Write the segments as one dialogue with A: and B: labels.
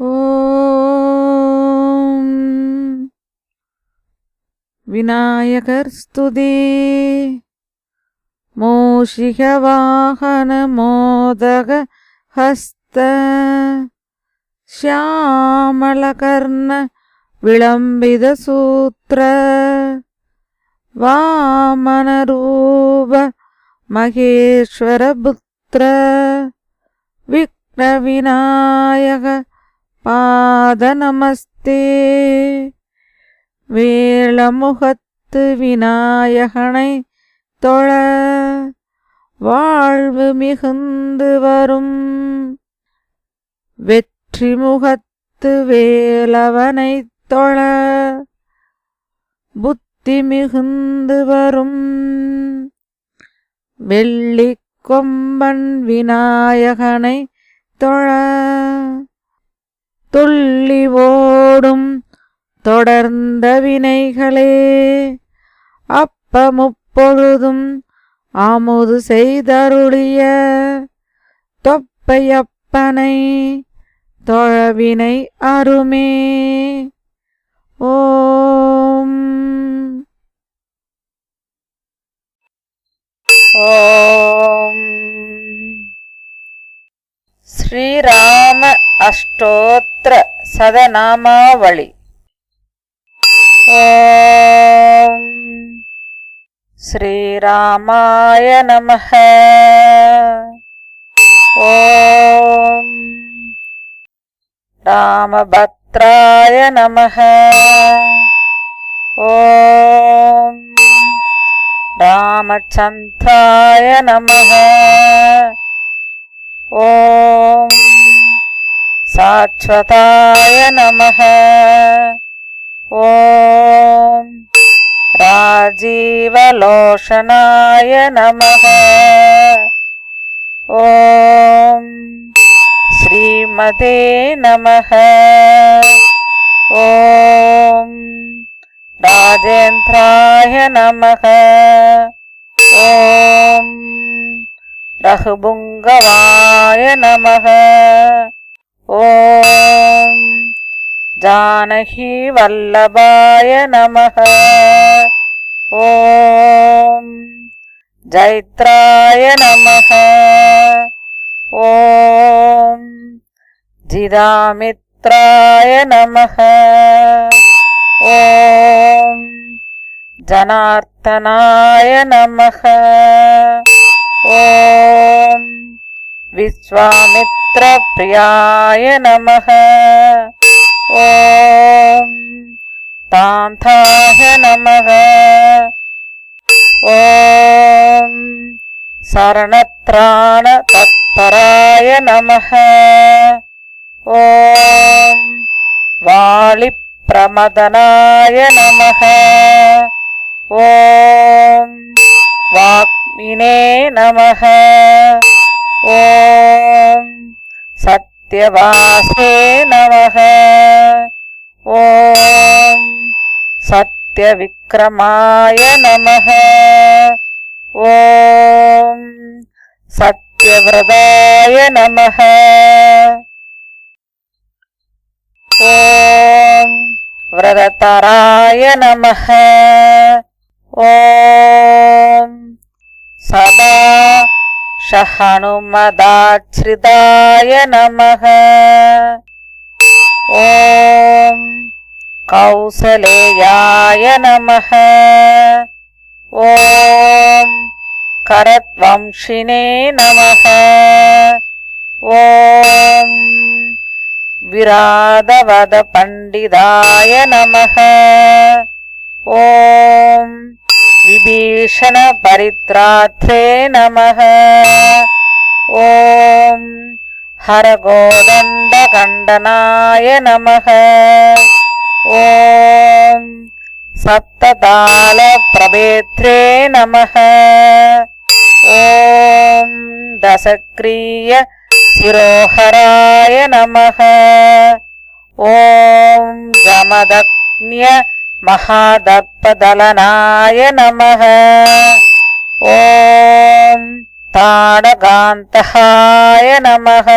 A: ஓம் விநாயகர் ஸ்துதி. மூஷிகவாஹன மோதக ஹஸ்த ஷ்யாமளகர்ண விளம்பித சூத்ர வாமனரூப மகேஸ்வர புத்ர விக்ன விநாயக பாத நமஸ்தே. வேளமுகத்து விநாயகனை தொழ வாழ்வு மிகுந்து வரும். வெற்றி முகத்து வேலவனை தொழ புத்தி மிகுந்து வரும். வெள்ளி கொம்பன் விநாயகனை தொழ துள்ளி ஓடும் தொடர்ந்த வினைகளே. அப்பமுப்பொழுதும் ஆமுது செய்தருளிய தொப்பையப்பனை தொழவினை அருமே. ஓம்
B: ஓம் ஸ்ரீராம அஷ்டோத்திர சதநாமாவளி. ஓம் ஸ்ரீராமாய நமஹ. ஓம் ராமபத்ராய நமஹ. ஓம் ராமச்சந்திராய நமஹ. ஓம் சாஸ்வதாய நமஹ. ஓம் ராஜீவலோஷனாய நமஹ. ஓம் ஸ்ரீமதே நமஹ. ஓம் ராஜேந்திராய நமஹ. ஓம் ரகுபுங்கவாய நமஹ. ஓம் ஜானகி வல்லபாய நமஹ. ஓம் ஜைத்ராய நமஹ. ஓம் ஜிதாமித்ராய நமஹ. ஓம் ஜனார்த்தனாய நமஹ. ஓம் விஸ்வாமித்ர பிரியாய நமஹ. ஓம் தாந்தாய நமஹ. ஓம் சரணத்ராண தத்பராய நமஹ. ஓம் வாலி பிரமதனாய நமஹ. ஓம் வாக்மினே நமஹ. ஓம் சத்யவாசே நமஹ. ஓம் சத்யவிக்ரமாய நமஹ. ஓம் சத்யவ்ரதாய நமஹ. ஓம் व्रततराय नमः. ओम सदा हनुमदाश्रिताय नमः. ओम कौसलेयाय नमः. ओम करत्वंशिने नमः. ओम विराधवद पंडिताय नमः. ओम विभीषण परित्रात्रे नमः. ओम हरगोदंड खंडनाय नमः. ओम सप्तताल प्रभेत्रे नमः. ओम दशक्रिय शिरोहराय नमः. ओम जमदग्न्य महादर्पदलनाय नमः. ओम ताडगान्तहाय नमः.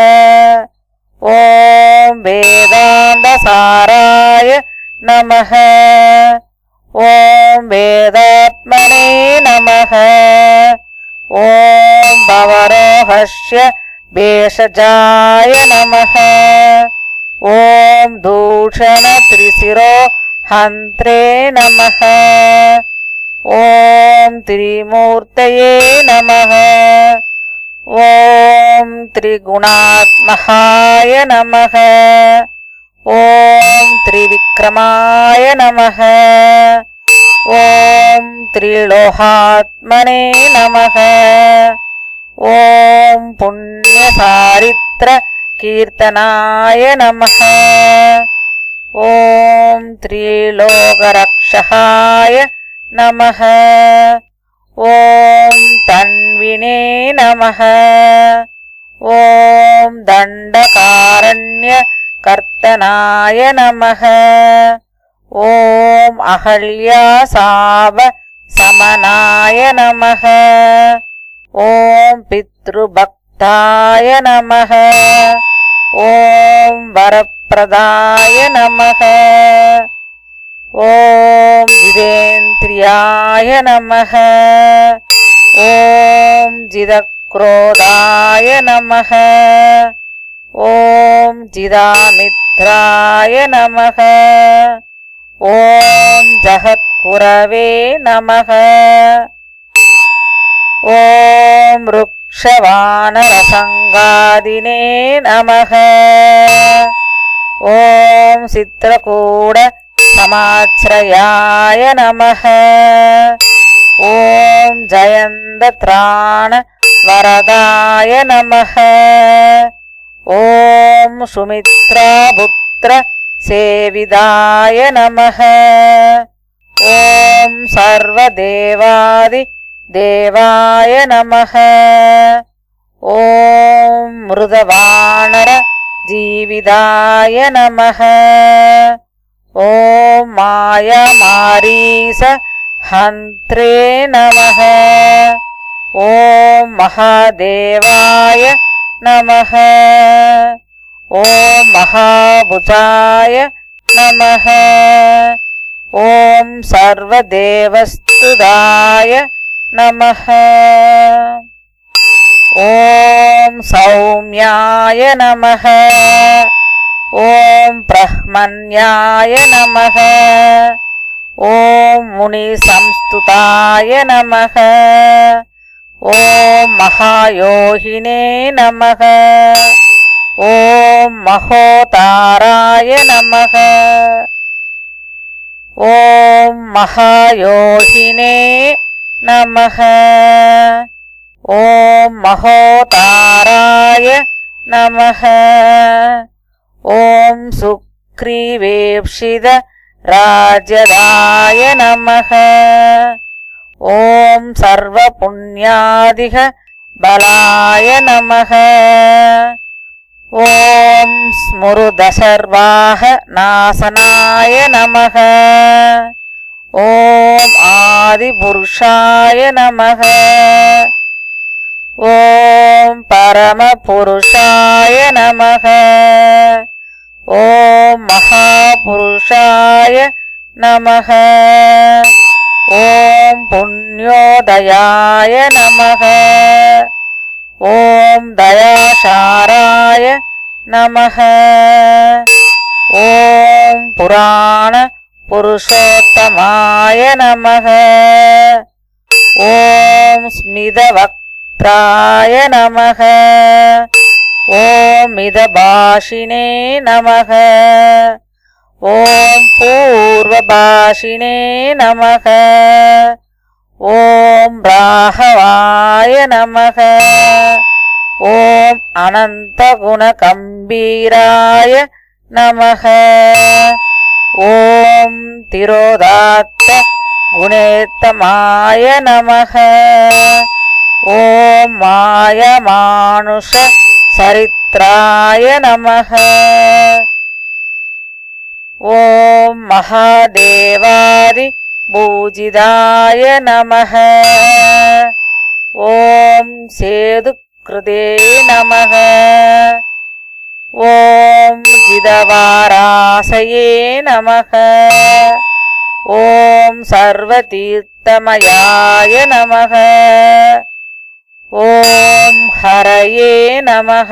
B: ओम वेद वेदान्तसाराय नमः। ॐ वेदात्मने नमः। ॐ भवरोहस्य भेषजाय नमः। ॐ दूषणत्रिशिरो हन्त्रे नमः। ॐ त्रिमूर्तये नमः। ॐ त्रिगुणात्महाय नमः। ॐ त्रिविक्रमाय नमः। ॐ त्रिलोहात्मने नमः। ॐ पुण्यसारित्र कीर्तनाय नमः। ॐ त्रिलोकरक्षकाय नमः। ॐ तन्विने नमः। ॐ दण्डकारण्यकर्तनाय नमः। ॐ अहल्यासाव समनाय नमः। ॐ पितृभक्ताय नमः। ॐ वरप्रदाय नमः। ॐ जितेन्द्रियाय नमः। ॐ जिदक्रोधाय नमः। ॐ जिदामित्राय नमः। ॐ जहत्कुरवे नमः। ॐ वृक्षवानरसङ्गादिने नमः। ॐ चित्रकूट समाश्रयाय नमः। ॐ जयन्तत्राण वरदाय नमः। ॐ सुमित्रापुत्र सेविदाय नमः। ॐ सर्वदेवादिदेवाय नमः। ॐ मृदवानर जीविदाय नमः। ॐ मायामारीस हन्त्रे नमः। ॐ महादेवाय नमः। ॐ महाभुजाय नमः। ॐ सर्वदेवस्तुदाय नमः। ॐ सौम्याय नमः। ॐ ब्रह्मण्याय नमः। ॐ मुनिसंस्तुताय नमः। ॐ महायोगिने नमः। ॐ महोताराय नमः। ॐ महायोगिने नमः। ॐ महोताराय नमः। ॐ सुग्रीवेप्सित राजदाय नमः। ॐ सर्वपुण्यादिह बलाय नमः। ॐ स्मृदसर्वाह नाशनाय नमः। ॐ आदिपुरुषाय नमः। ॐ परमपुरुषाय नमः। ॐ महापुरुषाय नमः। ॐ पुण्योदयाय नमः। ॐ दयाशाराय नमः। ॐ पुराणपुरुषोत्तमाय नमः। ॐ स्मितवक्त्राय नमः। ॐ मितभाषिणे नमः। ॐ पूर्वभाषिणे नमः। ॐ राघवाय नमः। ॐ अनन्तगुणकम्बीराय नमः। ॐ तिरोदात्त गुणेत्तमाय नमः। ॐ मायमानुष सरित्राय नमः। ॐ महादेवादि पूजिताय नमः। ॐ सेतुकृते नमः। ॐ ஊர்ஜிதவாராசயே நமக. ஓம் சர்வதீர்த்தமயாய நமக. ஓம் ஹரயே நமக.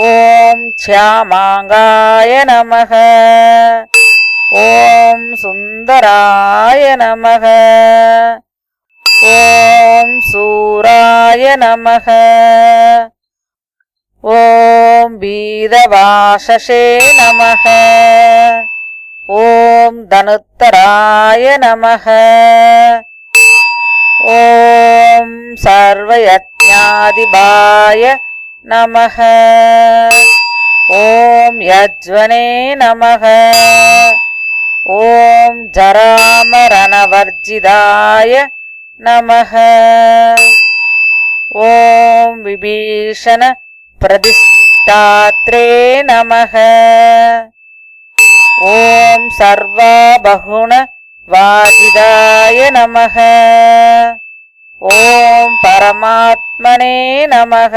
B: ஓம் ச்யாமாங்காய நமக. ஓம் சுந்தராய நமக. ஓம் சூராய நமக. ஓம் பீதவாசசே நமக. ஓம் தனுத்தராய நமக. ஓம் சர்வயஜ்ஞாதிபாய நமக. ஓம் யஜ்வனே நமக. ஓம் ஜராமரணவர்ஜிதாய நமக. ஓம் விபீஷண பிரதிஷ்டாத்ரே நமக. ஓம் சர்வாபகுண வாஜிதாய நமக. ஓம் பரமாத்மனே நமக.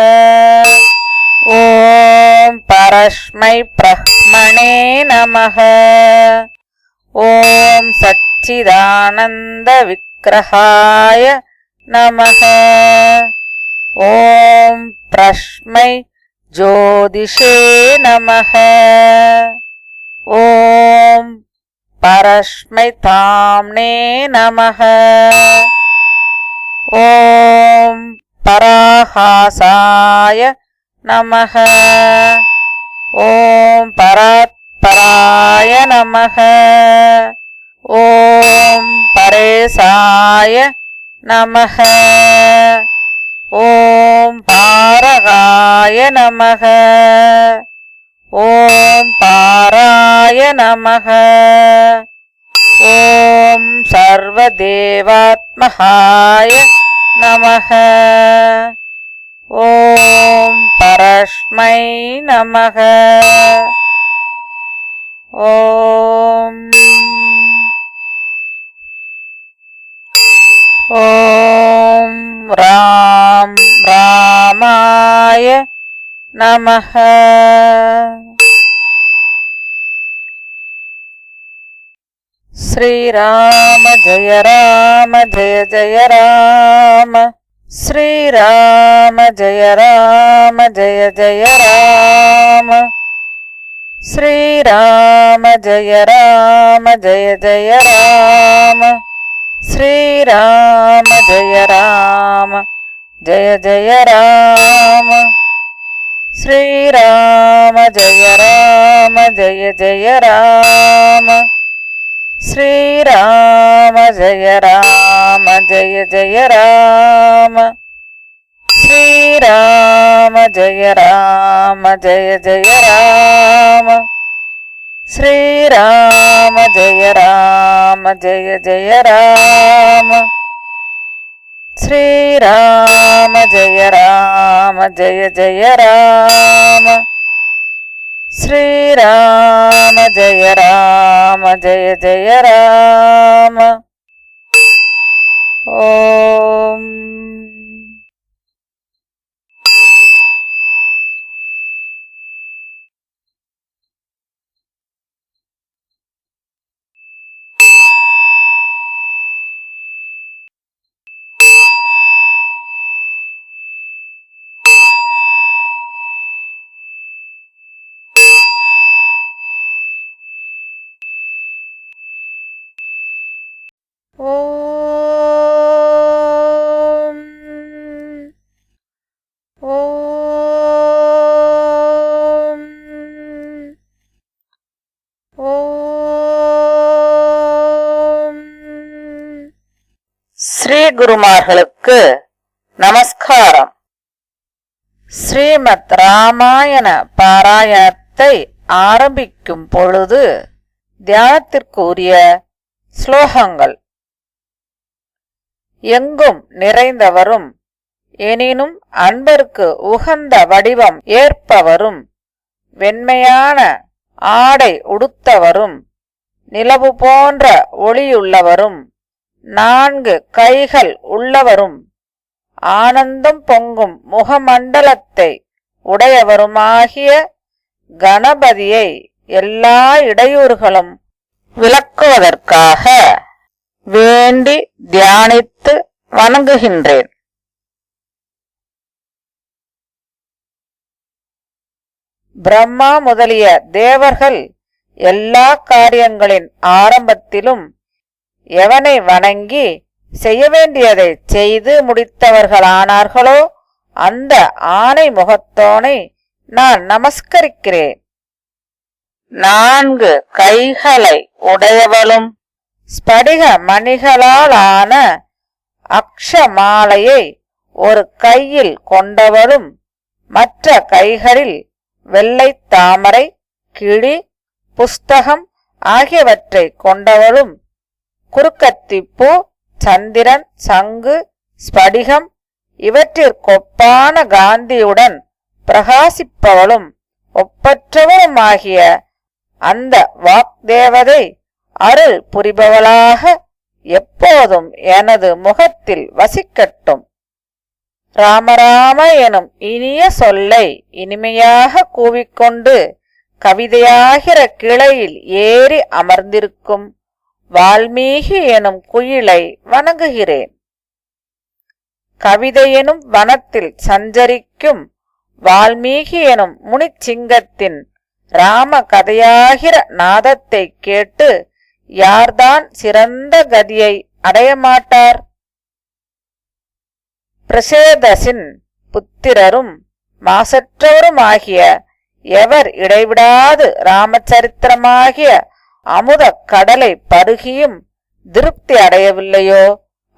B: ஓம் பரஸ்மை பிரஹ்மணே நமக. ஓம் சச்சிதானந்த விக்கிரகாய நமக. ஓம் பிரஸ்மை ஜோதிஷே நமக. ஓம் பரஸ்மை தாம்னே நமக. ஓம் பராஹாசாய நமக. ஓம் பராத்பராய நமக. ஓம் பரேசாய நமக. ஓம் பாரகாய நமக. ஓம் பாராய நமக. ஓம் சர்வதேவாத்மகாய நமக. ஓம் பரஸ்மை நமக. ஓம் ஓம் ராம் ராமாய நமக. ஸ்ரீராம ஜய ராம ஜய ஜய ராம. ஸ்ரீராம ஜய ராம ஜய ஜய ராம. ஸ்ரீராம ஜய ராம ஜய ஜய ராம. ஸ்ரீராம ஜய ராம ஜய ஜய ராம. ஸ்ரீராம ஜய ராம ஜய ஜய ராம. ஸ்ரீராம ஜய ராம ஜய ஜய ராம. ஸ்ரீராம ஜய ராம ஜய ஜய ராம. ஸ்ரீராம ஜய ராம ஜய ஜய ராம. ஸ்ரீராம ஜய ராம ஜய ஜய ராம. ஸ்ரீராம ஜய ராம ஜய ஜய ராம. ஓம் ஓம் ஓம் ஓம். ஸ்ரீ குருமார்களுக்கு நமஸ்காரம். ஸ்ரீமத் ராமாயண பாராயணத்தை ஆரம்பிக்கும் பொழுது தியானத்திற்குரிய ஸ்லோகங்கள். எங்கும் நிறைந்தவரும் எனினும் அன்பருக்கு உகந்த வடிவம் ஏற்பவரும் வெண்மையான ஆடை உடுத்தவரும் நிலவு போன்ற ஒளியுள்ளவரும் 4 கைகள் உள்ளவரும் ஆனந்தம் பொங்கும் முகமண்டலத்தை உடையவருமாகிய கணபதியை எல்லா இடையூறுகளும் விலக்குவதற்காக வேண்டி தியானித்து வணங்குகின்றேன். பிரம்மா முதலிய தேவர்கள் எல்லா காரியங்களின் ஆரம்பத்திலும் எவனை வணங்கி செய்ய வேண்டியதை செய்து முடித்தவர்களானார்களோ அந்த ஆனை முகத்தோனை நான் நமஸ்கரிக்கிறேன். 4 கைகளை உடையவளும் ஸ்படிக மணிகளால் ஆன அக்ஷமாலையை ஒரு கையில் கொண்டவளும் மற்ற கைகளில் வெள்ளை தாமரை, கிளி, புஸ்தகம் ஆகியவற்றை கொண்டவளும் குறுக்கத்திப்பூ, சந்திரன், சங்கு, ஸ்படிகம் இவற்றிற்கொப்பான காந்தியுடன் பிரகாசிப்பவளும் ஒப்பற்றவளுமாகிய அந்த வாக்தேவதை அருள் புரிபவளாக எப்போதும் எனது முகத்தில் வசிக்கட்டும். ராமராம எனும் இனிய சொல்லை இனிமையாக கூவிக்கொண்டு கவிதையாகிற கிளையில் ஏறி அமர்ந்திருக்கும் வால்மீகி எனும் குயிலை வணங்குகிறேன். கவிதை எனும் வனத்தில் சஞ்சரிக்கும் வால்மீகி எனும் முனிச்சிங்கத்தின் ராம கதையாகிற நாதத்தை கேட்டு யார்தான் சிறந்த கதியை அடையமாட்டார்? பிரசேதசின் புத்திரரும் மாசற்றவருமாகிய எவர் இடைவிடாது ராமச்சரித்திரமாகிய அமுத கடலை பருகியும் திருப்தி அடையவில்லையோ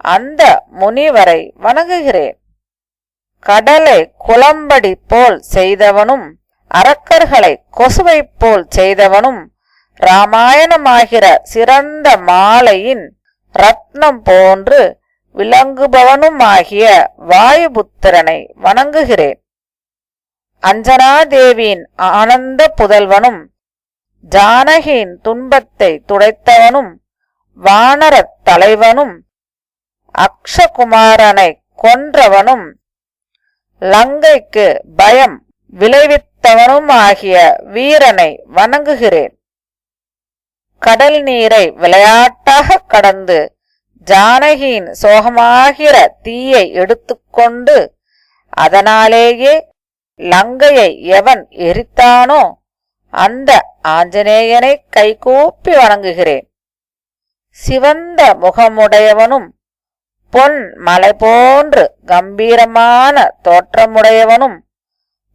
B: அந்த முனிவரை வணங்குகிறேன். கடலை குளம்படி போல் செய்தவனும் அரக்கர்களை கொசுவை போல் செய்தவனும் இராமாயணமாகிற சிறந்த மாலையின் ரத்னம் போன்று விளங்குபவனுமாகிய வாயுபுத்திரனை வணங்குகிறேன். அஞ்சனாதேவியின் ஆனந்த புதல்வனும் ஜானகியின் துன்பத்தை துடைத்தவனும் வானரத் தலைவனும் அக்ஷகுமாரனை கொன்றவனும் லங்கைக்கு பயம் விளைவித்தவனுமாகிய வீரனை வணங்குகிறேன். கடல் நீரை விளையாட்டாக கடந்து ஜானகியின் சோகமாகிற தீயை எடுத்துக்கொண்டு அதனாலேயே லங்கையை எவன் எரித்தானோ அந்த ஆஞ்சநேயனை கைகூப்பி வணங்குகிறேன். சிவந்த முகமுடையவனும் பொன் மலை போன்று கம்பீரமான தோற்றமுடையவனும்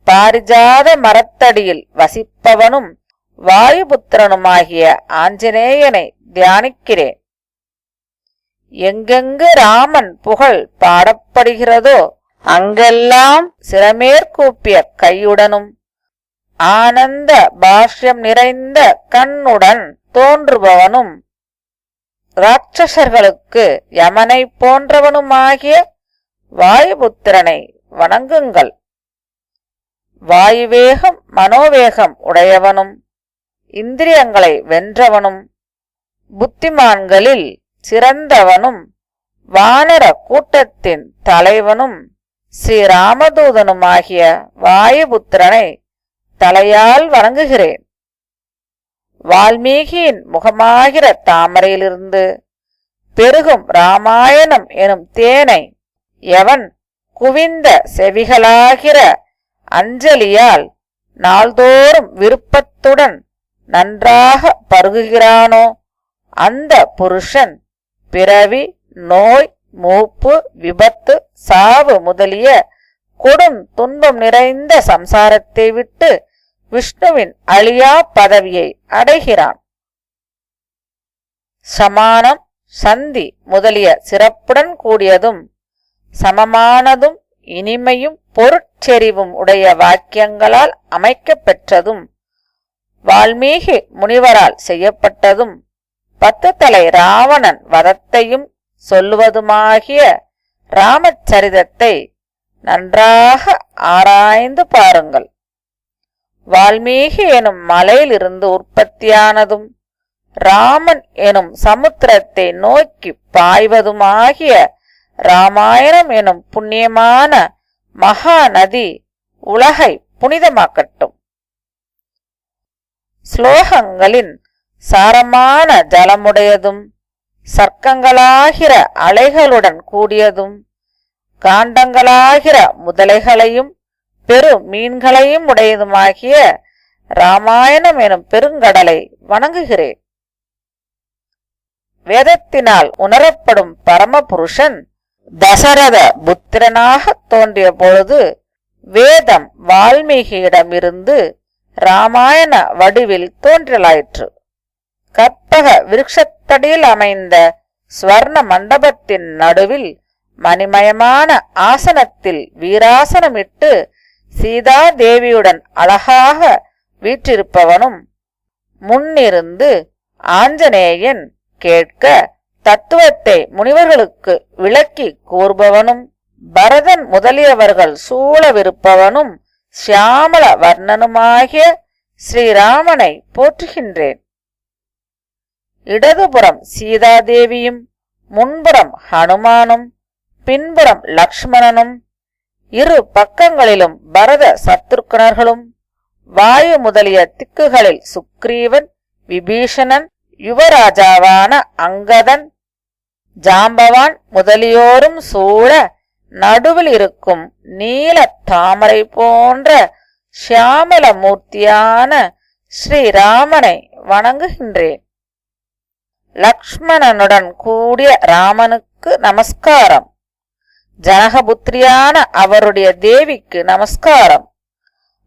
B: பாரிஜாத மரத்தடியில் வசிப்பவனும் வாயுபுத்திரனுமாகிய ஆஞ்சநேயனை தியானிக்கிறேன். எங்கெங்கு ராமன் புகழ் பாடப்படுகிறதோ அங்கெல்லாம் சிரமேற்கூப்பிய கையுடனும் ஆனந்த பாஷ்யம் நிறைந்த கண்ணுடன் தோன்றுபவனும் ராட்சசர்களுக்கு யமனை போன்றவனுமாகிய வாயுபுத்திரனை வணங்குங்கள். வாயுவேகம் மனோவேகம் உடையவனும் இந்திரியங்களை வென்றவனும் புத்திமான்களில் சிறந்தவனும் வானர கூட்டத்தின் தலைவனும் ஸ்ரீராமதூதனுமாகிய வாயுபுத்திரனை தலையால் வணங்குகிறேன். வால்மீகியின் முகமாகிற தாமரையிலிருந்து பெருகும் இராமாயணம் எனும் தேனை எவன் குவிந்த செவிகளாகிற அஞ்சலியால் நாள்தோறும் விருப்பத்துடன் நன்றாக பருகுகிறானோ அந்த புருஷன் பிறவி, நோய், மூப்பு, விபத்து, சாவு முதலிய கொடும் துன்பம் நிறைந்த சம்சாரத்தை விட்டு விஷ்ணுவின் அழியா பதவியை அடைகிறான். சமானம், சந்தி முதலிய சிறப்புடன் கூடியதும் சமமானதும் இனிமையும் பொருட்செறிவும் உடைய வாக்கியங்களால் அமைக்கப்பெற்றதும் வால்மீகி முனிவரால் செய்யப்பட்டதும் 10 தலை ராவணன் வதத்தையும் சொல்லுவதுமாகிய ராமச்சரிதத்தை நன்றாக ஆராய்ந்து பாருங்கள். வால்மீகி எனும் மலையிலிருந்து உற்பத்தியானதும் ராமன் எனும் சமுத்திரத்தை நோக்கி பாய்வதுமாகிய இராமாயணம் எனும் புண்ணியமான மகா நதி உலகை புனிதமாக்கட்டும். ஸ்லோகங்களின் சாரமான ஜலமுடையதும் சர்க்கங்களாகிற அலைகளுடன் கூடியதும் காண்டங்களாகிற முதலைகளையும் பெரு மீன்களையும் உடையதுமாகிய இராமாயணம் எனும் பெருங்கடலை வணங்குகிறேன். வேதத்தினால் உணரப்படும் பரமபுருஷன் தசரத புத்திரனாக தோன்றிய பொழுது வேதம் வால்மீகியிடமிருந்து இராமாயண வடிவில் தோன்றலாயிற்று. கற்பக விருட்சத்தடியில் அமைந்த ஸ்வர்ண மண்டபத்தின் நடுவில் மணிமயமான ஆசனத்தில் வீராசனமிட்டு சீதாதேவியுடன் அழகாக வீற்றிருப்பவனும், முன்னிருந்து ஆஞ்சநேயன் கேட்க தத்துவத்தை முனிவர்களுக்கு விளக்கி கூறுபவனும், பரதன் முதலியவர்கள் சூழவிருப்பவனும் சியாமள வர்ணனுமாகிய ஸ்ரீராமனை போற்றுகின்றேன். இடதுபுறம் சீதாதேவியும் முன்புறம் ஹனுமானும் பின்புறம் லக்ஷ்மணனும் இரு பக்கங்களிலும் பரத சத்ருக்கணர்களும் வாயு முதலிய திக்குகளில் சுக்ரீவன், விபீஷணன், யுவராஜாவான அங்கதன், ஜாம்பவான் முதலியோரும் சூழ நடுவில் இருக்கும் நீல தாமரை போன்ற சியாமல மூர்த்தியான ஸ்ரீராமனை வணங்குகின்றேன். லக்ஷ்மணனுடன் கூடிய ராமனுக்கு நமஸ்காரம். ஜனகபுத்திரியான அவருடைய தேவிக்கு நமஸ்காரம்.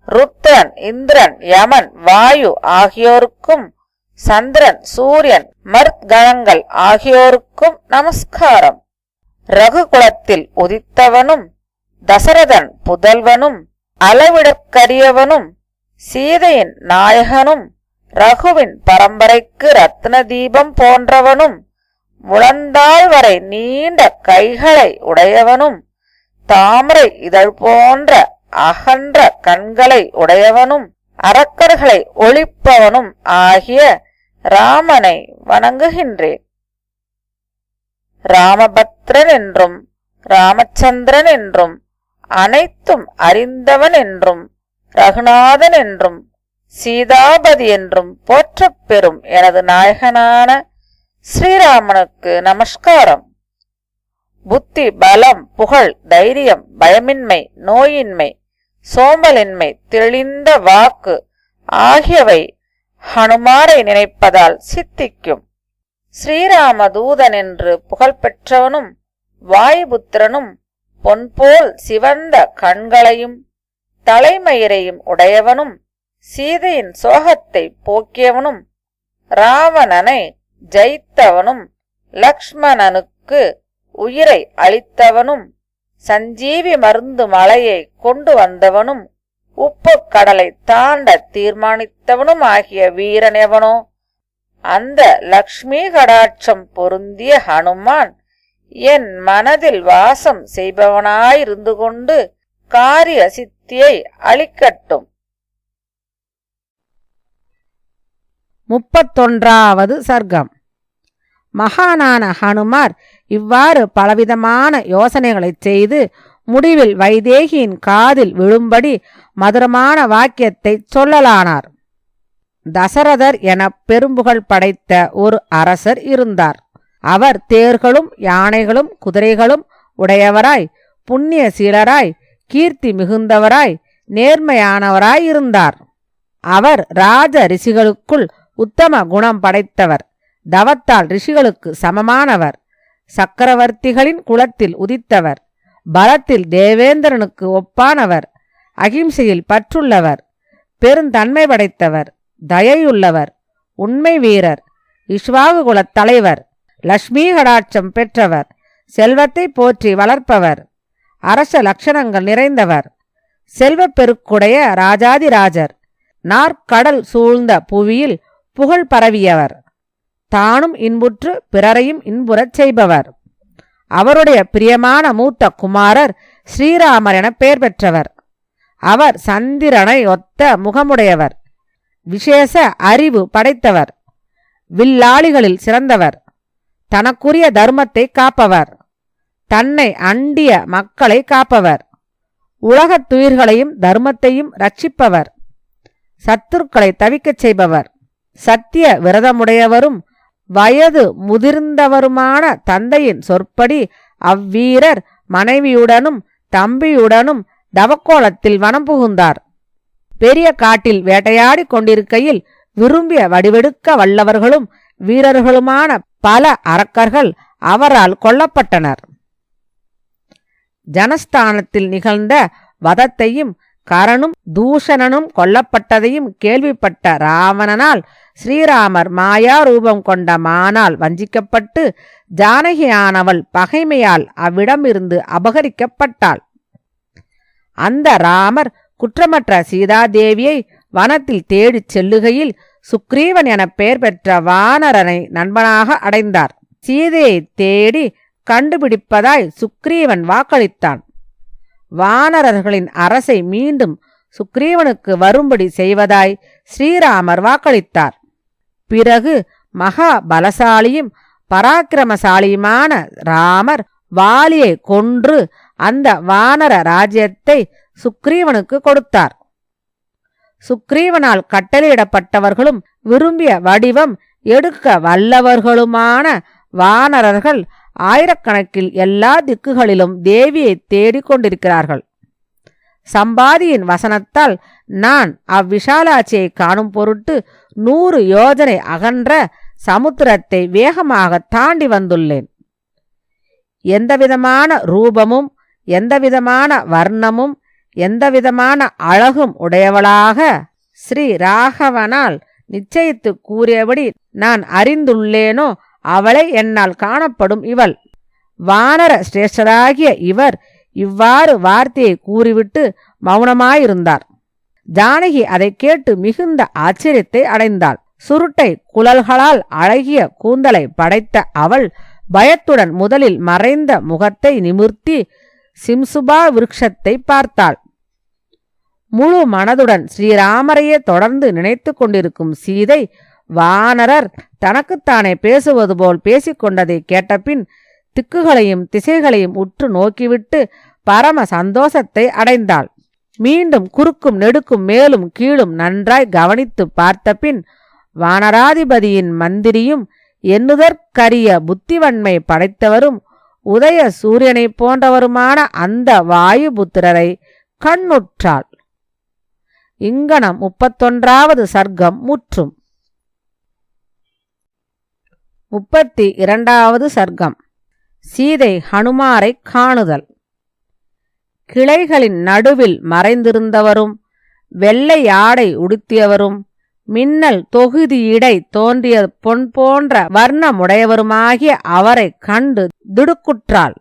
B: ருத்ரன், இந்திரன், யமன், வாயு ஆகியோருக்கும், சந்திரன், சூரியன், மர்த்கணங்கள் ஆகியோருக்கும் நமஸ்காரம். ரகுகுலத்தில் உதித்தவனும் தசரதன் புதல்வனும் அளவிடற்கரியவனும் சீதையின் நாயகனும் ரகுவின் பரம்பரைக்கு ரத்ன தீபம் போன்றவனும் முழந்தாள் வரை நீண்ட கைகளை உடையவனும் தாமரை இதழ் போன்ற அகன்ற கண்களை உடையவனும் அரக்கர்களை ஒழிப்பவனும் ஆகிய ராமனை வணங்குகின்றேன். ராமபத்ரன் என்றும் ராமச்சந்திரன் என்றும் அனைத்தும் அறிந்தவன் என்றும் ரகுநாதன் என்றும் சீதாபதி என்றும் போற்றப் பெறும் எனது நாயகனான ஸ்ரீராமனுக்கு நமஸ்காரம். புத்தி, பலம், புகழ், தைரியம், பயமின்மை, நோயின்மை, சோம்பலின்மை, தெளிந்த வாக்கு ஆகியவை ஹனுமாரை நினைப்பதால் சித்திக்கும். ஸ்ரீராமதூதன் என்று புகழ்பெற்றவனும் வாயுபுத்திரனும் பொன்போல் சிவந்த கண்களையும் தலைமயிரையும் உடையவனும் சீதையின் சோகத்தை போக்கியவனும் ராவணனை ஜெயித்தவனும் லக்ஷ்மணனுக்கு உயிரை அளித்தவனும் சஞ்சீவி மருந்து மலையை கொண்டு வந்தவனும் உப்பு கடலை தாண்ட தீர்மானித்தவனும் ஆகிய வீரன் எவனோ அந்த லக்ஷ்மி கடாட்சம் பொருந்திய ஹனுமான் என் மனதில் வாசம் செய்பவனாயிருந்து கொண்டு காரிய சித்தியை அளிக்கட்டும்.
A: 31வது சர்க்கம். மகானான ஹனுமார் இவ்வாறு பலவிதமான யோசனைகளைச் செய்து முடிவில் வைதேகியின் காதில் விழும்படி மதுரமான வாக்கியத்தை சொல்லலானார். தசரதர் என பெரும்புகழ் படைத்த ஒரு அரசர் இருந்தார். அவர் தேர்களும் யானைகளும் குதிரைகளும் உடையவராய், புண்ணிய சீலராய், கீர்த்தி மிகுந்தவராய், நேர்மையானவராய் இருந்தார். அவர் ராஜ ரிஷிகளுக்குள் உத்தம குணம் படைத்தவர். தவத்தால் ரிஷிகளுக்கு சமமானவர். சக்கரவர்த்திகளின் குலத்தில் உதித்தவர். பலத்தில் தேவேந்திரனுக்கு ஒப்பானவர். அகிம்சையில் பற்றுள்ளவர். பெருந்தன்மை படைத்தவர். தயையுள்ளவர். உண்மை வீரர். இஷ்வாகு குலத் தலைவர். லக்ஷ்மி கடாட்சம் பெற்றவர். செல்வத்தை போற்றி வளர்ப்பவர். அரச லட்சணங்கள் நிறைந்தவர். செல்வப் பெருக்குடைய ராஜாதிராஜர். நாற்கடல் சூழ்ந்த புவியில் புகழ் பரவியவர். தானும் இன்புற்று பிறரையும் இன்புறச் செய்பவர். அவருடைய பிரியமான மூத்த குமாரர் ஸ்ரீராமர் என பெயர் பெற்றவர். அவர் சந்திரனை ஒத்த முகமுடையவர். விசேஷ அறிவு படைத்தவர். வில்லாளிகளில் சிறந்தவர். தனக்குரிய தர்மத்தை காப்பவர். தன்னை அண்டிய மக்களை காப்பவர். உலகத்துயிர்களையும் தர்மத்தையும் ரட்சிப்பவர். சத்துருக்களை தவிக்கச் செய்பவர். சத்திய விரதமுடையவரும் வயது முதிர்ந்தவருமான தந்தையின் சொற்படி அவ்வீரர் மனைவியுடனும் தம்பியுடனும் தவக்கோலத்தில் வனம் புகுந்தார். பெரிய காட்டில் வேட்டையாடி கொண்டிருக்கையில் விரும்பிய வடிவெடுக்க வல்லவர்களும் வீரர்களுமான பல அரக்கர்கள் அவரால் கொல்லப்பட்டனர். ஜனஸ்தானத்தில் நிகழ்ந்த வதத்தையும் கரனும் தூஷணனும் கொல்லப்பட்டதையும் கேள்விப்பட்ட ராவணனால் ஸ்ரீராமர் மாயா ரூபம் கொண்ட மானால் வஞ்சிக்கப்பட்டு ஜானகியானவள் பகைமையால் அவ்விடமிருந்து அபகரிக்கப்பட்டாள். அந்த ராமர் குற்றமற்ற சீதாதேவியை வனத்தில் தேடிச் செல்லுகையில் சுக்ரீவன் என பெயர் பெற்ற வானரனை நண்பனாக அடைந்தார். சீதையை தேடி கண்டுபிடிப்பதாய் சுக்ரீவன் வாக்களித்தான். வானரர்களின் அரசை மீண்டும் சுக்ரீவனுக்கு வரும்படி செய்வதாய் ஸ்ரீராமர் வாக்களித்தார். பிறகு மகா பலசாலியும் பராக்கிரமசாலியுமான ராமர் வாலியை கொன்று அந்த வானர ராஜ்யத்தை சுக்ரீவனுக்கு கொடுத்தார். சுக்ரீவனால் கட்டளையிடப்பட்டவர்களும் விரும்பிய வடிவம் எடுக்க வல்லவர்களுமான வானரர்கள் ஆயிரக்கணக்கில் எல்லா திக்குகளிலும் தேவியை தேடிக் கொண்டிருக்கிறார்கள். சம்பாதியின் வசனத்தால் நான் அவ்விசாலாட்சியை காணும் பொருட்டு 100 யோஜனை அகன்ற சமுத்திரத்தை வேகமாக தாண்டி வந்துள்ளேன். எந்தவிதமான ரூபமும் எந்தவிதமான வர்ணமும் எந்தவிதமான அழகும் உடையவளாக ஸ்ரீ ராகவனால் நிச்சயித்து கூறியபடி நான் அறிந்துள்ளேனோ அவளை என்னால் காணப்படும் இவள். வானர சிரேஷ்டராகிய இவர் இவ்வாறு வார்த்தையை கூறிவிட்டு மௌனமாயிருந்தார். ஜானகி அதை கேட்டு மிகுந்த ஆச்சரியத்தை அடைந்தாள். சுருட்டை குழல்களால் அழகிய கூந்தலை படைத்த அவள் பயத்துடன் முதலில் மறைந்த முகத்தை நிமிர்த்தி சிம்சுபா விருட்சத்தை பார்த்தாள். முழு மனதுடன் ஸ்ரீராமரையே தொடர்ந்து நினைத்து கொண்டிருக்கும் சீதை வானரர் தனக்குத்தானே பேசுவது போல் பேசிக்கொண்டதை கேட்டபின் திக்குகளையும் திசைகளையும் உற்று நோக்கிவிட்டு பரம சந்தோஷத்தை அடைந்தாள். மீண்டும் குறுக்கும் நெடுக்கும் மேலும் கீழும் நன்றாய் கவனித்து பார்த்தபின் வானராதிபதியின் மந்திரியும் எண்ணுதற்கரிய புத்திவன்மை படைத்தவரும் உதய சூரியனைப் போன்றவருமான அந்த வாயுபுத்திரரை கண்ணுற்றாள். இங்கனம் 31வது சர்க்கம் முற்றும். 32வது சர்க்கம். சீதை ஹனுமாரை காணுதல். கிளைகளின் நடுவில் மறைந்திருந்தவரும் வெள்ளை ஆடை உடுத்தியவரும் மின்னல் தொகுதியிடை தோன்றிய பொன் போன்ற வர்ணமுடையவருமாகிய அவரை கண்டு திடுக்குற்றாள்.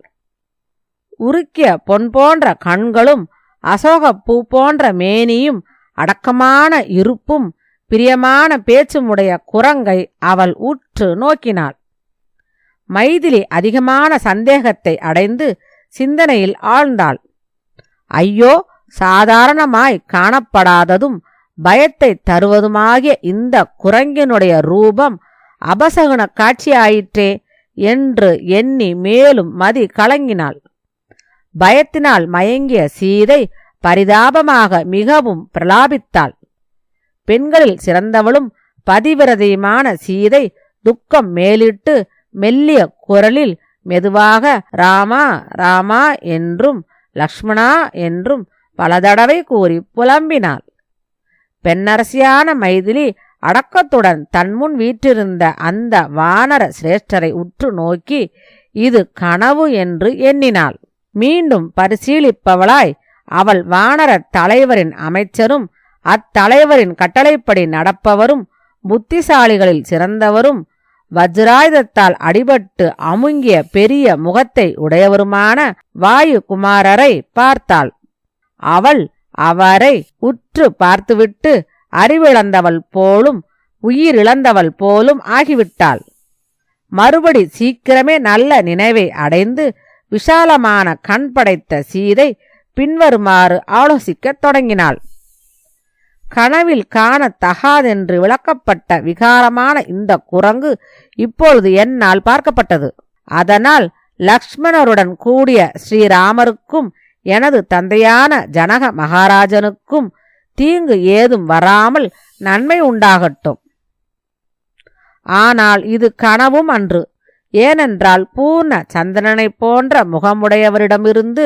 A: உருக்கிய பொன் போன்ற கண்களும் அசோகப் பூ போன்ற மேனியும் அடக்கமான இருப்பும் பிரியமான பேச்சுமுடைய குரங்கை அவள் உற்று நோக்கினாள். மைதிலி அதிகமான சந்தேகத்தை அடைந்து சிந்தனையில் ஆழ்ந்தாள். ஐயோ, சாதாரணமாய் காணப்படாததும் பயத்தை தருவதுமாகிய இந்த குரங்கினுடைய ரூபம் அபசகுன காட்சியாயிற்றே என்று எண்ணி மேலும் மதி கலங்கினாள். பயத்தினால் மயங்கிய சீதை பரிதாபமாக மிகவும் பிரலாபித்தாள். பெண்களில் சிறந்தவளும் பதிவிரதையுமான சீதை துக்கம் மேலிட்டு மெல்லிய குரலில் மெதுவாக ராமா ராமா என்றும் லக்ஷ்மணா என்றும் பல தடவை கூறி புலம்பினாள். பெண்ணரசியான மைதிலி அடக்கத்துடன் தன்முன் வீற்றிருந்த அந்த வானர சிரேஷ்டரை உற்று நோக்கி இது கனவு என்று எண்ணினாள். மீண்டும் பரிசீலிப்பவளாய் அவள் வானர தலைவரின் அமைச்சரும் அத்தலைவரின் கட்டளைப்படி நடப்பவரும் புத்திசாலிகளில் சிறந்தவரும் வஜ்ராயுதத்தால் அடிபட்டு அமுங்கிய பெரிய முகத்தை உடையவருமான வாயுகுமாரரை பார்த்தாள். அவள் அவரை உற்று பார்த்துவிட்டு அறிவிழந்தவள் போலும் உயிரிழந்தவள் போலும் ஆகிவிட்டாள். மறுபடி சீக்கிரமே நல்ல நினைவை அடைந்து விஷாலமான கண் படைத்த சீதை பின்வருமாறு ஆலோசிக்கத் தொடங்கினாள். கனவில் காணத்தகாதென்று விளக்கப்பட்ட விகாரமான இந்த குரங்கு இப்பொழுது என்னால் பார்க்கப்பட்டது. அதனால் லக்ஷ்மணருடன் கூடிய ஸ்ரீராமருக்கும் எனது தந்தையான ஜனக மகாராஜனுக்கும் தீங்கு ஏதும் வராமல் நன்மை உண்டாகட்டும். ஆனால் இது கனவும் அன்று. ஏனென்றால் பூர்ண சந்திரனைப் போன்ற முகமுடையவரிடமிருந்து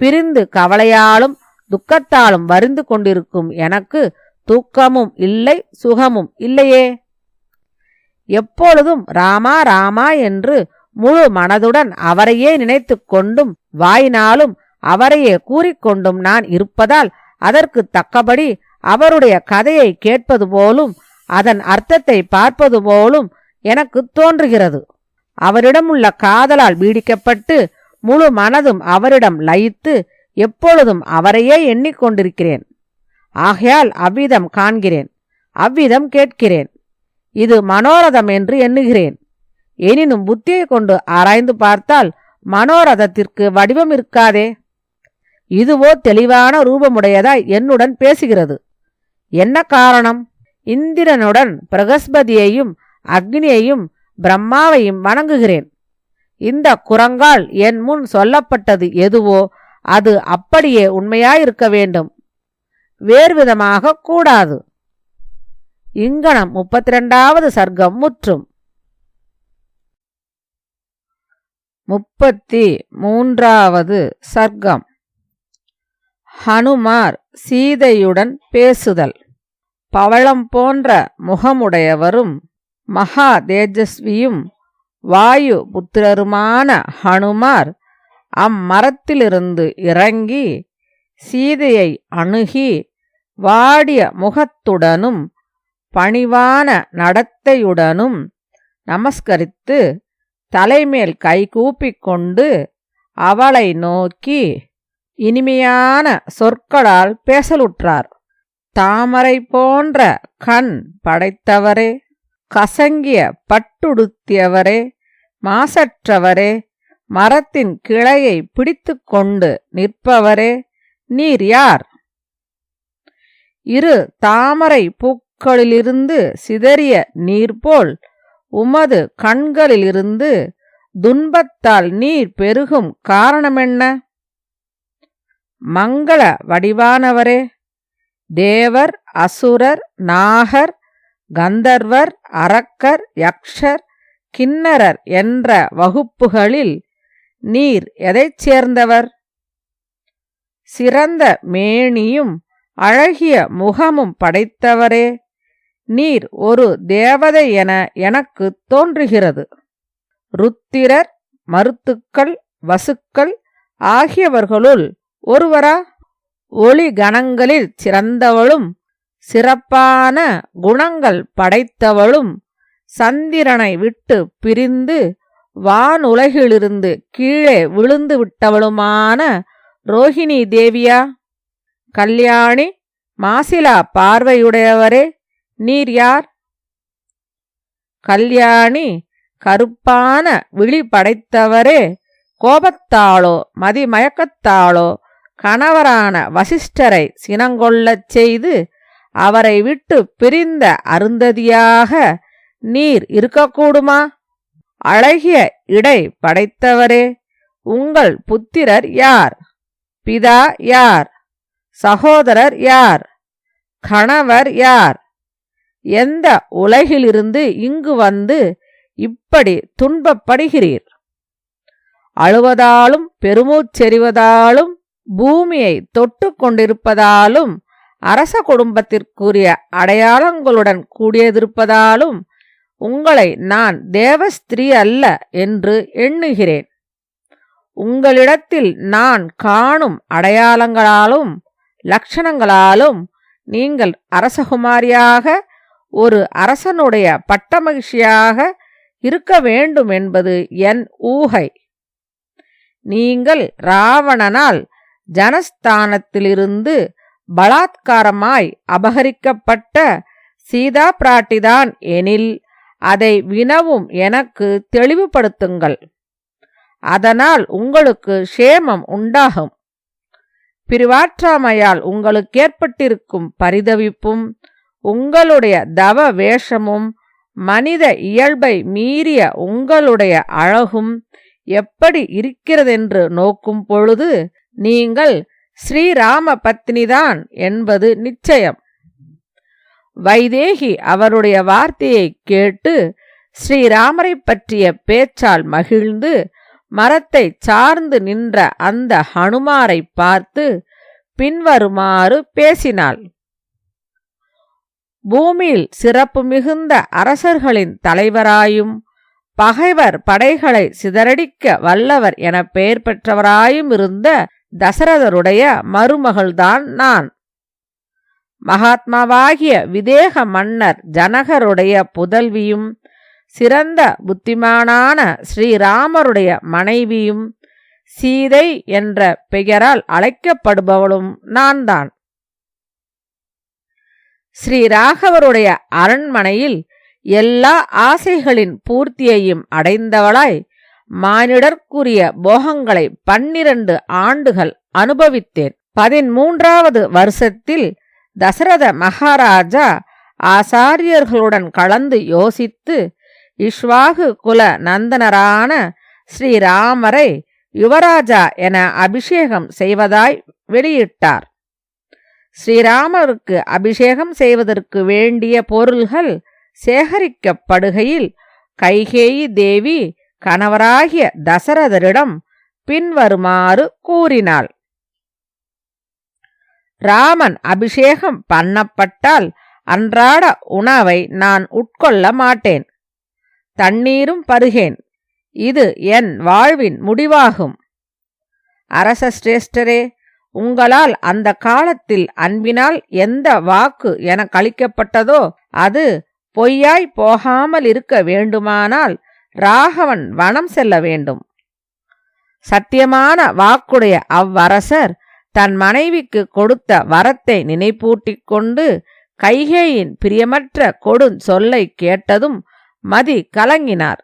A: பிரிந்து கவலையாலும் துக்கத்தாலும் வரிந்து கொண்டிருக்கும் எனக்கு தூக்கமும் இல்லை, சுகமும் இல்லையே. எப்பொழுதும் ராமா ராமா என்று முழு மனதுடன் அவரையே நினைத்து கொண்டும் வாயினாலும் அவரையே கூறிக்கொண்டும் நான் இருப்பதால் அதற்கு தக்கபடி அவருடைய கதையை கேட்பது போலும் அதன் அர்த்தத்தை பார்ப்பது போலும் எனக்கு தோன்றுகிறது. அவரிடமுள்ள காதலால் பீடிக்கப்பட்டு முழு மனதும் அவரிடம் லயித்து எப்பொழுதும் அவரையே எண்ணிக்கொண்டிருக்கிறேன். ஆகையால் அவ்விதம் காண்கிறேன், அவ்விதம் கேட்கிறேன். இது மனோரதம் என்று எண்ணுகிறேன். எனினும் புத்தியை கொண்டு ஆராய்ந்து பார்த்தால் மனோரதத்திற்கு வடிவம் இருக்காதே. இதுவோ தெளிவான ரூபமுடையதாய் என்னுடன் பேசுகிறது. என்ன காரணம்? இந்திரனுடன் பிரகஸ்பதியையும் அக்னியையும் பிரம்மாவையும் வணங்குகிறேன். இந்த குரங்கால் என் முன் சொல்லப்பட்டது எதுவோ அது அப்படியே உண்மையாயிருக்க வேண்டும், வேறுவிதமாக கூடாது. இங்கனம் 32வது சர்க்கம் முற்றும். 33வது சர்க்கம். ஹனுமார் சீதையுடன் பேசுதல். பவளம் போன்ற முகமுடையவரும் மகா தேஜஸ்வியும் வாயு புத்திரருமான ஹனுமார் அம்மரத்திலிருந்து இறங்கி சீதையை அணுகி வாடிய முகத்துடனும் பணிவான நடத்தையுடனும் நமஸ்கரித்து தலைமேல் கைகூப்பிக் கொண்டு அவளை நோக்கி இனிமையான சொற்களால் பேசலுற்றார். தாமரை போன்ற கண் படைத்தவரே, கசங்கிய பட்டுடுத்தியவரே, மாசற்றவரே, மரத்தின் கிளையை பிடித்து கொண்டு நிற்பவரே, நீர் யார்? இரு தாமரை பூக்களிலிருந்து சிதறிய நீர்போல் உமது கண்களிலிருந்து துன்பத்தால் நீர் பெருகும் காரணமென்ன? மங்கள வடிவானவரே, தேவர், அசுரர், நாகர், கந்தர்வர், அரக்கர், யக்ஷர், கிண்ணரர் என்ற வகுப்புகளில் நீர் எதைச் சேர்ந்தவர்? சிறந்த மேனியும் அழகிய முகமும் படைத்தவரே, நீர் ஒரு தேவதை என எனக்கு தோன்றுகிறது. ருத்திரர், மருத்துக்கள், வசுக்கள் ஆகியவர்களுள் ஒருவரா? ஒளி கணங்களில் சிறந்தவளும் சிறப்பான குணங்கள் படைத்தவளும் சந்திரனை விட்டு பிரிந்து வானுலகிலிருந்து கீழே விழுந்து விட்டவளுமான ரோஹிணி தேவியா? கல்யாணி, மாசிலா பார்வையுடையவரே, நீர் யார்? கல்யாணி, கருப்பான விழி படைத்தவரே, கோபத்தாளோ மதிமயக்கத்தாளோ கணவரான வசிஷ்டரை சினங்கொள்ளச் செய்து அவரை விட்டு பிரிந்த அருந்ததியாக நீர் இருக்கக்கூடுமா? அழகிய இடை படைத்தவரே, உங்கள் புத்திரர் யார்? பிதா யார்? சகோதரர் யார்? கணவர் யார்? எந்த உலகிலிருந்து இங்கு வந்து இப்படி துன்பப்படுகிறீர்? அழுவதாலும் பெருமூச்செறிவதாலும் பூமியை தொட்டு கொண்டிருப்பதாலும் அரச குடும்பத்திற்குரிய அடையாளங்களுடன் கூடியதிருப்பதாலும் உங்களை நான் தேவஸ்திரீ அல்ல என்று எண்ணுகிறேன். உங்களிடத்தில் நான் காணும் அடையாளங்களாலும் லட்சணங்களாலும் நீங்கள் அரசகுமாரியாக ஒரு அரசனுடைய பட்டமகிழ்ச்சியாக இருக்க வேண்டும் என்பது என் ஊகை. நீங்கள் ராவணனால் ஜனஸ்தானத்திலிருந்து பலாத்காரமாய் அபகரிக்கப்பட்ட சீதா பிராட்டிதான் எனில் அதை வினவும் எனக்கு தெளிவுபடுத்துங்கள். அதனால் உங்களுக்கு சேமம் உண்டாகும். பிரிவாற்றாமையால் உங்களுக்கு ஏற்பட்டிருக்கும் பரிதவிப்பும் உங்களுடைய தவ வேஷமும் மனித இயல்பை மீறிய உங்களுடைய அழகும் எப்படி இருக்கிறதென்று நோக்கும் பொழுது நீங்கள் ஸ்ரீராம பத்னிதான் என்பது நிச்சயம். வைதேகி அவருடைய வார்த்தையை கேட்டு ஸ்ரீராமரை பற்றிய பேச்சால் மகிழ்ந்து மரத்தை சார்ந்து நின்ற அந்த ஹனுமாரை பார்த்து பின்வருமாறு பேசினாள். பூமியில் சிறப்பு மிகுந்த அரசர்களின் தலைவராயும் பகைவர் படைகளை சிதறடிக்க வல்லவர் என பெயர் பெற்றவராயும் இருந்த தசரதருடைய மருமகள்தான் நான். மகாத்மாவாகிய விதேக மன்னர் ஜனகருடைய புதல்வியும் சிறந்த புத்திமானான ஸ்ரீராமருடைய மனைவியும் சீதை என்ற பெயரால் அழைக்கப்படுபவளும் நான்தான். ஸ்ரீராகவருடைய அரண்மனையில் எல்லா ஆசைகளின் பூர்த்தியையும் அடைந்தவளாய் மானிடர்க்குரிய போகங்களை 12 ஆண்டுகள் அனுபவித்தேன். 13வது வருஷத்தில் தசரத மகாராஜா ஆசாரியர்களுடன் கலந்து யோசித்து இக்ஷ்வாகு குல நந்தனரான ஸ்ரீராமரை யுவராஜா என அபிஷேகம் செய்வதாய் வெளியிட்டார். ஸ்ரீராமருக்கு அபிஷேகம் செய்வதற்கு வேண்டிய பொருள்கள் சேகரிக்கப்படுகையில் கைகேயி தேவி கணவராகிய தசரதரிடம் பின்வருமாறு கூறினாள். ராமன் அபிஷேகம் பண்ணப்பட்டால் அன்றாட உணவை நான் உட்கொள்ள மாட்டேன். தண்ணீரும் பருகேன். இது என் வாழ்வின் முடிவாகும். அரச சிரேஷ்டரே, உங்களால் அந்த காலத்தில் அன்பினால் எந்த வாக்கு என கழிக்கப்பட்டதோ அது பொய்யாய் போகாமல் இருக்க வேண்டுமானால் ராகவன் வனம் செல்ல வேண்டும். சத்தியமான வாக்குடைய அவ்வரசர் தன் மனைவிக்கு கொடுத்த வரத்தை நினைப்பூட்டிக் கொண்டு கைகேயின் பிரியமற்ற கொடுஞ்சொல்லை கேட்டதும் மதி கலங்கினார்.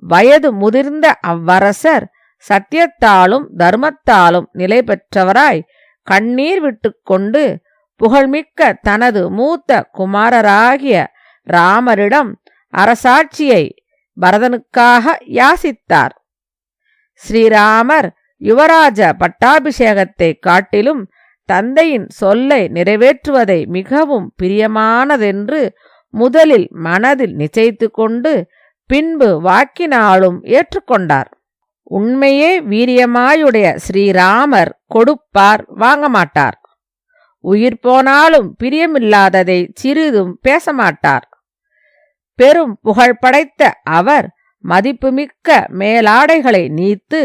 A: வயது முதிர்ந்த அவ்வரசர் சத்தியத்தாலும் தர்மத்தாலும் நிலை பெற்றவராய் கண்ணீர் விட்டுக்கொண்டு புகழ்மிக்க தனது மூத்த குமாரராகிய ராமரிடம் அரசாட்சியை பரதனுக்காக யாசித்தார். ஸ்ரீராமர் யுவராஜ பட்டாபிஷேகத்தை காட்டிலும் தந்தையின் சொல்லை நிறைவேற்றுவதை மிகவும் பிரியமானதென்று முதலில் மனதில் நிச்சயித்து கொண்டு பின்பு வாக்கினாலும் ஏற்றுக்கொண்டார். உண்மையே வீரியமாயுடைய ஸ்ரீராமர் கொடுப்பார், வாங்க மாட்டார். உயிர் போனாலும் பிரியமில்லாததை சிறிதும் பேசமாட்டார். பெரும் புகழ் படைத்த அவர் மதிப்புமிக்க மேலாடைகளை நீத்து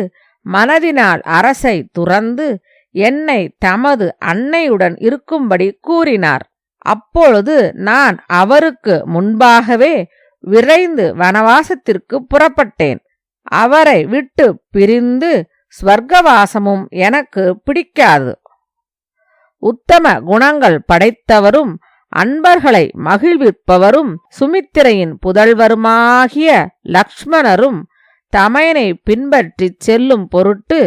A: மனதினால் அரசை துறந்து என்னை தமது அன்னையுடன் இருக்கும்படி கூறினார். அப்பொழுது நான் அவருக்கு முன்பாகவே விரைந்து வனவாசத்திற்கு புறப்பட்டேன். அவரை விட்டு பிரிந்து ஸ்வர்க்கவாசமும் எனக்கு பிடிக்காது. உத்தம குணங்கள் படைத்தவரும் அன்பர்களை மகிழ்விப்பவரும் சுமித்திரையின் புதல்வருமாகிய லக்ஷ்மணரும் தமையனை பின்பற்றிச் செல்லும் பொருட்டு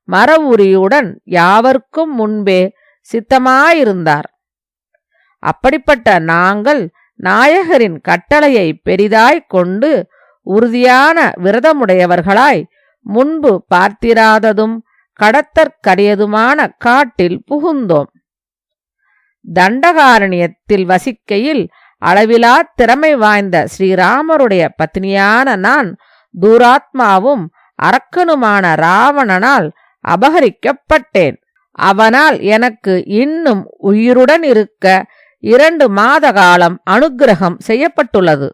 A: மரவுரியுடன் யாவர்க்கும் முன்பே சித்தமாயிருந்தார். அப்படிப்பட்ட நாங்கள் நாயகரின் கட்டளையை பெரிதாய்க் கொண்டு உறுதியான விரதமுடையவர்களாய் முன்பு பார்த்திராததும் கடத்தற்கரியதுமான காட்டில் புகுந்தோம். தண்டகாரண்யத்தில் வசிக்கையில் அளவிலா திறமை வாய்ந்த ஸ்ரீராமருடைய பத்னியான நான் தூராத்மாவும் அரக்கனுமான ராவணனால் அபகரிக்கப்பட்டேன். அவனால் எனக்கு இன்னும் உயிருடன் இருக்க 2 மாத காலம் அனுக்கிரகம் செய்யப்பட்டுள்ளது.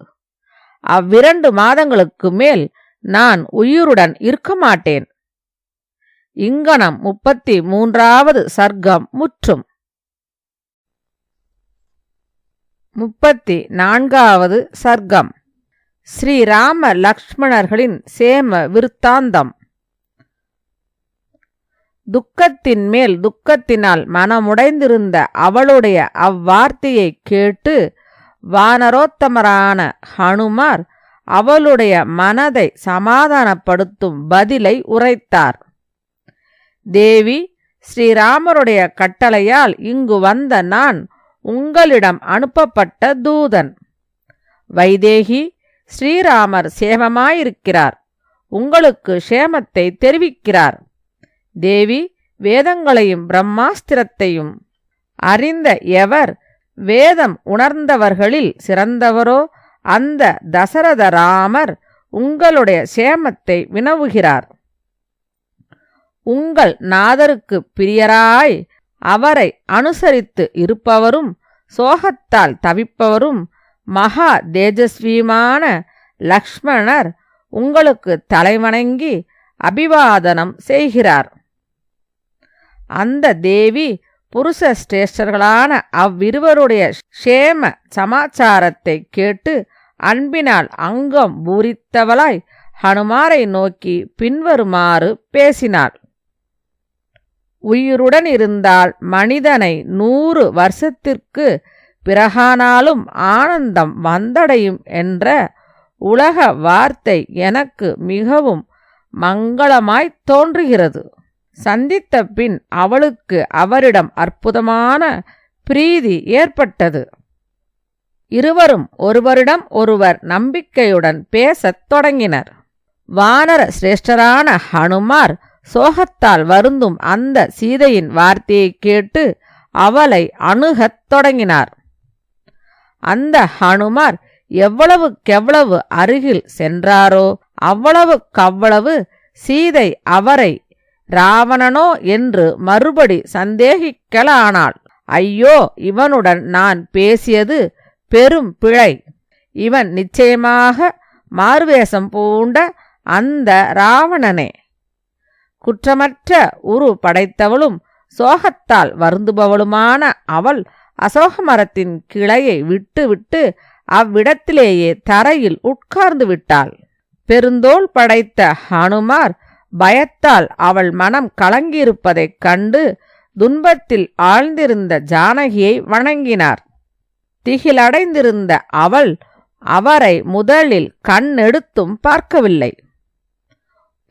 A: அவ்விரண்டு மாதங்களுக்கு மேல் நான் உயிருடன் இருக்க மாட்டேன். இங்கனம் 33வது சர்க்கம் முற்றும். 34வது சர்க்கம். ஸ்ரீராம லக்ஷ்மணர்களின் சேம விருத்தாந்தம். துக்கத்தின் மேல் துக்கத்தினால் மனமுடைந்திருந்த அவளுடைய அவ்வார்த்தையை கேட்டு வானரோத்தமரான ஹனுமார் அவளுடைய மனதை சமாதானப்படுத்தும் பதிலை உரைத்தார். தேவி, ஸ்ரீராமருடைய கட்டளையால் இங்கு வந்த நான் உங்களிடம் அனுப்பப்பட்ட தூதன். வைதேகி, ஸ்ரீராமர் சேமமாயிருக்கிறார். உங்களுக்கு சேமத்தை தெரிவிக்கிறார். தேவி, வேதங்களையும் பிரம்மாஸ்திரத்தையும் அறிந்த எவர் வேதம் உணர்ந்தவர்களில் சிறந்தவரோ அந்த தசரத ராமர் உங்களுடைய சேமத்தை வினவுகிறார். உங்கள் நாதருக்கு பிரியராய் அவரை அனுசரித்து இருப்பவரும் சோகத்தால் தவிப்பவரும் மகா தேஜஸ்வியுமான லக்ஷ்மணர் உங்களுக்கு தலைவணங்கி அபிவாதனம் செய்கிறார். அந்த தேவி புருஷ சிரேஷ்டர்களான அவ்விருவருடைய க்ஷேம சமாச்சாரத்தை கேட்டு அன்பினால் அங்கம் பூரித்தவளாய் ஹனுமாரை நோக்கி பின்வருமாறு பேசினாள். உயிருடன் இருந்தால் மனிதனை 100 வருஷத்திற்கு பிறகானாலும் ஆனந்தம் வந்தடையும் என்ற உலக வார்த்தை எனக்கு மிகவும் மங்களமாய் தோன்றுகிறது. சந்தித்த பின் அவளுக்கு அவரிடம் அற்புதமான பிரீதி ஏற்பட்டது. இருவரும் ஒருவரிடம் ஒருவர் நம்பிக்கையுடன் பேசத் தொடங்கினர். வானர சிரேஷ்டரான ஹனுமார் சோகத்தால் வருந்தும் அந்த சீதையின் வார்த்தையை கேட்டு அவளை அணுகத் தொடங்கினார். அந்த ஹனுமார் எவ்வளவுக்கெவ்வளவு அருகில் சென்றாரோ அவ்வளவுக்கவ்வளவு சீதை அவரை ராவணனோ என்று மறுபடி சந்தேகிக்கலானாள். ஐயோ, இவனுடன் நான் பேசியது பெரும் பிழை. இவன் நிச்சயமாக மார்வேஷம் பூண்ட அந்த ராவணனே. குற்றமற்ற உரு படைத்தவளும் சோகத்தால் வருந்துபவளுமான அவள் அசோக மரத்தின் கிளையை விட்டு அவ்விடத்திலேயே தரையில் உட்கார்ந்து விட்டாள். பெருந்தோள் படைத்த ஹனுமார் பயத்தால் அவள் மனம் கலங்கியிருப்பதைக் கண்டு துன்பத்தில் ஆழ்ந்திருந்த ஜானகியை வணங்கினார். திகிலடைந்திருந்த அவள் அவரை முதலில் கண்ணெடுத்தும் பார்க்கவில்லை.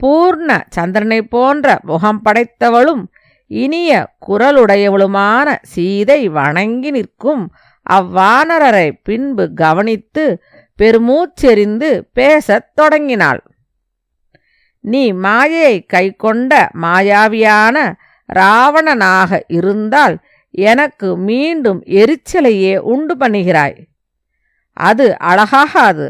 A: பூர்ண சந்திரனை போன்ற முகம் படைத்தவளும் இனிய குரலுடையவளுமான சீதை வணங்கி நிற்கும் அவ்வானரரை பின்பு கவனித்து பெருமூச்செறிந்து பேசத் தொடங்கினாள். நீ மாயையை கைக்கொண்ட மாயாவியான ராவணனாக இருந்தால் எனக்கு மீண்டும் எரிச்சலையே உண்டு பண்ணுகிறாய். அது அழகாகாது.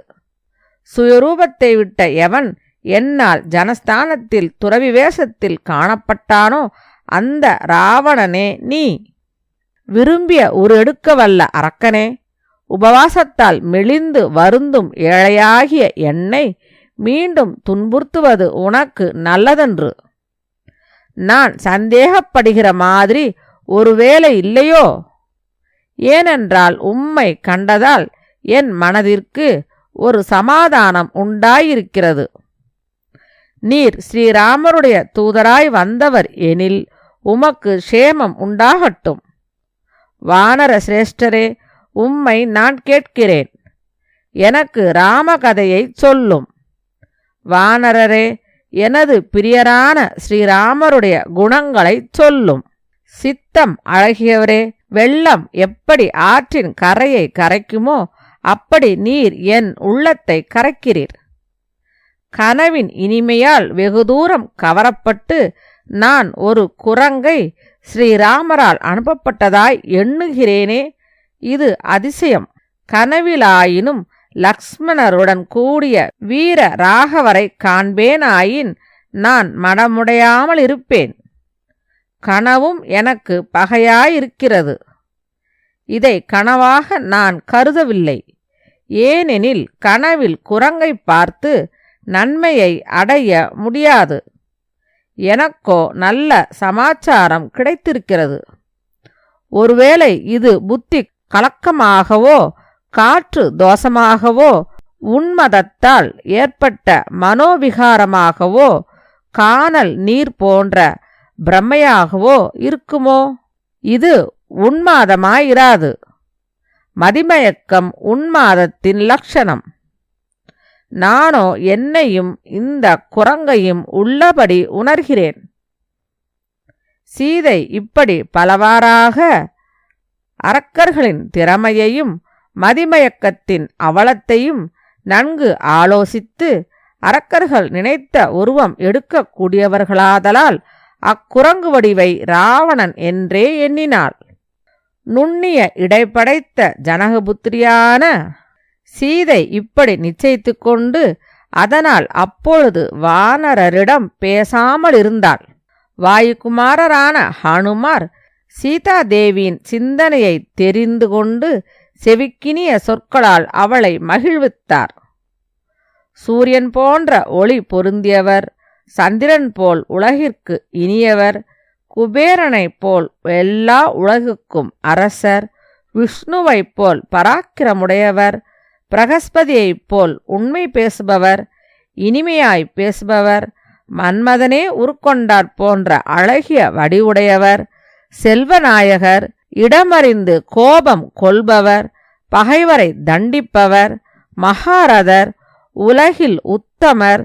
A: சுயரூபத்தை விட்ட எவன் என்னால் ஜனஸ்தானத்தில் துறவி வேஷத்தில் காணப்பட்டானோ அந்த ராவணனே நீ. விரும்பிய ஒரு எடுக்க வல்ல அரக்கனே, உபவாசத்தால் மெலிந்து வருந்தும் ஏழையாகிய என்னை மீண்டும் துன்புறுத்துவது உனக்கு நல்லதன்று. நான் சந்தேகப்படுகிற மாதிரி ஒருவேளை இல்லையோ? ஏனென்றால் உம்மை கண்டதால் என் மனதிற்கு ஒரு சமாதானம் உண்டாயிருக்கிறது. நீர் ஸ்ரீராமருடைய தூதராய் வந்தவர் எனில் உமக்கு க்ஷேமம் உண்டாகட்டும். வானர சிரேஷ்டரே, உம்மை நான் கேட்கிறேன். எனக்கு ராமகதையை சொல்லும். வானரரே, எனது பிரியரான ஸ்ரீராமருடைய குணங்களை சொல்லும். சித்தம் அழகியவரே, வெள்ளம் எப்படி ஆற்றின் கரையை கரைக்குமோ அப்படி நீர் என் உள்ளத்தை கரைக்கிறீர். கனவின் இனிமையால் வெகு தூரம் கவரப்பட்டு நான் ஒரு குரங்கை ஸ்ரீராமரால் அனுப்பப்பட்டதாய் எண்ணுகிறேனே, இது அதிசயம். கனவிலாயினும் லக்ஷ்மணருடன் கூடிய வீர ராகவரை காண்பேனாயின் நான் மனமுடையாமல் இருப்பேன். கனவும் எனக்கு பகையாயிருக்கிறது. இதை கனவாக நான் கருதவில்லை. ஏனெனில் கனவில் குரங்கை பார்த்து நன்மையை அடைய முடியாது. எனக்கோ நல்ல சமாச்சாரம் கிடைத்திருக்கிறது. ஒருவேளை இது புத்தி கலக்கமாகவோ காற்று தோஷமாகவோ உன்மதத்தால் ஏற்பட்ட மனோவிகாரமாகவோ கானல் நீர் போன்ற பிரம்மையாகவோ இருக்குமோ? இது உன்மாதமாயிராது. மதிமயக்கம் உன்மாதத்தின் லட்சணம். நானோ என்னையும் இந்த குரங்கையும் உள்ளபடி உணர்கிறேன். சீதை இப்படி பலவாறாக அரக்கர்களின் திறமையையும் மதிமயக்கத்தின் அவலத்தையும் நன்கு ஆலோசித்து அரக்கர்கள் நினைத்த உருவம் எடுக்கக்கூடியவர்களாதலால் அக்குரங்கு வடிவை ராவணன் என்றே எண்ணினாள். நுண்ணிய இடைப்படைத்த ஜனகபுத்திரியான சீதை இப்படி நிச்சயித்து கொண்டு அதனால் அப்பொழுது வானரரிடம் பேசாமல் இருந்தாள். வாயுகுமாரரான ஹனுமார் சீதாதேவியின் சிந்தனையை தெரிந்து கொண்டு செவிக்கினிய சொற்களால் அவளை மகிழ்வித்தார். சூரியன் போன்ற ஒளி பொருந்தியவர், சந்திரன் போல் உலகிற்கு இனியவர், குபேரனைப் போல் எல்லா உலகுக்கும் அரசர், விஷ்ணுவைப் போல் பராக்கிரமுடையவர், பிரகஸ்பதியைப் போல் உண்மை பேசுபவர், இனிமையாய் பேசுபவர், மன்மதனே உருக்கொண்டாற் போன்ற அழகிய வடிவுடையவர், செல்வநாயகர், இடமறிந்து கோபம் கொள்பவர், பகைவரை தண்டிப்பவர், மகாரதர், உலகில் உத்தமர்,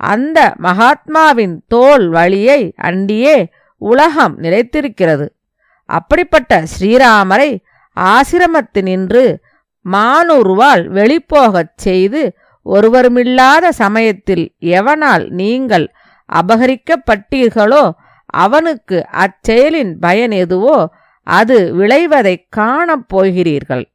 A: அந்த மகாத்மாவின் தோள் வழியை அண்டியே உலகம் நிலைத்திருக்கிறது. அப்படிப்பட்ட ஸ்ரீராமரை ஆசிரமத்தினின்று மானுருவால் வெளிப்போகச் செய்து ஒருவருமில்லாத சமயத்தில் எவனால் நீங்கள் அபகரிக்கப்பட்டீர்களோ அவனுக்கு அச்செயலின் பயன் எதுவோ அது விளைவதைக் காணப் போகிறீர்கள்.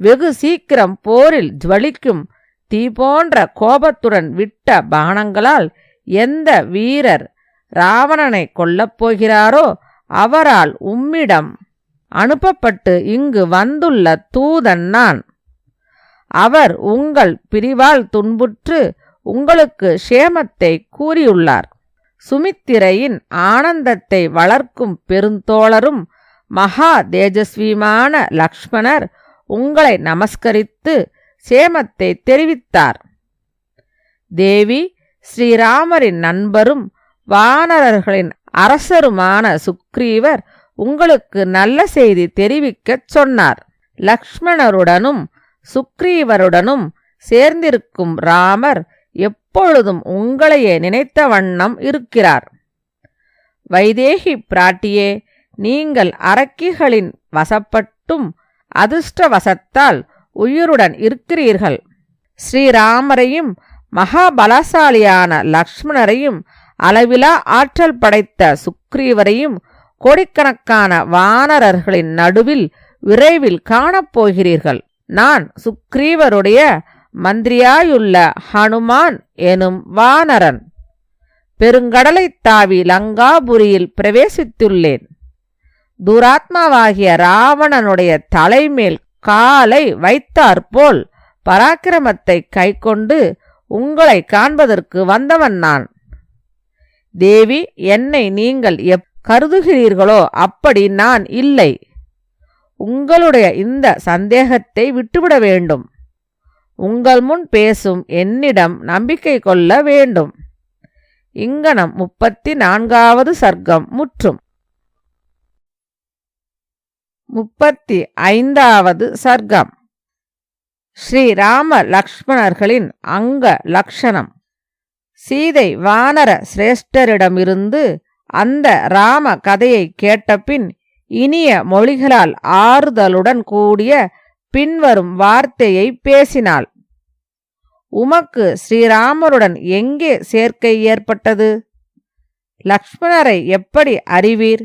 A: வெகு சீக்கிரம் போரில் ஜுவலிக்கும் தீ போன்ற கோபத்துடன் விட்ட பாணங்களால் எந்த வீரர் ராவணனை கொல்லப் போகிறாரோ அவரால் உம்மிடம் அனுப்பப்பட்டு இங்கு வந்துள்ள தூதன் நான். அவர் உங்கள் பிரிவால் துன்புற்று உங்களுக்கு க்ஷேமத்தை கூறியுள்ளார். சுமித்திரையின் ஆனந்தத்தை வளர்க்கும் பெருந்தோழரும் மகா தேஜஸ்வியுமான லக்ஷ்மணர் உங்களை நமஸ்கரித்து சேமத்தை தெரிவித்தார். தேவி, ஸ்ரீராமரின் நண்பரும் வானரர்களின் அரசருமான சுக்ரீவர் உங்களுக்கு நல்ல செய்தி தெரிவிக்கச் சொன்னார். லக்ஷ்மணருடனும் சுக்ரீவருடனும் சேர்ந்திருக்கும் ராமர் எப்பொழுதும் உங்களையே நினைத்த வண்ணம் இருக்கிறார். வைதேகி பிராட்டியே, நீங்கள் அரக்கிகளின் வசப்பட்டும் அதிர்ஷ்டவசத்தால் உயிருடன் இருக்கிறீர்கள். ஸ்ரீராமரையும் மகாபலசாலியான லக்ஷ்மணரையும் அளவிலா ஆற்றல் படைத்த சுக்ரீவரையும் கோடிக்கணக்கான வானரர்களின் நடுவில் விரைவில் காணப்போகிறீர்கள். நான் சுக்ரீவருடைய மந்திரியாயுள்ள ஹனுமான் எனும் வானரன். பெருங்கடலைத் தாவி லங்காபுரியில் பிரவேசித்துள்ளேன். துராத்மாவாகிய ராவணனுடைய தலைமேல் காலை வைத்தாற்போல் பராக்கிரமத்தை கைக்கொண்டு உங்களை காண்பதற்கு வந்தவன் நான். தேவி, என்னை நீங்கள் கருதுகிறீர்களோ அப்படி நான் இல்லை. உங்களுடைய இந்த சந்தேகத்தை விட்டுவிட வேண்டும். உங்கள் முன் பேசும் என்னிடம் நம்பிக்கை கொள்ள வேண்டும். இங்கனம் 34வது சர்க்கம் முற்றும். 35வது சர்க்கம். ஸ்ரீராம லக்ஷ்மணர்களின் அங்க லக்ஷணம். சீதை வானர சிரேஷ்டரிடமிருந்து அந்த ராம கதையை கேட்டபின் இனிய மொழிகளால் ஆறுதலுடன் கூடிய பின்வரும் வார்த்தையை பேசினாள். உமக்கு ஸ்ரீராமருடன் எங்கே சேர்க்கை ஏற்பட்டது? லக்ஷ்மணரை எப்படி அறிவீர்?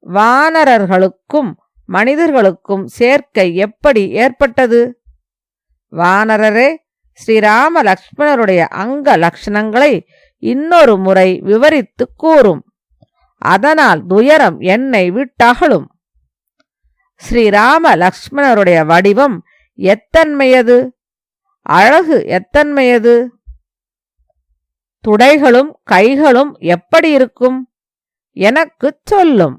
A: வானரர்களுக்கும் மனிதர்களுக்கும் சேர்க்கை எப்படி ஏற்பட்டது? வானரரே, ஸ்ரீராம லக்ஷ்மணருடைய அங்க லக்ஷணங்களை இன்னொரு முறை விவரித்து கூறும். அதனால் துயரம் என்னை விட்டகலும். ஸ்ரீராம லக்ஷ்மணருடைய வடிவம் எத்தன்மையது? அழகு எத்தன்மையது? துடைகளும் கைகளும் எப்படி இருக்கும்? எனக்குச் சொல்லும்.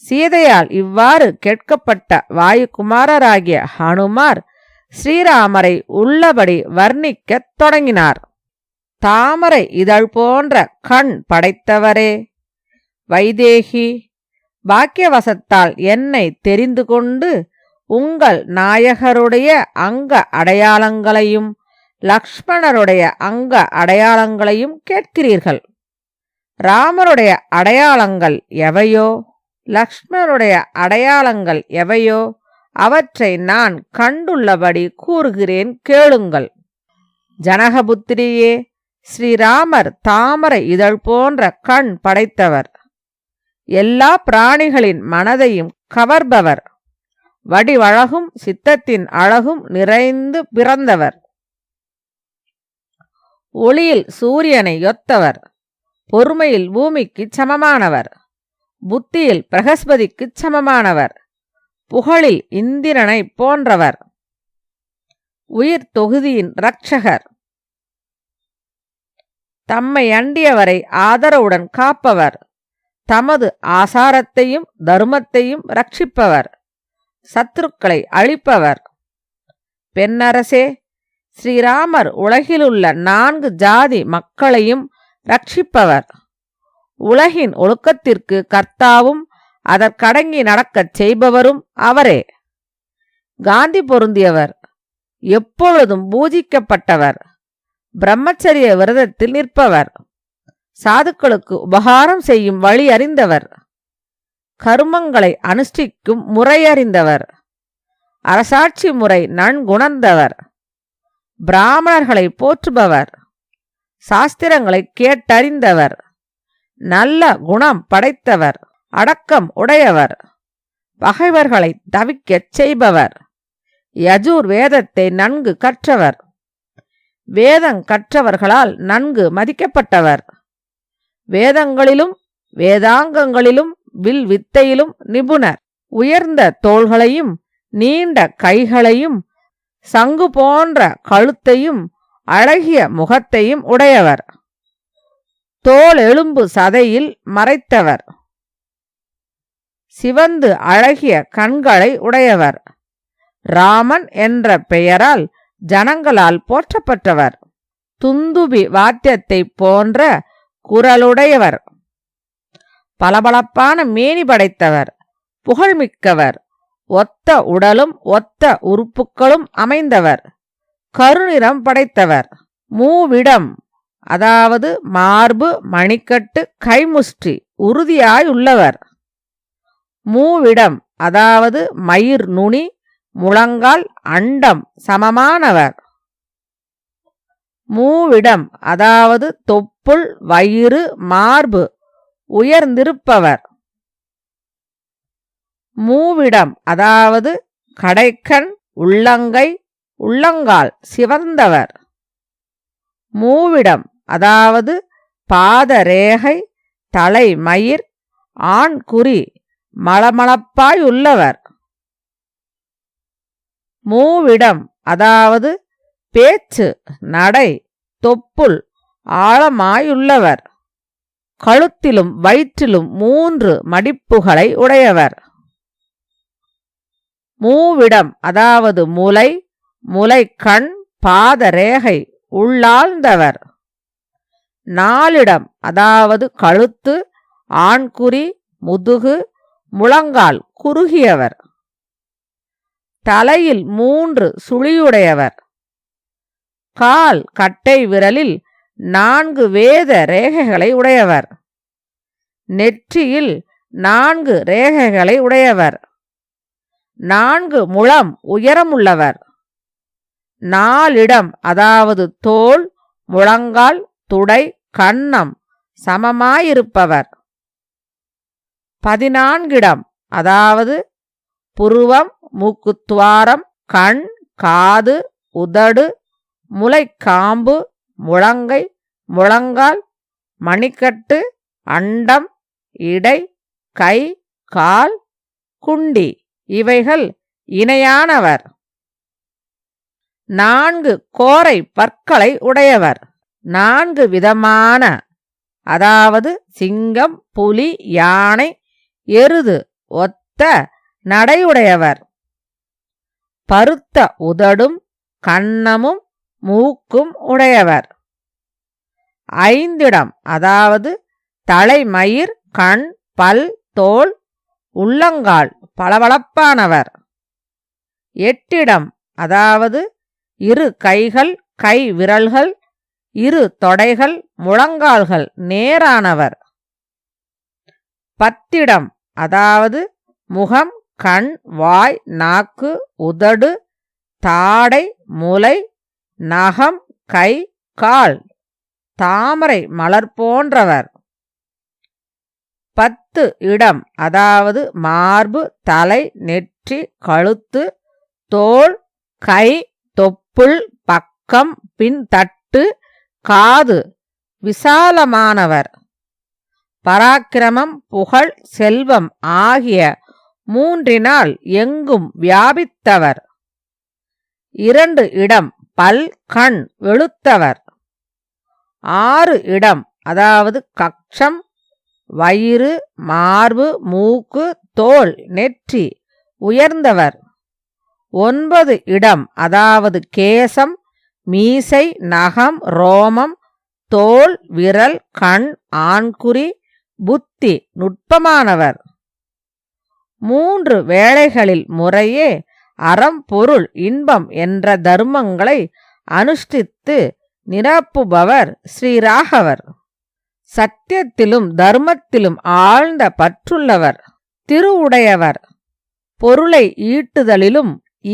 A: சீதையால் இவ்வாறு கேட்கப்பட்ட வாயுகுமாரராகிய ஹனுமார் ஸ்ரீராமரை உள்ளபடி வர்ணிக்கத் தொடங்கினார். தாமரை இதழ் போன்ற கண் படைத்தவரே, வைதேகி, பாக்கியவசத்தால் என்னை தெரிந்து கொண்டு உங்கள் நாயகருடைய அங்க அடையாளங்களையும் லக்ஷ்மணருடைய அங்க அடையாளங்களையும் கேட்கிறீர்கள். ராமருடைய அடையாளங்கள் எவையோ, லக்ஷ்மணருடைய அடையாளங்கள் எவையோ அவற்றை நான் கண்டுள்ளபடி கூறுகிறேன், கேளுங்கள். ஜனகபுத்திரியே, ஸ்ரீராமர் தாமரை இதழ் போன்ற கண் படைத்தவர். எல்லா பிராணிகளின் மனதையும் கவர்பவர். வடிவழகும் சித்தத்தின் அழகும் நிறைந்து பிறந்தவர். ஒளியில் சூரியனை யொத்தவர். பொறுமையில் பூமிக்குச் சமமானவர். புத்தியில் பிரகஸ்பதிக்குச் சமமானவர். புகழில் இந்திரனைப் போன்றவர். உயிர் தொகுதியின் இரட்சகர். தம்மை அண்டியவரை ஆதரவுடன் காப்பவர். தமது ஆசாரத்தையும் தர்மத்தையும் ரட்சிப்பவர். சத்துருக்களை அழிப்பவர். பெண்ணரசே, ஸ்ரீராமர் உலகிலுள்ள 4 ஜாதி மக்களையும் ரட்சிப்பவர். உலகின் ஒழுக்கத்திற்கு கர்த்தாவும் அதற்கடங்கி நடக்கச் செய்பவரும் அவரே. காந்தி பொருந்தியவர். எப்பொழுதும் பூஜிக்கப்பட்டவர். பிரம்மச்சரிய விரதத்தில் நிற்பவர். சாதுக்களுக்கு உபகாரம் செய்யும் வழி அறிந்தவர். கருமங்களை அனுஷ்டிக்கும் முறையறிந்தவர். அரசாட்சி முறை நன்குணர்ந்தவர். பிராமணர்களை போற்றுபவர். சாஸ்திரங்களை கேட்டறிந்தவர். நல்ல குணம் படைத்தவர். அடக்கம் உடையவர். பகைவர்களை தவிக்கச் செய்பவர். யஜூர் வேதத்தை நன்கு கற்றவர். வேதங் கற்றவர்களால் நன்கு மதிக்கப்பட்டவர். வேதங்களிலும் வேதாங்கங்களிலும் வில் வித்தையிலும் நிபுணர். உயர்ந்த தோள்களையும் நீண்ட கைகளையும் சங்கு போன்ற கழுத்தையும் அழகிய முகத்தையும் உடையவர். தோல் எலும்பு சதையில் மறைத்தவர். சிவந்து அழகிய கண்களை உடையவர். ராமன் என்ற பெயரால் ஜனங்களால் போற்றப்பட்டவர். துந்துபி வாத்தியத்தை போன்ற குரலுடையவர். பளபளப்பான மேனி படைத்தவர். புகழ்மிக்கவர். ஒத்த உடலும் ஒத்த உறுப்புகளும் அமைந்தவர். கருநிறம் படைத்தவர். மூவிடம் அதாவது மார்பு, மணிக்கட்டு, கைமுஷ்டி உறுதியாயுள்ளவர். மூவிடம் அதாவது மயிர் நுனி, முழங்கால், அண்டம் சமமானவர். மூவிடம் அதாவது தொப்புள், வயிறு, மார்பு உயர்ந்திருப்பவர். மூவிடம் அதாவது கடைக்கண், உள்ளங்கை, உள்ளங்கால் சிவந்தவர். மூவிடம் அதாவது பாதரேகை, தலைமயிர், ஆண்குறி மளமளப்பாயுள்ளவர். மூவிடம் அதாவது பேச்சு, நடை, தொப்புள் ஆழமாயுள்ளவர். கழுத்திலும் வயிற்றிலும் 3 மடிப்புகளை உடையவர். மூவிடம் அதாவது முலை, முலைக்கண், பாதரேகை உள்ளாழ்ந்தவர். நாலிடம் அதாவது கழுத்து, ஆண்குறி, முதுகு, முழங்கால் குறுகியவர். தலையில் 3 சுழியுடையவர். கால் கட்டை விரலில் 4 வேத ரேகைகளை உடையவர். நெற்றியில் 4 ரேகைகளை உடையவர். 4 முழம் உயரமுள்ளவர். 4 இடம் அதாவது தோள், முழங்கால், துடை, கன்னம் சமமாயிருப்பவர். 14 இடம் அதாவது புருவம், மூக்குத்துவாரம், கண், காது, உதடு, முலைக்காம்பு, முழங்கை, முழங்கால், மணிக்கட்டு, அண்டம், இடை, கை, கால், குண்டி இவைகள் இணையானவர். 4 கோரை பற்களை உடையவர். 4 விதமான அதாவது சிங்கம், புலி, யானை, எருது ஒத்த நடையுடையவர். பருத்த உதடும் கன்னமும் மூக்கும் உடையவர். 5 இடம் அதாவது தலைமயிர், கண், பல், தோல், உள்ளங்கால் பளபளப்பானவர். 8 இடம் அதாவது 2 கைகள், கை விரல்கள், 2 தொடைகள், முழங்கால்கள் நேரானவர். 10 இடம் அதாவது முகம், கண், வாய், நாக்கு, உதடு, தாடை, முலை, நகம், கை, கால் தாமரை மலர் போன்றவர். 10 இடம், அதாவது மார்பு, தலை, நெற்றி, கழுத்து, தோள், கை, தொப்புள், பக்கம், பின் தட்டு, காது விசாலமானவர். பராக்கிரமம், புகழ், செல்வம் ஆகிய 3 எங்கும் வியாபித்தவர். 2 இடம், பல், கண் வெளுத்தவர். 6 இடம், அதாவது கக்ஷம், வயிறு, மார்பு, மூக்கு, தோள், நெற்றி உயர்ந்தவர். 9 இடம், அதாவது கேசம், மீசை, நகம், ரோமம், தோள், விரல், கண், ஆண்குறி, புத்தி நுட்பமானவர். 3 வேளைகளில் முறையே அறம், பொருள், இன்பம் என்ற தர்மங்களை அனுஷ்டித்து நிரப்புபவர் ஸ்ரீராகவர். சத்தியத்திலும் தர்மத்திலும் ஆழ்ந்த பற்றுள்ளவர். திருவுடையவர். பொருளை ஈட்டுதலிலும்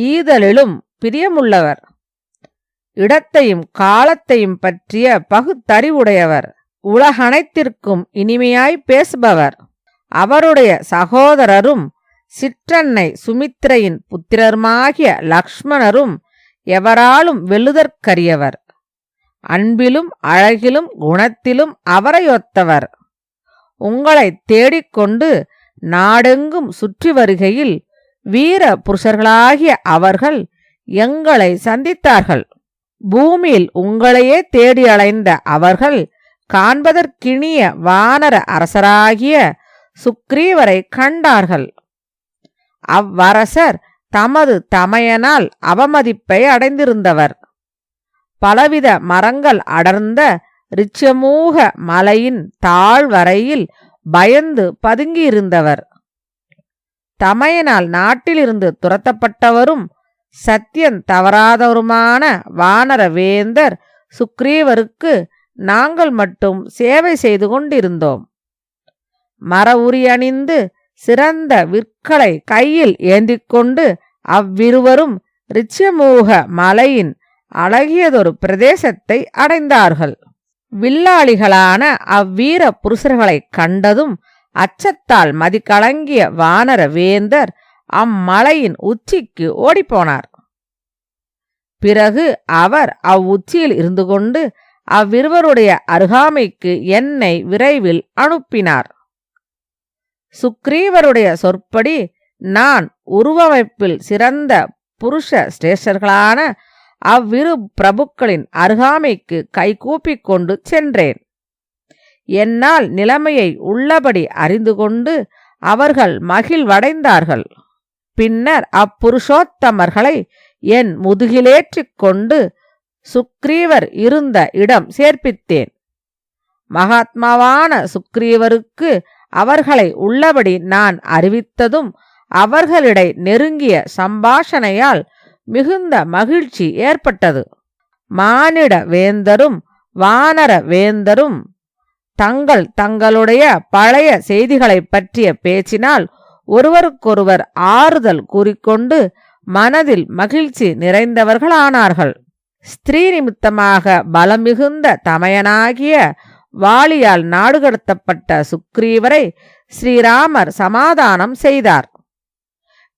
A: ஈதலிலும் பிரியமுள்ளவர். இடத்தையும் காலத்தையும் பற்றிய பகுத்தறிவுடையவர். உலகனைத்திற்கும் இனிமையாய் பேசுபவர். அவருடைய சகோதரரும் சிற்றன்னை சுமித்திரையின் புத்திரருமாகிய லக்ஷ்மணரும் எவராலும் வெல்லுதற்கரியவர். அன்பிலும் அழகிலும் குணத்திலும் அவரையொத்தவர். உங்களை தேடிக்கொண்டு நாடெங்கும் சுற்றி வருகையில் வீர புருஷர்களாகிய அவர்கள் எங்களை சந்தித்தார்கள். பூமியில் உங்களையே தேடி அலைந்த அவர்கள் காண்பதற்கினிய வானர அரசராகிய சுக்ரீவரை கண்டார்கள். அவ்வரசர் தமது தமையனால் அவமதிப்பை அடைந்திருந்தவர். பலவித மரங்கள் அடர்ந்த ரிச்சமூக மலையின் தாழ்வரையில் பயந்து பதுங்கியிருந்தவர். தமையனால் நாட்டிலிருந்து துரத்தப்பட்டவரும் சத்தியம் தவறாதவருமான வானர வேந்தர் சுக்ரீவருக்கு நாங்கள் மட்டும் சேவை செய்து கொண்டிருந்தோம். மர உரி அணிந்து சிறந்த விற்களை கையில் ஏந்திக்கொண்டு அவ்விருவரும் ரிச்சமூக மலையின் அழகியதொரு பிரதேசத்தை அடைந்தார்கள். வில்லாளிகளான அவ்வீர புருஷர்களைக் கண்டதும் அச்சத்தால் மதிகலங்கிய வானர வேந்தர் அம்மலையின் உச்சிக்கு ஓடிப்போனார். பிறகு அவர் அவ்வுச்சியில் இருந்து கொண்டு அவ்விருவருடைய அருகாமைக்கு என்னை விரைவில் அனுப்பினார். சுக்ரீவருடைய சொற்படி நான் உருவமைப்பில் சிறந்த புருஷ சிரேஷ்டர்களான அவ்விரு பிரபுக்களின் அருகாமைக்கு கைகூப்பிக் கொண்டு சென்றேன். என்னால் நிலைமையை உள்ளபடி அறிந்து கொண்டு அவர்கள் மகிழ்வடைந்தார்கள். பின்னர் அப்புருஷோத்தமர்களை என் முதுகிலேற்றிக் கொண்டு சுக்ரீவர் இருந்த இடம் சேர்ப்பித்தேன். மகாத்மாவான சுக்ரீவருக்கு அவர்களை உள்ளபடி நான் அறிவித்ததும் அவர்களிடை நெருங்கிய சம்பாஷணையால் மிகுந்த மகிழ்ச்சி ஏற்பட்டது. மானிட வேந்தரும் வானர வேந்தரும் தங்கள் தங்களுடைய பழைய செய்திகளை பற்றிய பேச்சினால் ஒருவருக்கொருவர் ஆறுதல் கூறிக்கொண்டு மனதில் மகிழ்ச்சி நிறைந்தவர்களானார்கள். ஸ்திரீ நிமித்தமாக பலமிகுந்த தமையனாகிய வாலியால் நாடுகடத்தப்பட்ட சுக்ரீவரை ஸ்ரீராமர் சமாதானம் செய்தார்.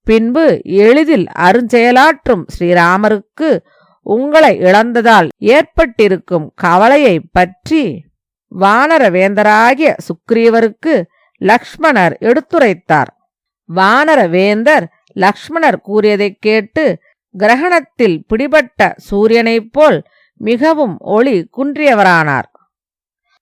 A: பின்பு எளிதில் அருஞ்செயலாற்றும் ஸ்ரீராமருக்கு உங்களை இழந்ததால் ஏற்பட்டிருக்கும் கவலையை பற்றி வானர வேந்தராகிய சுக்ரீவருக்கு லக்ஷ்மணர் எடுத்துரைத்தார். வானர வேந்தர் லக்ஷ்மணர் கூறியதைக் கேட்டு கிரகணத்தில் பிடிபட்ட சூரியனைப் போல் மிகவும் ஒளி குன்றியவரானார்.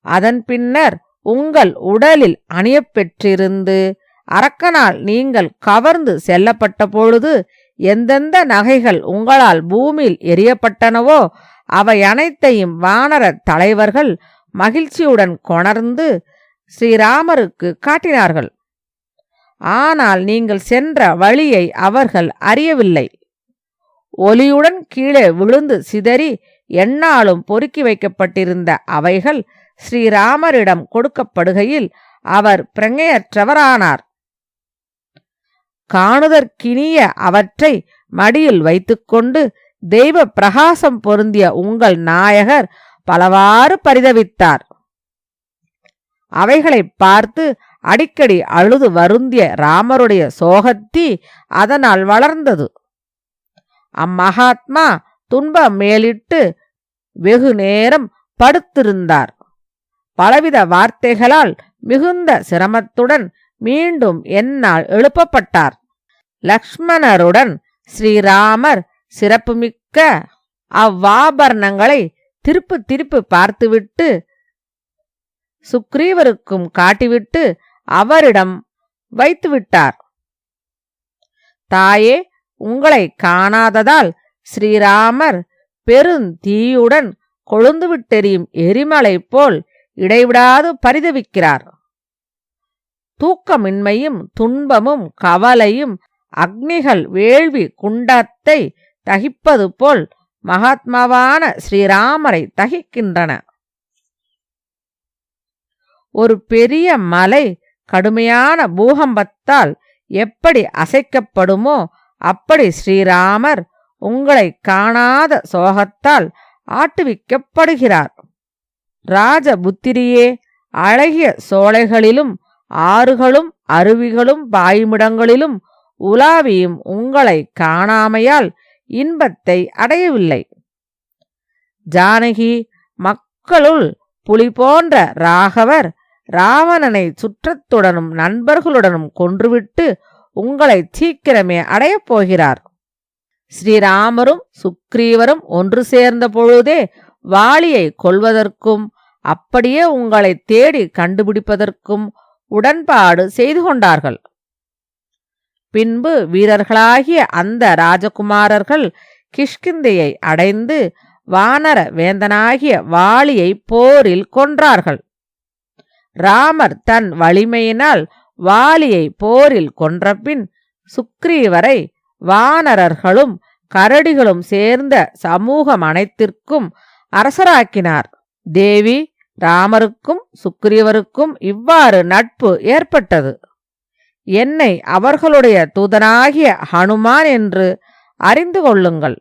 A: அதன் பின்னர் உங்கள் உடலில் அணியப்பெற்றிருந்து அரக்கனால் நீங்கள் கவர்ந்து செல்லப்பட்ட பொழுது எந்தெந்த நகைகள் உங்களால் பூமியில் எரியப்பட்டனவோ அவை அனைத்தையும் வானர தலைவர்கள் மகிழ்ச்சியுடன் கொணர்ந்து ஸ்ரீராமருக்கு காட்டினார்கள். ஆனால் நீங்கள் சென்ற வழியை அவர்கள் அறியவில்லை. ஒலியுடன் கீழே விழுந்து சிதறி எந்நாளும் பொறுக்கி வைக்கப்பட்டிருந்த அவைகள் ஸ்ரீராமரிடம் கொடுக்கப்படுகையில் அவர் பிரஞையற்றவரானார். காணுதற்கினிய அவற்றை மடியில் வைத்துக்கொண்டு தெய்வ பிரகாசம் பொருந்திய உங்கள் நாயகர் பலவாறு பரிதவித்தார். அவைகளை பார்த்து அடிக்கடி அழுது வருந்திய ராமருடைய சோகத்தீ அதனால் வளர்ந்தது. அம்மகாத்மா துன்பம் மேலிட்டு வெகு நேரம் படுத்திருந்தார். பலவித வார்த்தைகளால் மிகுந்த சிரமத்துடன் மீண்டும் என்னால் எழுப்பப்பட்டார். லக்ஷ்மணருடன் ஸ்ரீராமர் சிறப்புமிக்க அவ்வாபரணங்களை திருப்பு பார்த்துவிட்டு சுக்ரீவருக்கும் காட்டிவிட்டு அவரிடம் வைத்துவிட்டார். தாயே, உங்களை காணாததால் ஸ்ரீராமர் பெருந்தீயுடன் கொழுந்துவிட்டெரியும் எரிமலை போல் இடைவிடாது பரிதவிக்கிறார். தூக்கமின்மையும் துன்பமும் கவலையும் அக்னிகள் வேள்வி குண்டத்தை தகிப்பது போல் மகாத்மாவான ஸ்ரீராமரை தகிக்கின்றன. ஒரு பெரிய மலை கடுமையான பூகம்பத்தால் எப்படி அசைக்கப்படுமோ அப்படி ஸ்ரீராமர் உங்களை காணாத சோகத்தால் ஆட்டுவிக்கப்படுகிறார். ராஜபுத்திரியே, அழகிய சோலைகளிலும் ஆறுகளும் அருவிகளும் பாயுமிடங்களிலும் உலாவியும் உங்களை காணாமையால் இன்பத்தை அடையவில்லை. ஜானகி, மக்களுள் புலி போன்ற ராகவர் ராவணனை சுற்றத்துடனும் நண்பர்களுடனும் கொன்றுவிட்டு உங்களை சீக்கிரமே அடையப் போகிறார். ஸ்ரீராமரும் சுக்ரீவரும் ஒன்று சேர்ந்த பொழுதே வாலியை கொல்வதற்கும் அப்படியே உங்களை தேடி கண்டுபிடிப்பதற்கும் உடன்பாடு செய்து கொண்டார்கள். பின்பு வீரர்களாகிய அந்த ராஜகுமாரர்கள் கிஷ்கிந்தையை அடைந்து வானர வேந்தனாகிய வாலியை போரில் கொன்றார்கள். ராமர் தன் வலிமையினால் வாலியை போரில் கொன்றபின் சுக்ரீவரை வானரர்களும் கரடிகளும் சேர்ந்த சமூகம் அனைத்திற்கும் அரசராக்கினார். தேவி, ராமருக்கும் சுக்ரீவருக்கும் இவ்வாறு நட்பு ஏற்பட்டது. என்னை அவர்களுடைய தூதனாகிய ஹனுமான் என்று அறிந்து கொள்ளுங்கள்.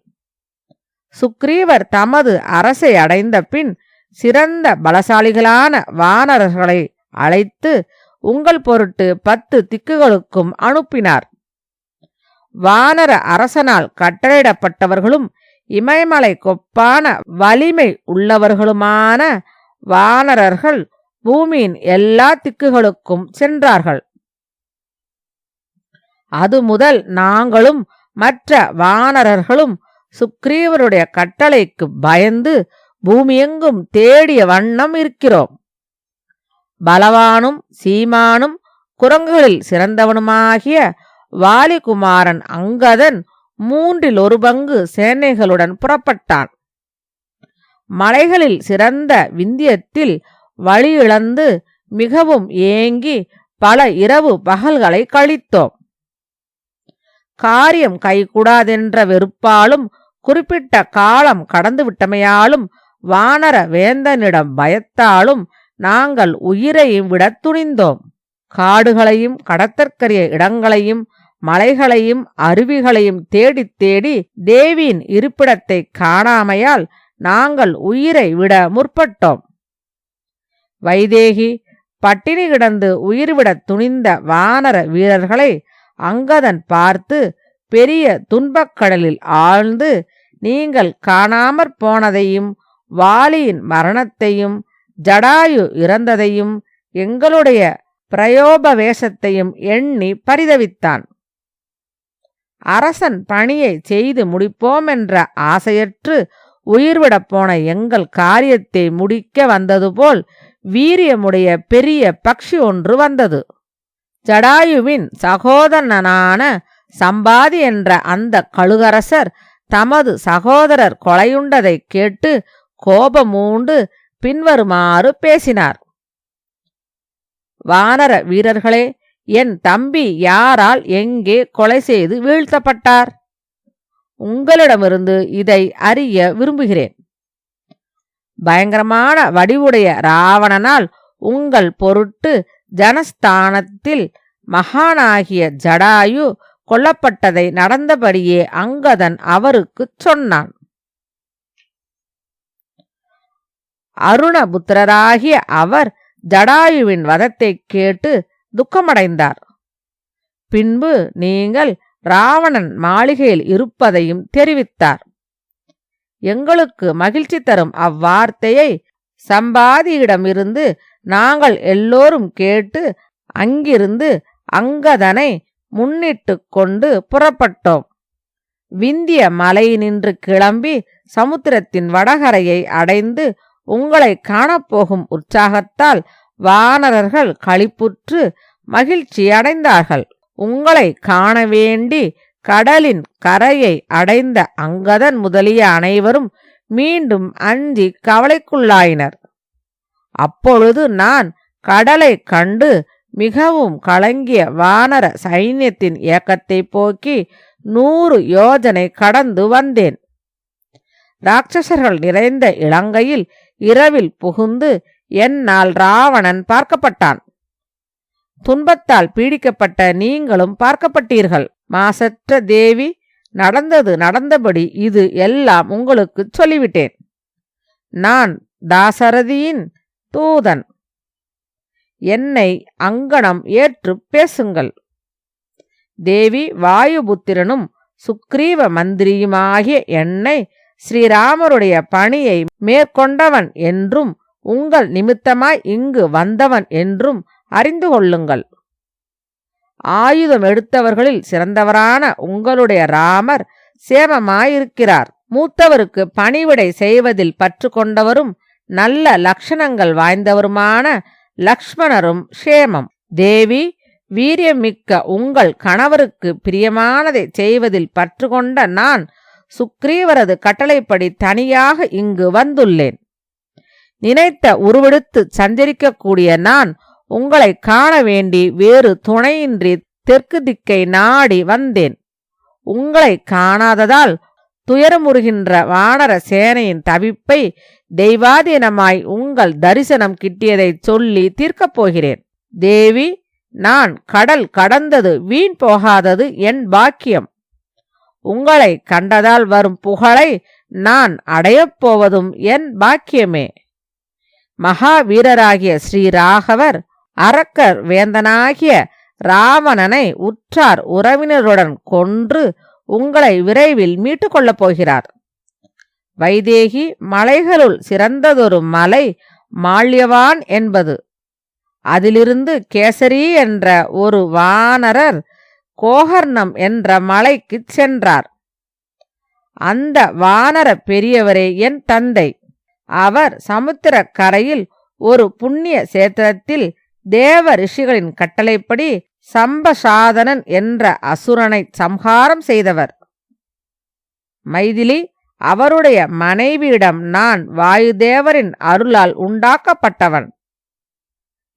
A: சுக்ரீவர் தமது அரசை அடைந்த பின் சிறந்த பலசாலிகளான வானரர்களை அழைத்து உங்கள் பொருட்டு 10 திக்குகளுக்கும் அனுப்பினார். வானர அரசனால் கட்டளையிடப்பட்டவர்களும் இமயமலை கொப்பான வலிமை உள்ளவர்களுமான வானரர்கள் பூமியின் எல்லா திக்குகளுக்கும் சென்றார்கள். அது முதல் நாங்களும் மற்ற வானரர்களும் சுக்ரீவருடைய கட்டளைக்கு பயந்து பூமியெங்கும் தேடிய வண்ணம் இருக்கிறோம். பலவானும் சீமானும் குரங்குகளில் சிறந்தவனுமாகிய வாலிகுமாரன் அங்கதன் 1/3 பங்கு சேனைகளுடன் புறப்பட்டான். மலைகளில் சிறந்த விந்தியத்தில் வழியிழந்து மிகவும் ஏங்கி பல இரவு பகல்களை கழித்தோம். காரியம் கைகூடாதென்ற வெறுப்பாலும் குறிப்பிட்ட காலம் கடந்துவிட்டமையாலும் வானர வேந்தனிடம் பயத்தாலும் நாங்கள் உயிரையும் விட துணிந்தோம். காடுகளையும் கடத்தற்கரிய இடங்களையும் மலைகளையும் அருவிகளையும் தேடித் தேடி தேவியின் இருப்பிடத்தை காணாமையால் நாங்கள் உயிரை விட முற்பட்டோம். வைதேகி, பட்டினி கிடந்து உயிர்விட துணிந்த வானர வீரர்களை அங்கதன் பார்த்து பெரிய துன்பக்கடலில் ஆழ்ந்து நீங்கள் காணாமற் போனதையும் வாலியின் மரணத்தையும் ஜடாயு இறந்ததையும் எங்களுடைய பிரயோபவேசத்தையும் எண்ணி பரிதவித்தான். அரசன் பணியை செய்து முடிப்போம் என்ற ஆசையற்று உயிர்விடப் போன எங்கள் காரியத்தை முடிக்க வந்தது போல் வீரியமுடைய பெரிய பக்ஷி ஒன்று வந்தது. ஜடாயுவின் சகோதரனான சம்பாதி என்ற அந்த கழுகரசர் தமது சகோதரர் கொலையுண்டதைக் கேட்டு கோபமூண்டு பின்வருமாறு பேசினார். வானர வீரர்களே, என் தம்பி யாரால் எங்கே கொலை செய்து வீழ்த்தப்பட்டார்? உங்களிடமிருந்து இதை அறிய விரும்புகிறேன். பயங்கரமான வடிவுடைய ராவணனால் உங்கள் பொருட்டு ஜனஸ்தானத்தில் மகானாகிய ஜடாயு கொல்லப்பட்டதை நடந்தபடியே அங்கதன் அவருக்குச் சொன்னான். அருணபுத்திரராகிய அவர் ஜடாயுவின் வதத்தைக் கேட்டு துக்கமடைந்தார். பின்பு நீங்கள் ராவணன் மாளிகையில் இருப்பதையும் தெரிவித்தார். எங்களுக்கு மகிழ்ச்சி தரும் அவ்வார்த்தையை சம்பாதியிடமிருந்து நாங்கள் எல்லோரும் கேட்டு அங்கிருந்து அங்கதனை முன்னிட்டு கொண்டு புறப்பட்டோம். விந்திய மலையினின்று கிளம்பி சமுத்திரத்தின் வடகரையை அடைந்து உங்களை காணப்போகும் உற்சாகத்தால் வானரர்கள் களிப்புற்று மகிழ்ச்சி அடைந்தார்கள். உங்களை காண வேண்டி கடலின் கரையை அடைந்த அங்கதன் முதலிய அனைவரும் மீண்டும் அஞ்சி கவலைக்குள்ளாயினர். அப்பொழுது நான் கடலை கண்டு மிகவும் கலங்கிய வானர சைன்யத்தின் ஏக்கத்தை போக்கி 100 யோஜனை கடந்து வந்தேன். ராட்சசர்கள் நிறைந்த இலங்கையில் இரவில் புகுந்து என்னால் ராவணன் பார்க்கப்பட்டான். துன்பத்தால் பீடிக்கப்பட்ட நீங்களும் பார்க்கப்பட்டீர்கள். மாசற்ற தேவி, நடந்தபடி இது எல்லாம் உங்களுக்கு சொல்லிவிட்டேன். நான் தாசரதியின் தூதன். என்னை அங்கனம் ஏற்று பேசுங்கள். தேவி, வாயுபுத்திரனும் சுக்ரீவ மந்திரியுமாகிய என்னை ஸ்ரீராமருடைய பணியை மேற்கொண்டவன் என்றும் உங்கள் நிமித்தமாய் இங்கு வந்தவன் என்றும் அறிந்து கொள்ளுங்கள். ஆயுதம் எடுத்தவர்களில் சிறந்தவரான உங்களுடைய ராமர் சேமமாயிருக்கிறார். மூத்தவருக்கு பணிவிடை செய்வதில் பற்று கொண்டவரும் நல்ல லட்சணங்கள் வாய்ந்தவருமான லக்ஷ்மணரும் சேமம். தேவி, வீரியமிக்க உங்கள் கணவருக்கு பிரியமானதை செய்வதில் பற்று கொண்ட நான் சுக்ரீவரது கட்டளைப்படி தனியாக இங்கு வந்துள்ளேன். நினைத்த உருவெடுத்து சஞ்சரிக்கக்கூடிய நான் உங்களை காண வேண்டி வேறு துணையின்றி தெற்கு திக்கை நாடி வந்தேன். உங்களை காணாததால் துயரமுறுகின்ற வானர சேனையின் தவிப்பை தெய்வாதீனமாய் உங்கள் தரிசனம் கிட்டியதை சொல்லி தீர்க்கப் போகிறேன். தேவி, நான் கடல் கடந்தது வீண் போகாதது என் பாக்கியம். உங்களை கண்டதால் வரும் புகழை நான் அடையப்போவதும் என் பாக்கியமே. மகாவீரராகிய ஸ்ரீராகவர் அரக்கர் வேந்தனாகிய ராவணனை உற்றார் உறவினருடன் கொன்று உங்களை விரைவில் மீட்டு கொள்ளப் போகிறார். வைதேகி மலைகளுள் சிறந்ததொரு மலை மால்யவான் என்பது. அதிலிருந்து கேசரி என்ற ஒரு வானரர் கோகர்ணம் என்ற மலைக்கு சென்றார். அந்த வானர பெரியவரே என் தந்தை. அவர் சமுத்திர கரையில் ஒரு புண்ணிய சேத்திரத்தில் தேவ ரிஷிகளின் கட்டளைப்படி சம்பசாதனன் என்ற அசுரனை சம்ஹாரம் செய்தவர். மைதிலி, அவருடைய மனைவியிடம் நான் வாயுதேவரின் அருளால் உண்டாக்கப்பட்டவன்.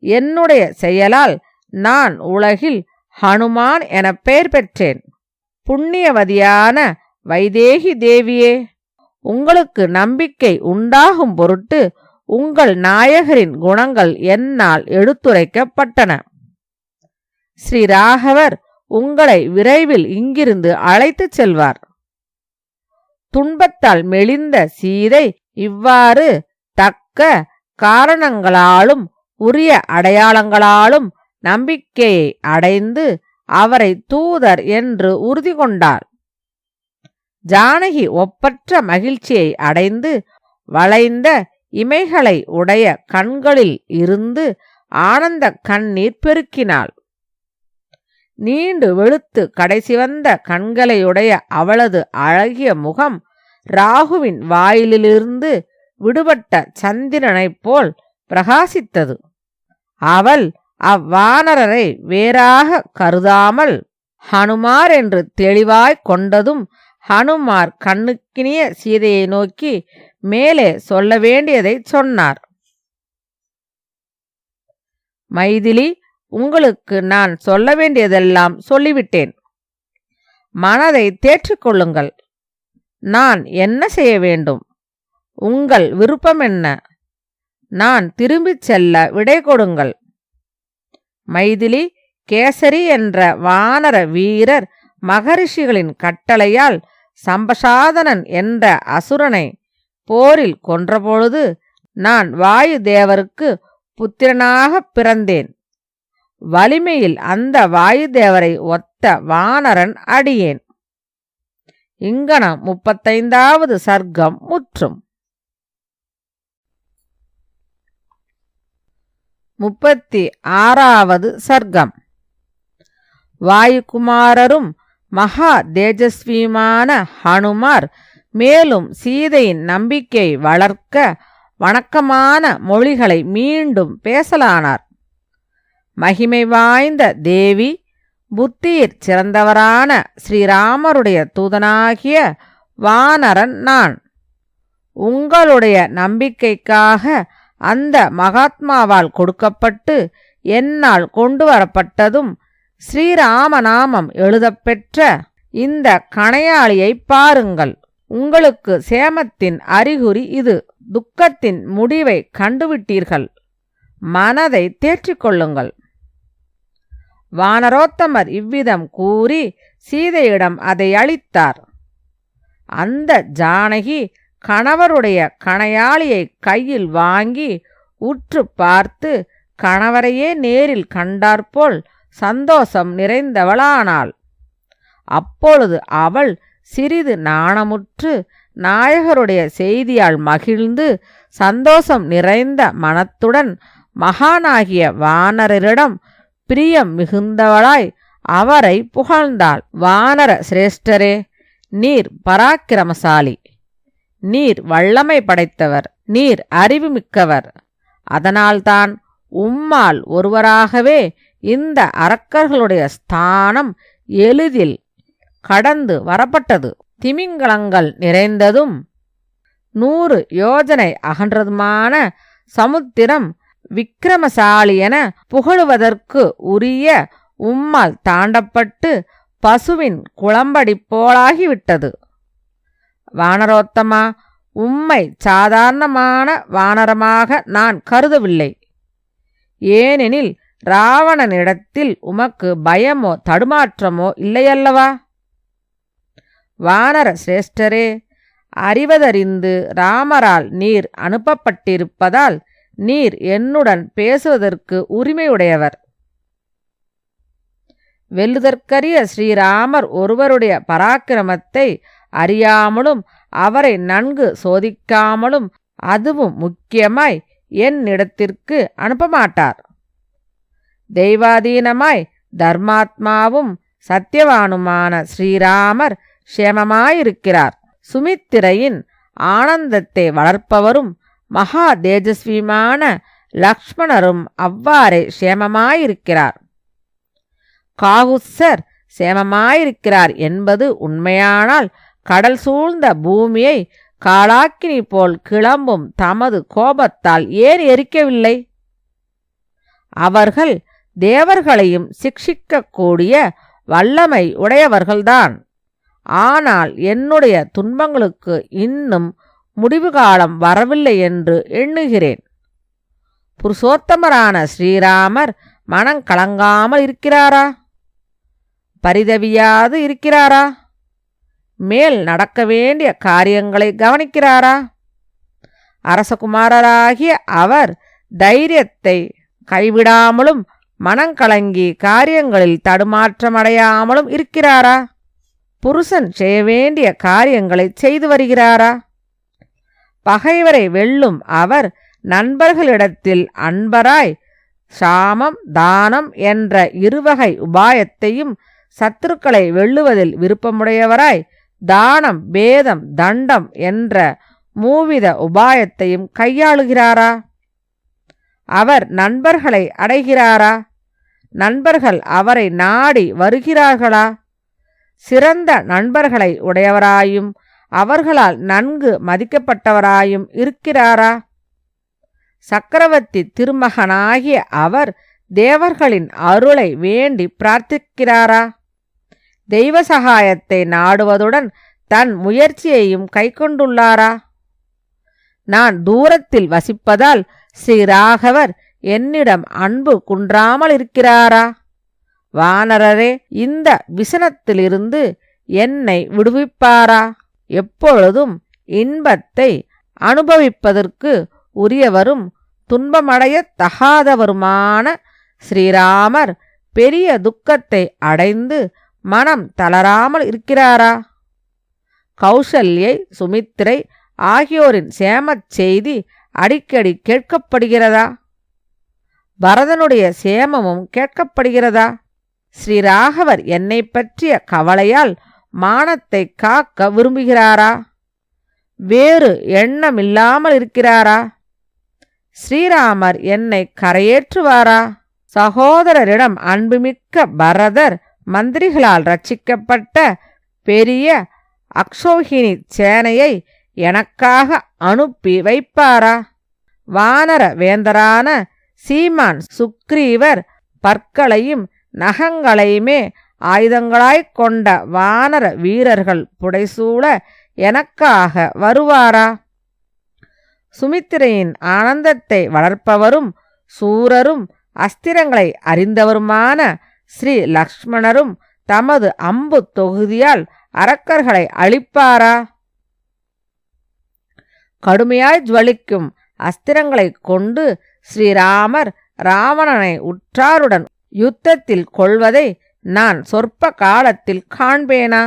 A: என்னுடைய செயலால் நான் உலகில் ஹனுமான் என பெயர் பெற்றேன். புண்ணியவதியான வைதேகி தேவியே, உங்களுக்கு நம்பிக்கை உண்டாகும் பொருட்டு உங்கள் நாயகரின் குணங்கள் என்னால் எடுத்துரைக்கப்பட்டன. ஸ்ரீராகவர் உங்களை விரைவில் இங்கிருந்து அழைத்துச் செல்வார். துன்பத்தால் மெலிந்த சீதை இவ்வாறு தக்க காரணங்களாலும் உரிய அடையாளங்களாலும் நம்பிக்கையை அடைந்து அவரை தூதர் என்று உறுதி கொண்டார். ஜானகி ஒப்பற்ற மகிழ்ச்சியை அடைந்து வளைந்த இமைகளை உடைய கண்களில் இருந்து ஆனந்த கண்ணீர் பெருக்கினாள். நீண்டு வெளுத்து கடைசி வந்த கண்களையுடைய அவளது அழகிய முகம் ராகுவின் வாயிலிருந்து விடுபட்ட சந்திரனைப் போல் பிரகாசித்தது. அவள் அவ்வானரரை வேறாக கருதாமல் ஹனுமார் என்று தெளிவாய் கொண்டதும் ஹனுமார் கண்ணுக்கினிய சீதையை நோக்கி மேலே சொல்ல வேண்டியதை சொன்னார். மைதிலி, உங்களுக்கு நான் சொல்ல வேண்டியதெல்லாம் சொல்லிவிட்டேன். மனதை தேற்றிக்கொள்ளுங்கள். நான் என்ன செய்ய வேண்டும்? உங்கள் விருப்பம் என்ன? நான் திரும்பிச் செல்ல விடை கொடுங்கள். மைதிலி, கேசரி என்ற வானர வீரர் மகரிஷிகளின் கட்டளையால் சம்பசாதனன் என்ற அசுரனை போரில் கொன்றபொழுது நான் வாயு தேவருக்கு புத்திரனாக பிறந்தேன். வலிமையில் அந்த வாயுதேவரை ஒத்த வானரன் அடியேன். இங்கனம் 35வது சர்க்கம் முற்றும். 36வது சர்க்கம். வாயுகுமாரரும் மகா தேஜஸ்வியுமான ஹனுமார் மேலும் சீதையின் நம்பிக்கை வளர்க்க வணக்கமான மொழிகளை மீண்டும் பேசலானார். மகிமை வாய்ந்த தேவி, புத்தியிற் சிறந்தவரான ஸ்ரீராமருடைய தூதனாகிய வானரன் நான். உங்களுடைய நம்பிக்கைக்காக அந்த மகாத்மாவால் கொடுக்கப்பட்டு என்னால் கொண்டு வரப்பட்டதும் ஸ்ரீராமநாமம் எழுதப்பெற்ற இந்த கணையாளியை பாருங்கள். உங்களுக்கு சேமத்தின் அறிகுறி இது. துக்கத்தின் முடிவை கண்டுவிட்டீர்கள். மனதை தேற்றிக்கொள்ளுங்கள். வானரோத்தமர் இவ்விதம் கூறி சீதையிடம் அதை அளித்தார். அந்த ஜானகி கணவருடைய கணையாளியை கையில் வாங்கி உற்று பார்த்து கணவரையே நேரில் கண்டாற்போல் சந்தோஷம் நிறைந்தவளானாள். அப்பொழுது அவள் சிறிது நாணமுற்று நாயகருடைய செய்தியால் மகிழ்ந்து சந்தோஷம் நிறைந்த மனத்துடன் மகானாகிய வானரரிடம் பிரியம் மிகுந்தவளாய் அவரை புகழ்ந்தாள். வானர சிரேஷ்டரே, நீர் பராக்கிரமசாலி, நீர் வல்லமை படைத்தவர், நீர் அறிவுமிக்கவர். அதனால்தான் உம்மால் ஒருவராகவே இந்த அரக்கர்களுடைய ஸ்தானம் எளிதில் கடந்து வரப்பட்டது. திமிங்கலங்கள் நிறைந்ததும் 100 யோஜனை அகன்றதுமான சமுத்திரம் விக்கிரமசாலி என புகழுவதற்கு உரிய உம்மால் தாண்டப்பட்டு பசுவின் குளம்படி போலாகிவிட்டது. வானரோத்தமா, உம்மை சாதாரணமான வானரமாக நான் கருதவில்லை. ஏனெனில் ராவணனிடத்தில் உமக்கு பயமோ தடுமாற்றமோ இல்லையல்லவா? வானர சிரேஷ்டரே, அறிவதறிந்து ராமரால் நீர் அனுப்பப்பட்டிருப்பதால் நீர் என்னுடன் பேசுவதற்கு உரிமையுடையவர். வெல்லுதற்கரிய ஸ்ரீராமர் ஒருவருடைய பராக்கிரமத்தை அறியாமலும் அவரை நன்கு சோதிக்காமலும் அதுவும் முக்கியமாய் என்னிடத்திற்கு அனுப்பமாட்டார். தெய்வாதீனமாய் தர்மாத்மாவும் சத்தியவானுமான ஸ்ரீராமர் க்ஷேமமாயிருக்கிறார். சுமித்திரையின் ஆனந்தத்தை வளர்ப்பவரும் மகா தேஜஸ்வியுமான லக்ஷ்மணரும் அவ்வாறே க்ஷேமமாயிருக்கிறார். காகுத்சர் சேமமாயிருக்கிறார் என்பது உண்மையானால் கடல் சூழ்ந்த பூமியை காளாக்கினி போல் கிளம்பும் தமது கோபத்தால் ஏன் எரிக்கவில்லை? அவர்கள் தேவர்களையும் சிக்ஷிக்கக்கூடிய வல்லமை உடையவர்கள்தான். ஆனால் என்னுடைய துன்பங்களுக்கு இன்னும் முடிவு காலம் வரவில்லை என்று எண்ணுகிறேன். புருஷோத்தமரான ஸ்ரீராமர் மனங்கலங்காமல் இருக்கிறாரா? பரிதவியாது இருக்கிறாரா? மேல் நடக்க வேண்டிய காரியங்களை கவனிக்கிறாரா? அரசகுமாரராகிய அவர் தைரியத்தை கைவிடாமலும் மனங்கலங்கி காரியங்களில் தடுமாற்றமடையாமலும் இருக்கிறாரா? புருஷன் செய்ய வேண்டிய காரியங்களை செய்து வருகிறாரா? பகைவரை வெல்லும் அவர் நண்பர்களிடத்தில் அன்பராய் சாமம் தானம் என்ற இருவகை உபாயத்தையும் சத்துருக்களை வெல்லுவதில் விருப்பமுடையவராய் தானம் பேதம் தண்டம் என்ற மூவித உபாயத்தையும் கையாளுகிறாரா? அவர் நண்பர்களை அடைகிறாரா? நண்பர்கள் அவரை நாடி வருகிறார்களா? சிறந்த நண்பர்களை உடையவராயும் அவர்களால் நன்கு மதிக்கப்பட்டவராயும் இருக்கிறாரா? சக்கரவர்த்தி திருமகனாகிய அவர் தேவர்களின் அருளை வேண்டி பிரார்த்திக்கிறாரா? தெய்வ சகாயத்தை நாடுவதுடன் தன் முயற்சியையும் கைக்கொண்டுள்ளாரா? நான் தூரத்தில் வசிப்பதால் ஸ்ரீராகவர் என்னிடம் அன்பு குன்றாமல் இருக்கிறாரா? வானரரே, இந்த விசனத்திலிருந்து என்னை விடுவிப்பாரா? எப்பொழுதும் இன்பத்தை அனுபவிப்பதற்கு உரியவரும் துன்பமடைய தகாதவருமான ஸ்ரீராமர் பெரிய துக்கத்தை அடைந்து மனம் தளராமல் இருக்கிறாரா? கௌசல்யை, சுமித்திரை ஆகியோரின் சேமச் செய்தி அடிக்கடி கேட்கப்படுகிறதா? பரதனுடைய சேமமும் கேட்கப்படுகிறதா? ஸ்ரீராகவர் என்னை பற்றிய கவலையால் மானத்தை காக்க விரும்புகிறாரா? வேறு எண்ணமில்லாமல் இருக்கிறாரா? ஸ்ரீராமர் என்னை கரையேற்றுவாரா? சகோதரரிடம் அன்புமிக்க பரதர் மந்திரிகளால் ரட்சிக்கப்பட்ட பெரிய அக்ஷோஹினி சேனையை எனக்காக அனுப்பி வைப்பாரா? வானர வேந்தரான சீமான் சுக்ரீவர் பற்களையும் நகங்களையுமே ஆயுதங்களாய்க் கொண்ட வானர வீரர்கள் புடைசூழ எனக்காக வருவாரா? சுமித்திரையின் ஆனந்தத்தை வளர்ப்பவரும் சூரரும் அஸ்திரங்களை அறிந்தவருமான ஸ்ரீ லக்ஷ்மணரும் தமது அம்பு தொகுதியால் அரக்கர்களை அழிப்பாரா? கடுமையாய் ஜுவலிக்கும் அஸ்திரங்களைக் கொண்டு ஸ்ரீராமர் ராவணனை உற்றாருடன் யுத்தத்தில் கொள்வதை நான் சொற்ப காலத்தில் காண்பேனா?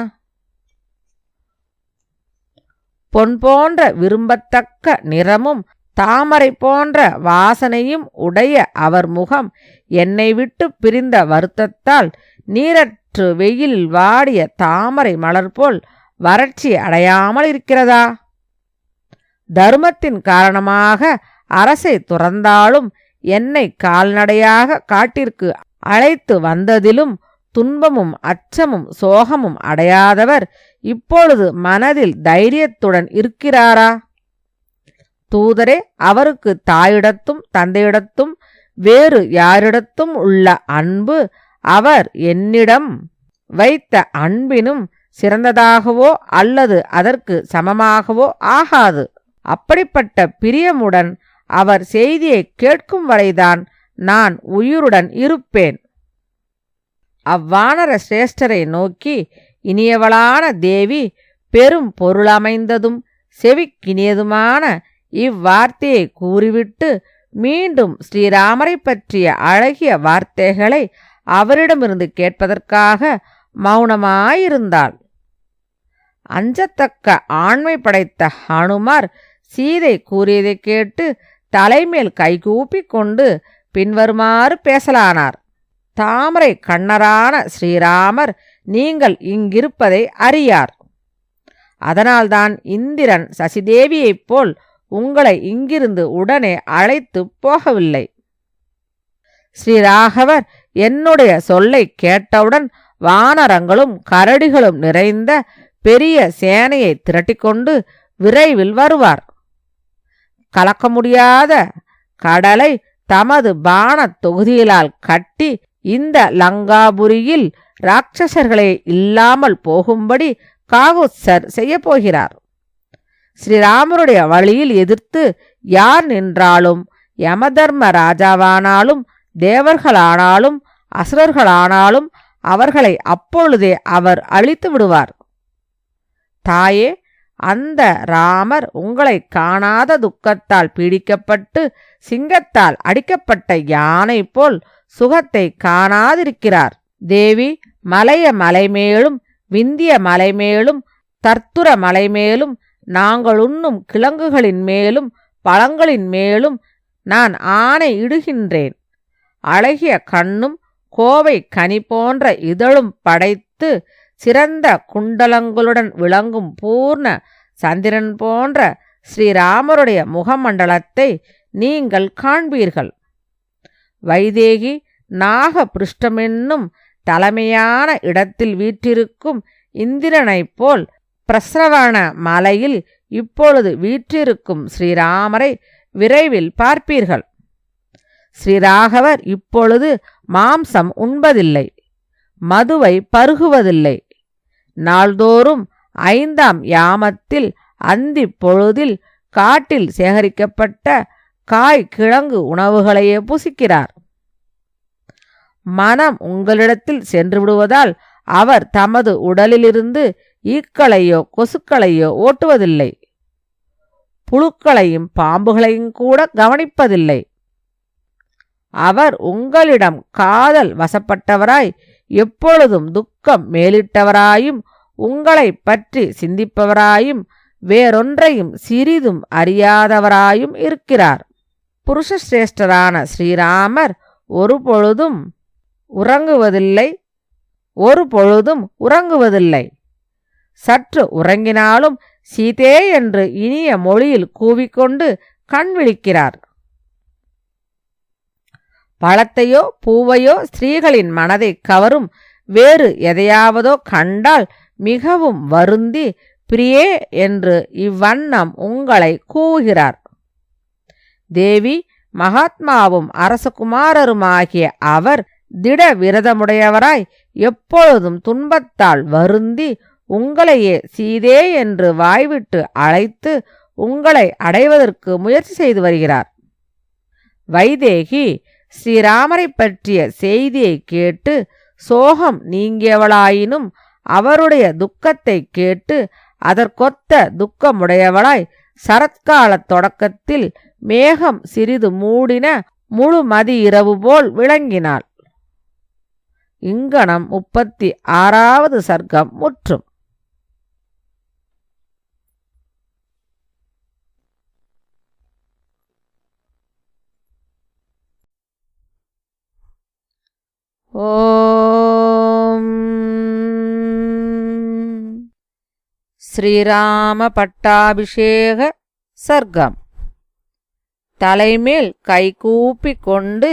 A: பொன் போன்ற விரும்பத்தக்க நிறமும் தாமரை போன்ற வாசனையும் உடைய அவர் முகம் என்னை விட்டு பிரிந்த வருத்தத்தால் நீரற்று வெயிலில் வாடிய தாமரை மலர் போல் வறட்சி அடையாமல் இருக்கிறதா? தர்மத்தின் காரணமாக அரசை துறந்தாலும் என்னை கால்நடையாக காட்டிற்கு அழைத்து வந்ததிலும் துன்பமும் அச்சமும் சோகமும் அடையாதவர் இப்பொழுது மனதில் தைரியத்துடன் இருக்கிறாரா? தூதரே, அவருக்கு தாயிடத்தும் தந்தையிடத்தும் வேறு யாரிடத்தும் உள்ள அன்பு அவர் என்னிடம் வைத்த அன்பினும் சிறந்ததாகவோ அல்லது அதற்கு சமமாகவோ ஆகாது. அப்படிப்பட்ட பிரியமுடன் அவர் செய்தியை கேட்கும் வரைதான் நான் உயிருடன் இருப்பேன். அவ்வானர சிரேஷ்டரை நோக்கி, இனியவளான தேவி, பெரும் பொருளமைந்ததும் செவிக்கினியதுமான இவ்வார்த்தையை கூறிவிட்டு மீண்டும் ஸ்ரீராமரை பற்றிய அழகிய வார்த்தைகளை அவரிடமிருந்து கேட்பதற்காக மௌனமாயிருந்தாள். அஞ்சத்தக்க ஆண்மை படைத்த ஹனுமார் சீதை கூறியதை கேட்டு தலைமேல் கைகூப்பிக் கொண்டு பின்வருமாறு பேசலானார். தாமரை கண்ணரான ஸ்ரீராமர் நீங்கள் இங்கிருப்பதை அறியார். அதனால்தான் இந்திரன் சசிதேவியைப் போல் உங்களை இங்கிருந்து உடனே அழைத்து போகவில்லை. ஸ்ரீராகவர் என்னுடைய சொல்லை கேட்டவுடன் வானரங்களும் கரடிகளும் நிறைந்த பெரிய சேனையை திரட்டிக்கொண்டு விரைவில் வருவார். கலக்க முடியாத கடலை தமது பாண தொகுதிகளால் கட்டி இந்த லங்காபுரியில் ராட்சசர்களே இல்லாமல் போகும்படி காகுத்சர் செய்யப்போகிறார். ஸ்ரீராமருடைய வழியில் எதிர்த்து யார் நின்றாலும் யமதர்ம ராஜாவானாலும் தேவர்களானாலும் அசுரர்களானாலும் அவர்களை அப்பொழுதே அவர் அழித்து விடுவார். தாயே, அந்த ராமர் உங்களை காணாத துக்கத்தால் பீடிக்கப்பட்டு சிங்கத்தால் அடிக்கப்பட்ட யானை போல் சுகத்தை காணாதிருக்கிறார். தேவி, மலைய மலைமேலும் விந்திய மலைமேலும் தர்த்துர மலைமேலும் நாங்கள் உண்ணும் கிழங்குகளின் மேலும் பழங்களின் மேலும் நான் ஆணை இடுகின்றேன். அழகிய கண்ணும் கோவை கனி போன்ற இதழும் படைத்து சிறந்த குண்டலங்களுடன் விளங்கும் பூர்ண சந்திரன் போன்ற ஸ்ரீராமருடைய முகமண்டலத்தை நீங்கள் காண்பீர்கள். வைதேகி நாகபிருஷ்டமென்னும் தலைமையான இடத்தில் வீற்றிருக்கும் இந்திரனைப் போல் பிரஸ்ரவண மலையில் இப்பொழுது வீற்றிருக்கும் ஸ்ரீராமரை விரைவில் பார்ப்பீர்கள். ஸ்ரீராகவர் இப்பொழுது மாம்சம் உண்பதில்லை, மதுவை பருகுவதில்லை. நாள்தோறும் 5ஆம் யாமத்தில் அந்தி பொழுதில் காட்டில் சேகரிக்கப்பட்ட காய் கிழங்கு உணவுகளையே புசிக்கிறார். மனம் உங்களிடத்தில் சென்று விடுவதால் அவர் தமது உடலிலிருந்து ஈக்களையோ கொசுக்களையோ ஓட்டுவதில்லை. புழுக்களையும் பாம்புகளையும் கூட கவனிப்பதில்லை. அவர் உங்களிடம் காதல் வசப்பட்டவராய் எப்பொழுதும் துக்கம் மேலிட்டவராயும் உங்களை பற்றி சிந்திப்பவராயும் வேறொன்றையும் சிறிதும் அறியாதவராயும் இருக்கிறார். புருஷசிரேஷ்டரான ஸ்ரீராமர் ஒரு பொழுதும் உறங்குவதில்லை. சற்று உறங்கினாலும் சீதே என்று இனிய மொழியில் கூவிக்கொண்டு கண் விழிக்கிறார். பழத்தையோ பூவையோ ஸ்திரீகளின் மனதை கவரும் வேறு எதையாவதோ கண்டால் மிகவும் வருந்தி பிரியே என்று இவ்வண்ணம் உங்களை கூவுகிறார். தேவி மகாத்மாவும் அரசகுமாரருமாகிய அவர் திட விரதமுடையவராய் எப்பொழுதும் துன்பத்தால் வருந்தி உங்களையே சீதே என்று வாய்விட்டு அழைத்து உங்களை அடைவதற்கு முயற்சி செய்து வருகிறார். வைதேகி ஸ்ரீராமரை பற்றிய செய்தியை கேட்டு சோகம் நீங்கியவளாயினும் அவருடைய துக்கத்தை கேட்டு அதற்கொத்த துக்கமுடையவளாய் சரத்கால தொடக்கத்தில் மேகம் சிறிது மூடின முழு மதி இரவு போல் விளங்கினாள். இங்கனம் 36வது சர்க்கம் முற்றும். ஓம் ஸ்ரீராம பட்டாபிஷேக சர்க்கம். தலைமேல் கைகூப்பி கொண்டு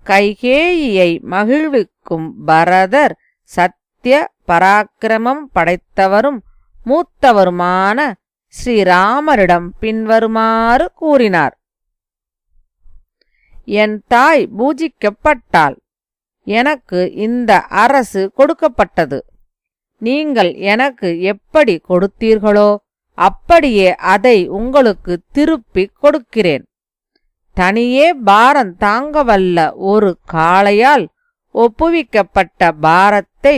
A: கைகேயியை மகிழ்விக்கும் பரதர் சத்திய பராக்கிரமம் படைத்தவரும் மூத்தவருமான ஸ்ரீராமரிடம் பின்வருமாறு கூறினார். என் தாய் பூஜிக்கப்பட்டாள். எனக்கு இந்த அரசு கொடுக்கப்பட்டது. நீங்கள் எனக்கு எப்படி கொடுத்தீர்களோ அப்படியே அதை உங்களுக்கு திருப்பிக் கொடுக்கிறேன். தனியே பாரம் தாங்கவல்ல ஒரு காளையால் ஒப்புவிக்கப்பட்ட பாரத்தை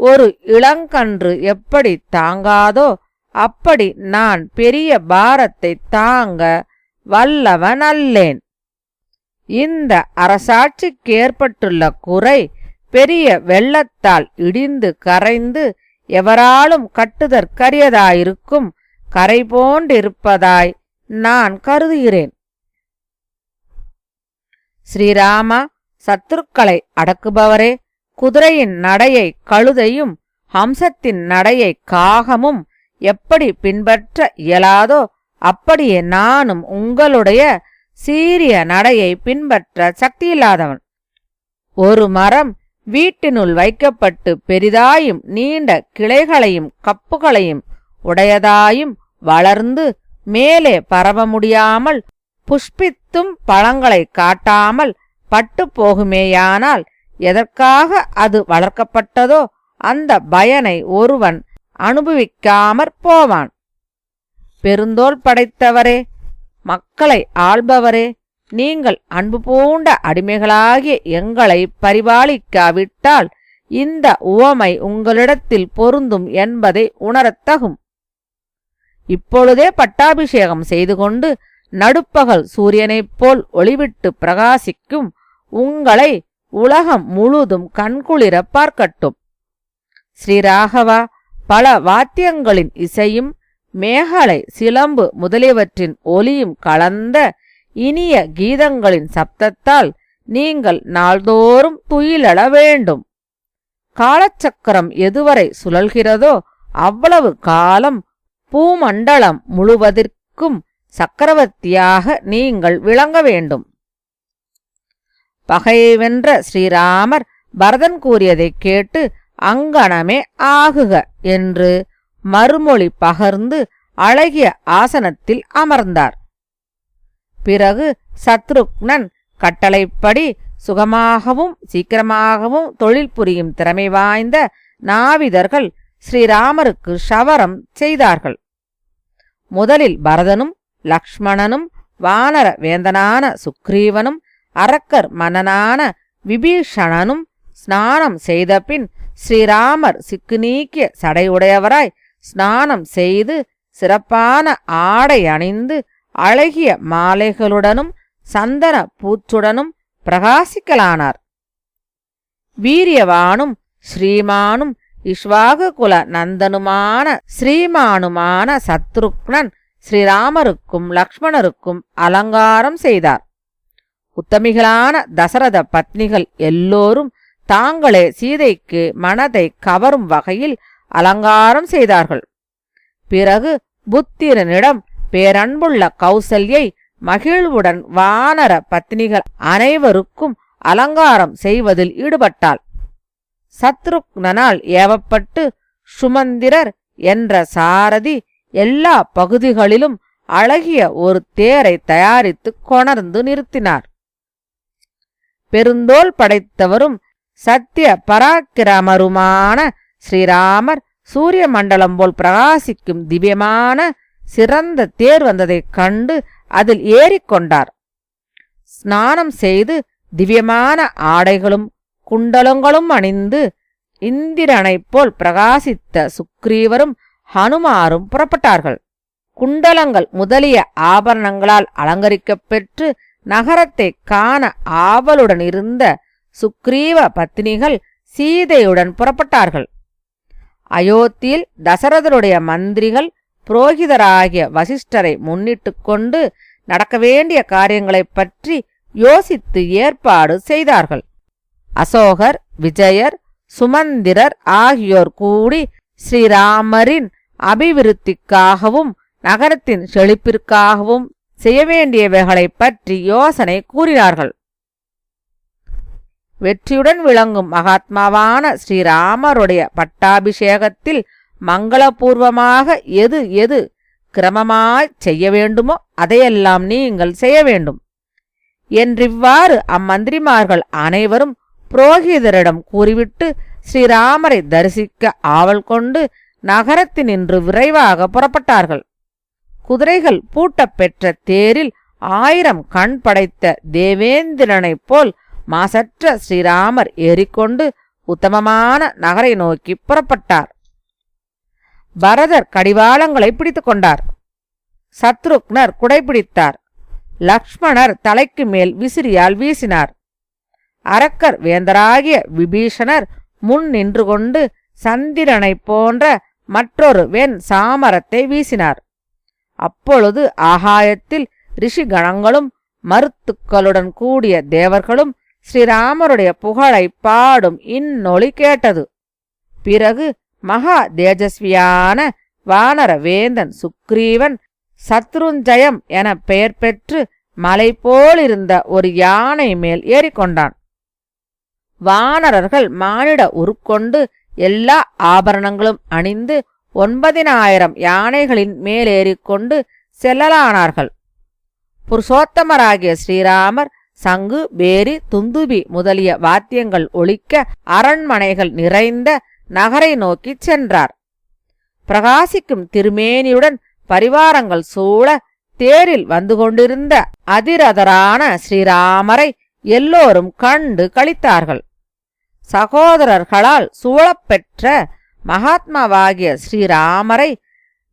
A: ஒரு இளங்கன்று எப்படி தாங்காதோ அப்படி நான் பெரிய பாரத்தை தாங்க வல்லவன் அல்லேன். இந்த அரசாட்சிக்கு ஏற்பட்டுள்ள குறை பெரிய வெள்ளத்தால் இடிந்து கரைந்து எவராலும் கட்டுதற்கரியதாயிருக்கும் கரை போன்றிருப்பதாய் நான் கருதுகிறேன். ஸ்ரீராமா, சத்துருக்களை அடக்குபவரே, குதிரையின் நடையை கழுதையும் ஹம்சத்தின் நடையை காகமும் எப்படி பின்பற்ற இயலாதோ அப்படியே நானும் உங்களுடைய சீரிய நடையை பின்பற்ற சக்தியில்லாதவன். ஒரு மரம் வீட்டினுள் வைக்கப்பட்டு பெரிதாயும் நீண்ட கிளைகளையும் கப்புகளையும் உடையதாயும் வளர்ந்து மேலே பரவ முடியாமல் புஷ்பித்தும் பழங்களை காட்டாமல் பட்டு போகுமேயானால் எதற்காக அது வளர்க்கப்பட்டதோ அந்த பயனை ஒருவன் அனுபவிக்காமற் போவான். பெருந்தோள் படைத்தவரே, மக்களை ஆள்பவரே, நீங்கள் அன்பு பூண்ட அடிமைகளாகிய எங்களை பரிபாலிக்காவிட்டால் இந்த உவமை உங்களிடத்தில் பொருந்தும் என்பதை உணரத்தகும். இப்பொழுதே பட்டாபிஷேகம் செய்து கொண்டு நடுப்பகல் சூரியனைப் போல் ஒளிவிட்டு பிரகாசிக்கும் உங்களை உலகம் முழுதும் கண்குளிர பார்க்கட்டும். ஸ்ரீராகவா, பல வாத்தியங்களின் இசையும் மேகலை சிலம்பு முதலியவற்றின் ஒலியும் கலந்த இனிய கீதங்களின் சப்தத்தால் நீங்கள் நாள்தோறும் துயிலெழ வேண்டும். காலச்சக்கரம் எதுவரை சுழல்கிறதோ அவ்வளவு காலம் பூமண்டலம் முழுவதற்கும் சக்கரவர்த்தியாக நீங்கள் விளங்க வேண்டும். பகையை வென்ற ஸ்ரீராமர் பரதன் கூறியதைக் கேட்டு அங்கனமே ஆகுக என்று மறுமொழி பகர்ந்து அழகிய ஆசனத்தில் அமர்ந்தார். பிறகு சத்ருக்னன் கட்டளைப்படி சுகமாகவும் சீக்கிரமாகவும் தொழில் புரியும் திறமை வாய்ந்த நாவிதர்கள் ஸ்ரீராமருக்கு ஷவரம் செய்தார்கள். முதலில் பரதனும் லக்ஷ்மணனும் வானர வேந்தனான சுக்ரீவனும் அரக்கர் மன்னனான விபீஷணனும் ஸ்நானம் செய்தபின் ஸ்ரீராமர் சிக்கு நீக்கிய சடையுடையவராய் ஸ்நானம் செய்து சிறப்பான ஆடை அணிந்து அழகிய மாலைகளுடனும் சந்தன பூச்சுடனும் பிரகாசிக்கலானார். வீரியவானும் ஸ்ரீமானும் இஷ்வாகுகுல நந்தனுமான ஸ்ரீமானுமான சத்ருக்னன் ஸ்ரீராமருக்கும் லக்ஷ்மணருக்கும் அலங்காரம் செய்தார். உத்தமிகளான தசரத பத்னிகள் எல்லோரும் தாங்களே சீதைக்கு மனதை கவரும் வகையில் அலங்காரம் செய்தார்கள். பிறகு புத்திரனிடம் பேரன்புள்ள கௌசல்யை மகிழ்வுடன் வானர பத்னிகள் அனைவருக்கும் அலங்காரம் செய்வதில் ஈடுபட்டாள். சத்ருக்னனால் ஏவப்பட்டு சுமந்திரர் என்ற சாரதி எல்லா பகுதிகளிலும் அழகிய ஒரு தேரை தயாரித்து கொணர்ந்து நிறுத்தினார். பெருந்தோல் படைத்தவரும் சத்திய பராக்கிரமருமான ஸ்ரீராமர் சூரிய மண்டலம் போல் பிரகாசிக்கும் திவ்யமான சிறந்த தேர் வந்ததைக் கண்டு அதில் ஏறிக்கொண்டார். ஸ்நானம் செய்து திவ்யமான ஆடைகளும் குண்டலங்களும் அணிந்து இந்திரனைப் போல் பிரகாசித்த சுக்ரீவரும் ஹனுமாரும் புறப்பட்டார்கள். குண்டலங்கள் முதலிய ஆபரணங்களால் அலங்கரிக்கப் பெற்று நகரத்தை காண ஆவலுடன் இருந்த சுக்ரீவ பத்னிகள் சீதையுடன் புறப்பட்டார்கள். அயோத்தியில் தசரதருடைய மந்திரிகள் புரோகிதராகிய வசிஷ்டரை முன்னிட்டு கொண்டு நடக்க வேண்டிய காரியங்களைப் பற்றி யோசித்து ஏற்பாடு செய்தார்கள். அசோகர், விஜயர், சுமந்திரர் ஆகியோர் கூடி ஸ்ரீராமரின் அபிவிருத்திக்காகவும் நகரத்தின் செழிப்பிற்காகவும் செய்ய வேண்டியவைகளைப் பற்றி யோசனை கூறினார்கள். வெற்றியுடன் விளங்கும் மகாத்மாவான ஸ்ரீராமருடைய பட்டாபிஷேகத்தில் மங்களபூர்வமாக எது எது கிரமமாய்ச் செய்ய வேண்டுமோ அதையெல்லாம் நீங்கள் செய்ய வேண்டும் என்றிவ்வாறு அம்மந்திரிமார்கள் அனைவரும் புரோகிதரிடம் கூறிவிட்டு ஸ்ரீராமரை தரிசிக்க ஆவல் கொண்டு நகரத்தினின்று விரைவாக புறப்பட்டார்கள். குதிரைகள் பூட்டப்பெற்ற தேரில் 1000 கண் படைத்த தேவேந்திரனைப் போல் மாசற்ற ஸ்ரீராமர் ஏறிக்கொண்டு உத்தமமான நகரை நோக்கி புறப்பட்டார். பரதர் கடிவாளங்களை பிடித்து கொண்டார். சத்ருக்னர் குடைபிடித்தார். லக்ஷ்மணர் தலைக்கு மேல் விசிறியால் வீசினார். அரக்கர் வேந்தராகிய விபீஷணர் முன் நின்று கொண்டு சந்திரனைப் போன்ற மற்றொரு வெண் சாமரத்தை வீசினார். அப்பொழுது ஆகாயத்தில் ரிஷிகணங்களும் மருத்துக்களுடன் கூடிய தேவர்களும் ஸ்ரீராமருடைய புகழை பாடும் இந்நொலி கேட்டது. பிறகு மகா தேஜஸ்வியான வானர வேந்தன் சுக்ரீவன் சத்ருஞ்சயம் என பெயர் பெற்று மலை போலிருந்த ஒரு யானை மேல் ஏறிக்கொண்டான். வானரர்கள் மானிட உருக்கொண்டு எல்லா ஆபரணங்களும் அணிந்து 9000 யானைகளின் மேலேறிக்கொண்டு செல்லலானார்கள். புருஷோத்தமராகிய ஸ்ரீராமர் சங்கு, பேரி, துந்துபி முதலிய வாத்தியங்கள் ஒலிக்க அரண்மனைகள் நிறைந்த நகரை நோக்கிச் சென்றார். பிரகாசிக்கும் திருமேனியுடன் பரிவாரங்கள் சூழ தேரில் வந்து கொண்டிருந்த அதிரதரான ஸ்ரீராமரை எல்லோரும் கண்டு களித்தார்கள். சகோதரர்களால் சூழப்பெற்ற மகாத்மாவாகிய ஸ்ரீராமரை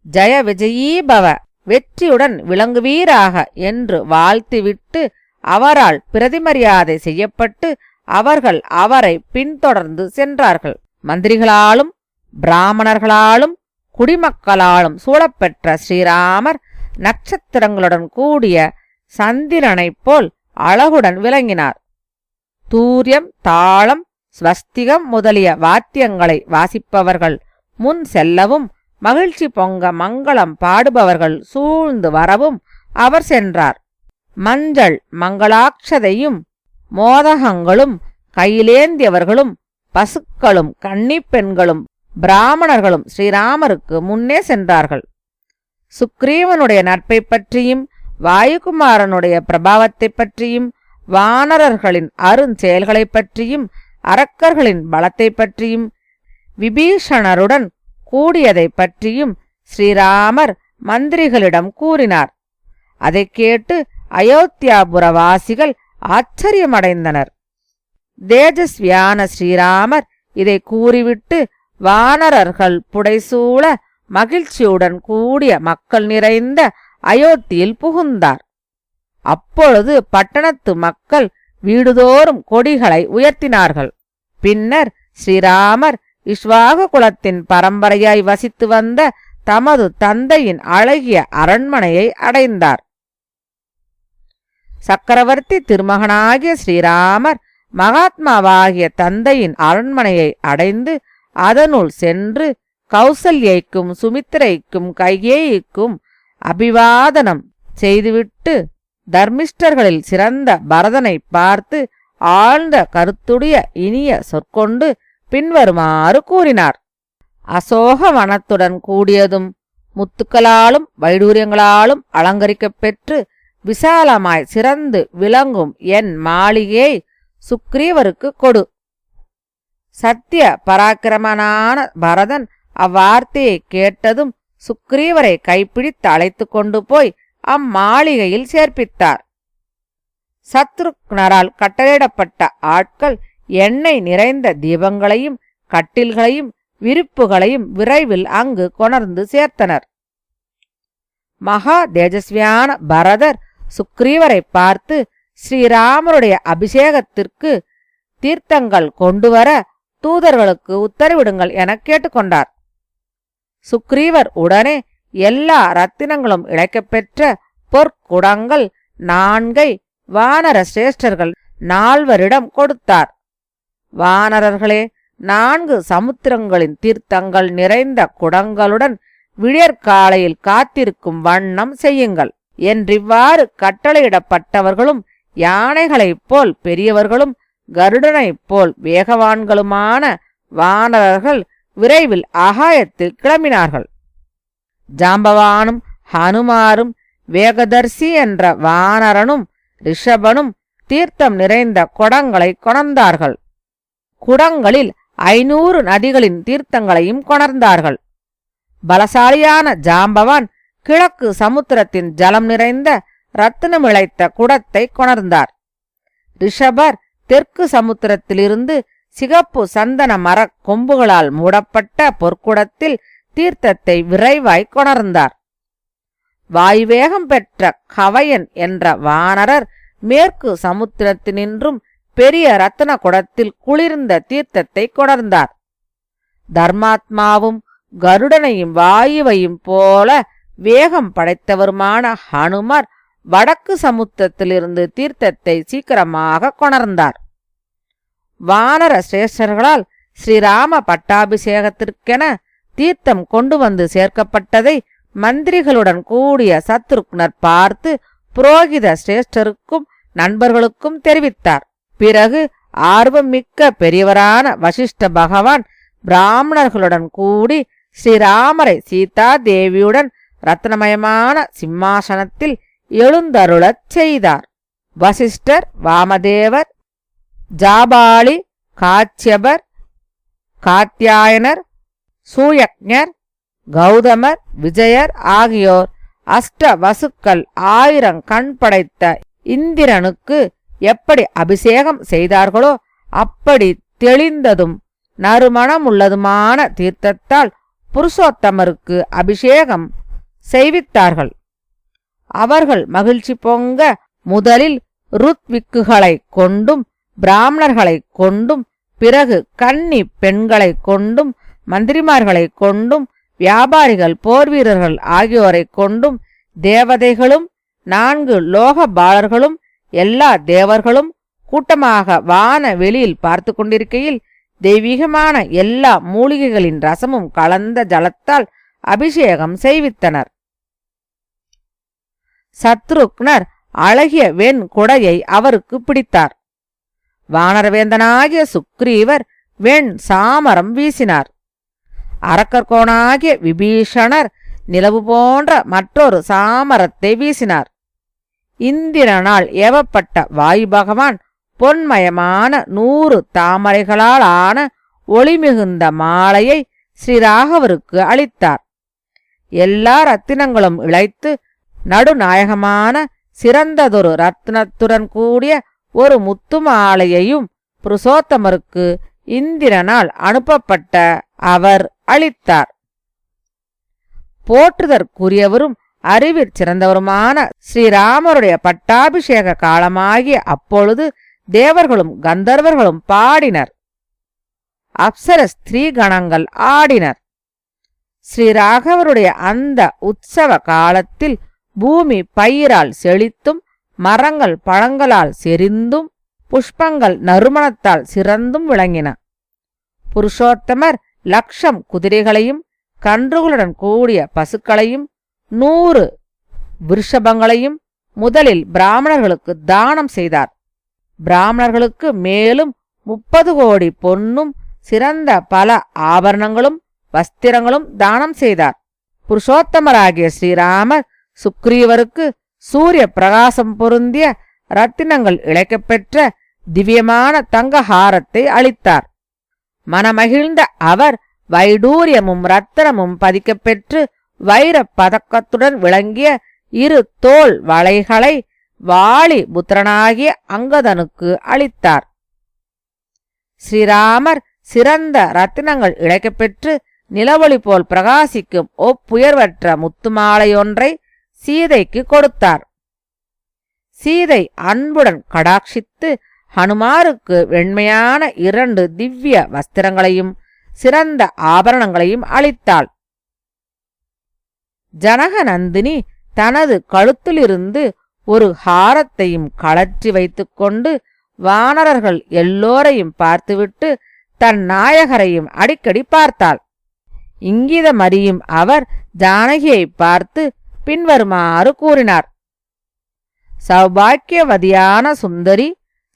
A: ஜய விஜயீபவ வெற்றியுடன் விளங்குவீராக என்று வாழ்த்திவிட்டு அவரால் பிரதிமரியாதை செய்யப்பட்டு அவர்கள் அவரை பின்தொடர்ந்து சென்றார்கள். மந்திரிகளாலும் பிராமணர்களாலும் குடிமக்களாலும் சூழப்பெற்ற ஸ்ரீராமர் நட்சத்திரங்களுடன் கூடிய சந்திரனைப் போல் அழகுடன் விளங்கினார். தூரியம், தாளம், ஸ்வஸ்திகம் முதலிய வாத்தியங்களை வாசிப்பவர்கள் முன் செல்லவும் மகிழ்ச்சி பொங்க மங்களம் பாடுபவர்கள் சூழ்ந்து வரவும் அவர் சென்றார். மஞ்சள் மங்களாட்சதையும் மோதகங்களும் கையிலேந்தியவர்களும் பசுக்களும் கன்னிப்பெண்களும் பிராமணர்களும் ஸ்ரீராமருக்கு முன்னே சென்றார்கள். சுக்ரீவனுடைய நட்பை பற்றியும் வாயுகுமாரனுடைய பிரபாவத்தை பற்றியும் வானரர்களின் அருஞ்செயல்களைப் பற்றியும் அரக்கர்களின் பலத்தை பற்றியும் விபீஷணருடன் கூடியதைப் பற்றியும் ஸ்ரீராமர் மந்திரிகளிடம் கூறினார். அதைக் கேட்டு அயோத்தியாபுரவாசிகள் ஆச்சரியமடைந்தனர். தேஜஸ்வியான ஸ்ரீராமர் இதை கூறிவிட்டு வானரர்கள் புடைசூழ மகிழ்ச்சியுடன் கூடிய மக்கள் நிறைந்த அயோத்தியில் புகுந்தார். அப்பொழுது பட்டணத்து மக்கள் வீடுதோறும் கொடிகளை உயர்த்தினார்கள். பின்னர் ஸ்ரீராமர் இஷ்வாகு குலத்தின் பரம்பரையாய் வசித்து வந்த தமது தந்தையின் அழகிய அரண்மனையை அடைந்தார். சக்கரவர்த்தி திருமகனாகிய ஸ்ரீராமர் மகாத்மாவாகிய தந்தையின் அரண்மனையை அடைந்து அதனுள் சென்று கௌசல்யைக்கும் சுமித்திரைக்கும் கைகேயிக்கும் அபிவாதனம் செய்துவிட்டு தர்மிஷ்டர்களில் சிறந்த பரதனை பார்த்து ஆழ்ந்த கருத்துடைய இனிய சொற்கொண்டு பின்வருமாறு கூறினார். அசோக வனத்துடன் கூடியதும் முத்துக்களாலும் வைடூரியங்களாலும் அலங்கரிக்கப் பெற்று விசாலமாய் சிறந்து விளங்கும் என் மாளிகையை சுக்ரீவருக்கு கொடு. சத்திய பராக்கிரமனான பரதன் அவ்வார்த்தையை கேட்டதும் சுக்ரீவரை கைப்பிடித்து அழைத்து கொண்டு போய் அம்மாளிகையில் சேர்ப்பித்தார். சத்ருக்னரால் கட்டளையிடப்பட்ட ஆட்கள் எண்ணெய் நிறைந்த தீபங்களையும் கட்டில்களையும் விரிப்புகளையும் விரைவில் அங்கு கொணர்ந்து சேர்த்தனர். மகா தேஜஸ்வியான பரதர் சுக்ரீவரை பார்த்து ஸ்ரீராமருடைய அபிஷேகத்திற்கு தீர்த்தங்கள் கொண்டுவர தூதர்களுக்கு உத்தரவிடுங்கள் என கேட்டுக்கொண்டார். சுக்ரீவர் உடனே எல்லா ரத்தினங்களும் இழைக்கப்பெற்ற பொற்குடங்கள் 4 வானர சிரேஷ்டர்கள் 4 கொடுத்தார். வானரர்களே, 4 சமுத்திரங்களின் தீர்த்தங்கள் நிறைந்த குடங்களுடன் விடியற்காலையில் காத்திருக்கும் வண்ணம் செய்யுங்கள் என்றிவ்வாறு கட்டளையிடப்பட்டவர்களும் யானைகளைப் போல் பெரியவர்களும் கருடனைப் போல் வேகவான்களுமான வானரர்கள் விரைவில் ஆகாயத்தில் கிளம்பினார்கள். ஜாம்பவானும் ஹனுமாரும் வேகதர்சி என்ற வானரனும் ரிஷபனும் தீர்த்தம் நிறைந்த குடங்களை கொணர்ந்தார்கள். குடங்களில் 500 நதிகளின் தீர்த்தங்களையும் கொணர்ந்தார்கள். பலசாலியான ஜாம்பவான் கிழக்கு சமுத்திரத்தின் ஜலம் நிறைந்த ரத்தினமிழைத்த குடத்தை கொணர்ந்தார். ரிஷபர் தெற்கு சமுத்திரத்திலிருந்து சிகப்பு சந்தன மரக் கொம்புகளால் மூடப்பட்ட பொற்குடத்தில் தீர்த்தத்தை விரைவாய் கொணர்ந்தார். வாயுவேகம் பெற்ற கவையன் என்ற வானரர் மேற்கு சமுத்திரத்தினின்றும் பெரிய ரத்தின குடத்தில் குளிர்ந்த தீர்த்தத்தை கொணர்ந்தார். தர்மாத்மாவும் கருடனையும் வாயுவையும் போல வேகம் படைத்தவருமான ஹனுமர் வடக்கு சமுத்திரத்திலிருந்து தீர்த்தத்தை சீக்கிரமாக கொணர்ந்தார். வானர சிரேஷ்டர்களால் ஸ்ரீராம பட்டாபிஷேகத்திற்கென தீர்த்தம் கொண்டு வந்து சேர்க்கப்பட்டதை மந்திரிகளுடன் கூடிய சத்ருக்னர் பார்த்து புரோகித சிரேஷ்டருக்கும் நண்பர்களுக்கும் தெரிவித்தார். பிறகு ஆர்வம் மிக்க பெரியவரான வசிஷ்ட பகவான் பிராமணர்களுடன் கூடி ஸ்ரீராமரை சீதா தேவியுடன் ரத்னமயமான சிம்மாசனத்தில் எழுந்தருளச் செய்தார். வசிஷ்டர், வாமதேவர், ஜாபாலி, காச்சியபர், காத்யாயனர், சூயக்ஞர், கௌதமர், விஜயர் ஆகியோர் அஷ்ட வசுக்கள் 1000 கண் படைத்த இந்திரனுக்கு எப்படி அபிஷேகம் செய்தார்களோ அப்படி தெளிந்ததும் நறுமணமுள்ளதுமான தீர்த்தத்தால் புருஷோத்தமருக்கு அபிஷேகம் செய்வித்தார்கள். அவர்கள் மகிழ்ச்சி பொங்க முதலில் ருத்விக்குகளைக் கொண்டும் பிராமணர்களைக் கொண்டும் பிறகு கன்னி பெண்களைக் கொண்டும் மந்திரிமார்களைக் கொண்டும் வியாபாரிகள் போர்வீரர்கள் ஆகியோரைக் கொண்டும் தேவதைகளும் 4 லோகபாலர்களும் எல்லா தேவர்களும் கூட்டமாக வான வெளியில் பார்த்து கொண்டிருக்கையில் தெய்வீகமான எல்லா மூலிகைகளின் ரசமும் கலந்த ஜலத்தால் அபிஷேகம் செய்வித்தனர். சத்ருக்னர் அழகிய வெண் குடையை அவருக்கு பிடித்தார். வானரவேந்தனாகிய சுக்ரீவர் வெண் சாமரம் வீசினார். அரக்கர்கோனாகிய விபீஷணர் நிலவு போன்ற மற்றொரு சாமரத்தை வீசினார். இந்திரனால் ஏவப்பட்ட வாயு பகவான் பொன்மயமான 100 தாமரைகளால் ஆன ஒளிமிகுந்த மாலையை ஸ்ரீராகவருக்கு அளித்தார். எல்லா ரத்தினங்களும் இழைத்து நடுநாயகமான சிறந்ததொரு ரத்னத்துடன் கூடிய ஒரு முத்து மாலையையும் புருஷோத்தமருக்கு இந்திரனால் அனுப்பப்பட்ட அவர் அளித்தார். போற்றுதற்குரியவரும் அறிவிற் சிறந்தவருமான ஸ்ரீராமருடைய பட்டாபிஷேக காலமாகிய அப்பொழுது தேவர்களும் கந்தர்வர்களும் பாடினர். அப்சர ஸ்திரீ கணங்கள் ஆடினர். ஸ்ரீராகவருடைய அந்த உற்சவ காலத்தில் பூமி பயிரால் செழித்தும் மரங்கள் பழங்களால் செறிந்தும் புஷ்பங்கள் நறுமணத்தால் சிறந்தும் விளங்கின. புருஷோத்தமர் 1,00,000 குதிரைகளையும் கன்றுகளுடன் கூடிய பசுக்களையும் 100 விருஷபங்களையும் முதலில் பிராமணர்களுக்கு தானம் செய்தார். பிராமணர்களுக்கு மேலும் 30 கோடி பொன்னும் சிறந்த பல ஆபரணங்களும் வஸ்திரங்களும் தானம் செய்தார். புருஷோத்தமராகிய ஸ்ரீராமர் சுக்ரீவருக்கு சூரிய பிரகாசம் பொருந்திய ரத்தினங்கள் இழைக்கப்பெற்ற திவ்யமான தங்கஹாரத்தை அளித்தார். மனமகிழ்ந்த அவர் வைடூரியமும் ரத்தினமும் பதிக்கப்பெற்று வைர பதக்கத்துடன் விளங்கிய 2 தோள் வளைகளை வாலி புத்திரனாகிய அங்கதனுக்கு அளித்தார். ஸ்ரீராமர் சிறந்த ரத்தினங்கள் இழைக்கப்பெற்று நிலவொளி போல் பிரகாசிக்கும் ஒப்புயர்வற்ற முத்துமாலையொன்றை சீதைக்கு கொடுத்தார். சீதை அன்புடன் கடாட்சித்து ஹனுமாருக்கு வெண்மையான 2 திவ்ய வஸ்திரங்களையும் சிறந்த ஆபரணங்களையும் அளித்தாள். ஜனகநந்தினி தனது கழுத்திலிருந்து ஒரு ஹாரத்தையும் கழற்றி வைத்துக்கொண்டு வானரர்கள் எல்லோரையும் பார்த்துவிட்டு தன் நாயகரையும் அடிக்கடி பார்த்தாள். இங்கிதமறியும் அவர் ஜானகியை பார்த்து பின்வருமாறு கூறினார். சௌபாக்கியவதியான சுந்தரி,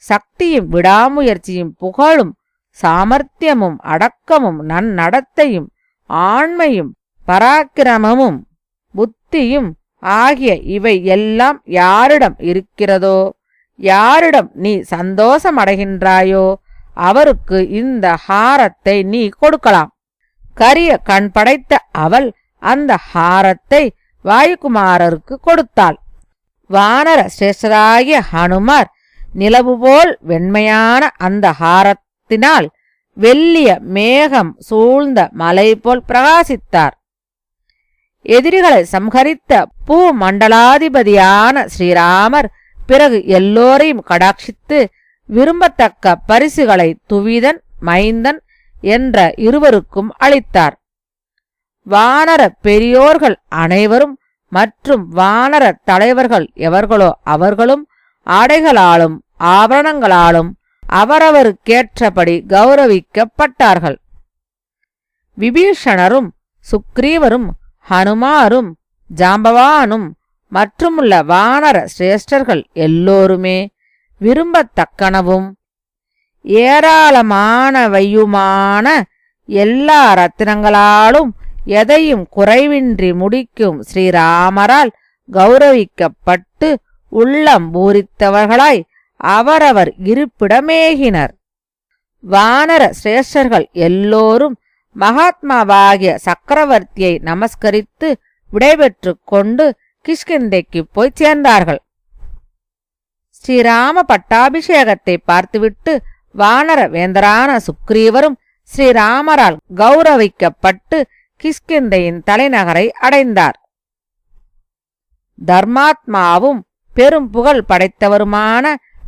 A: சக்தியும் விடாமுயற்சியும் புகழும் சாமர்த்தியமும் அடக்கமும் நன்னடத்தையும் ஆண்மையும் பராக்கிரமமும் புத்தியும் ஆகிய இவை எல்லாம் யாரிடம் இருக்கிறதோ, யாரிடம் நீ சந்தோஷமடைகின்றாயோ அவருக்கு இந்த ஹாரத்தை நீ கொடுக்கலாம். கரிய கண் படைத்த அவள் அந்த ஹாரத்தை வாயுகுமாரருக்கு கொடுத்தாள். வானர சிரேஷ்டராகிய ஹனுமார் நிலவு போல் வெண்மையான அந்த ஹாரத்தினால் வெள்ளிய மேகம் சூழ்ந்த மலை போல் பிரகாசித்தார். எதிரிகளை சம்ஹரித்த பூ மண்டலாதிபதியான ஸ்ரீராமர் பிறகு எல்லோரையும் கடாட்சித்து விரும்பத்தக்க பரிசுகளை துவிதன் மைந்தன் என்ற இருவருக்கும் அளித்தார். வானர பெரியோர்கள் அனைவரும் மற்றும் வானர தலைவர்கள் எவர்களோ அவர்களும் ஆடைகளாலும் ஆபரணங்களாலும் அவரவருக்கேற்றபடி கௌரவிக்கப்பட்டார்கள். விபீஷணரும் சுக்ரீவரும் ஹனுமாரும் ஜாம்பவானும் மற்றுமுள்ள வானர சிரேஷ்டர்கள் எல்லோருமே விரும்பத்தக்கனவும் ஏராளமானவையுமான எல்லா ரத்தினங்களாலும் எதையும் குறைவின்றி முடிக்கும் ஸ்ரீராமரால் கௌரவிக்கப்பட்டு உள்ளம் பூரித்தவர்களாய் அவரவர் இருப்பிடமேகினர். வானர சிரேஷ்டர்கள் எல்லோரும் மகாத்மாவாகிய சக்கரவர்த்தியை நமஸ்கரித்து விடைபெற்று கொண்டு கிஷ்கிந்தைக்கு போய் சேர்ந்தார்கள். ஸ்ரீராம பட்டாபிஷேகத்தை பார்த்துவிட்டு வானர வேந்தரான சுக்ரீவரும் ஸ்ரீராமரால் கௌரவிக்கப்பட்டு கிஷ்கிந்தையின் தலைநகரை அடைந்தார். தர்மாத்மாவும் பெரும் புகழ் படைத்தவருமான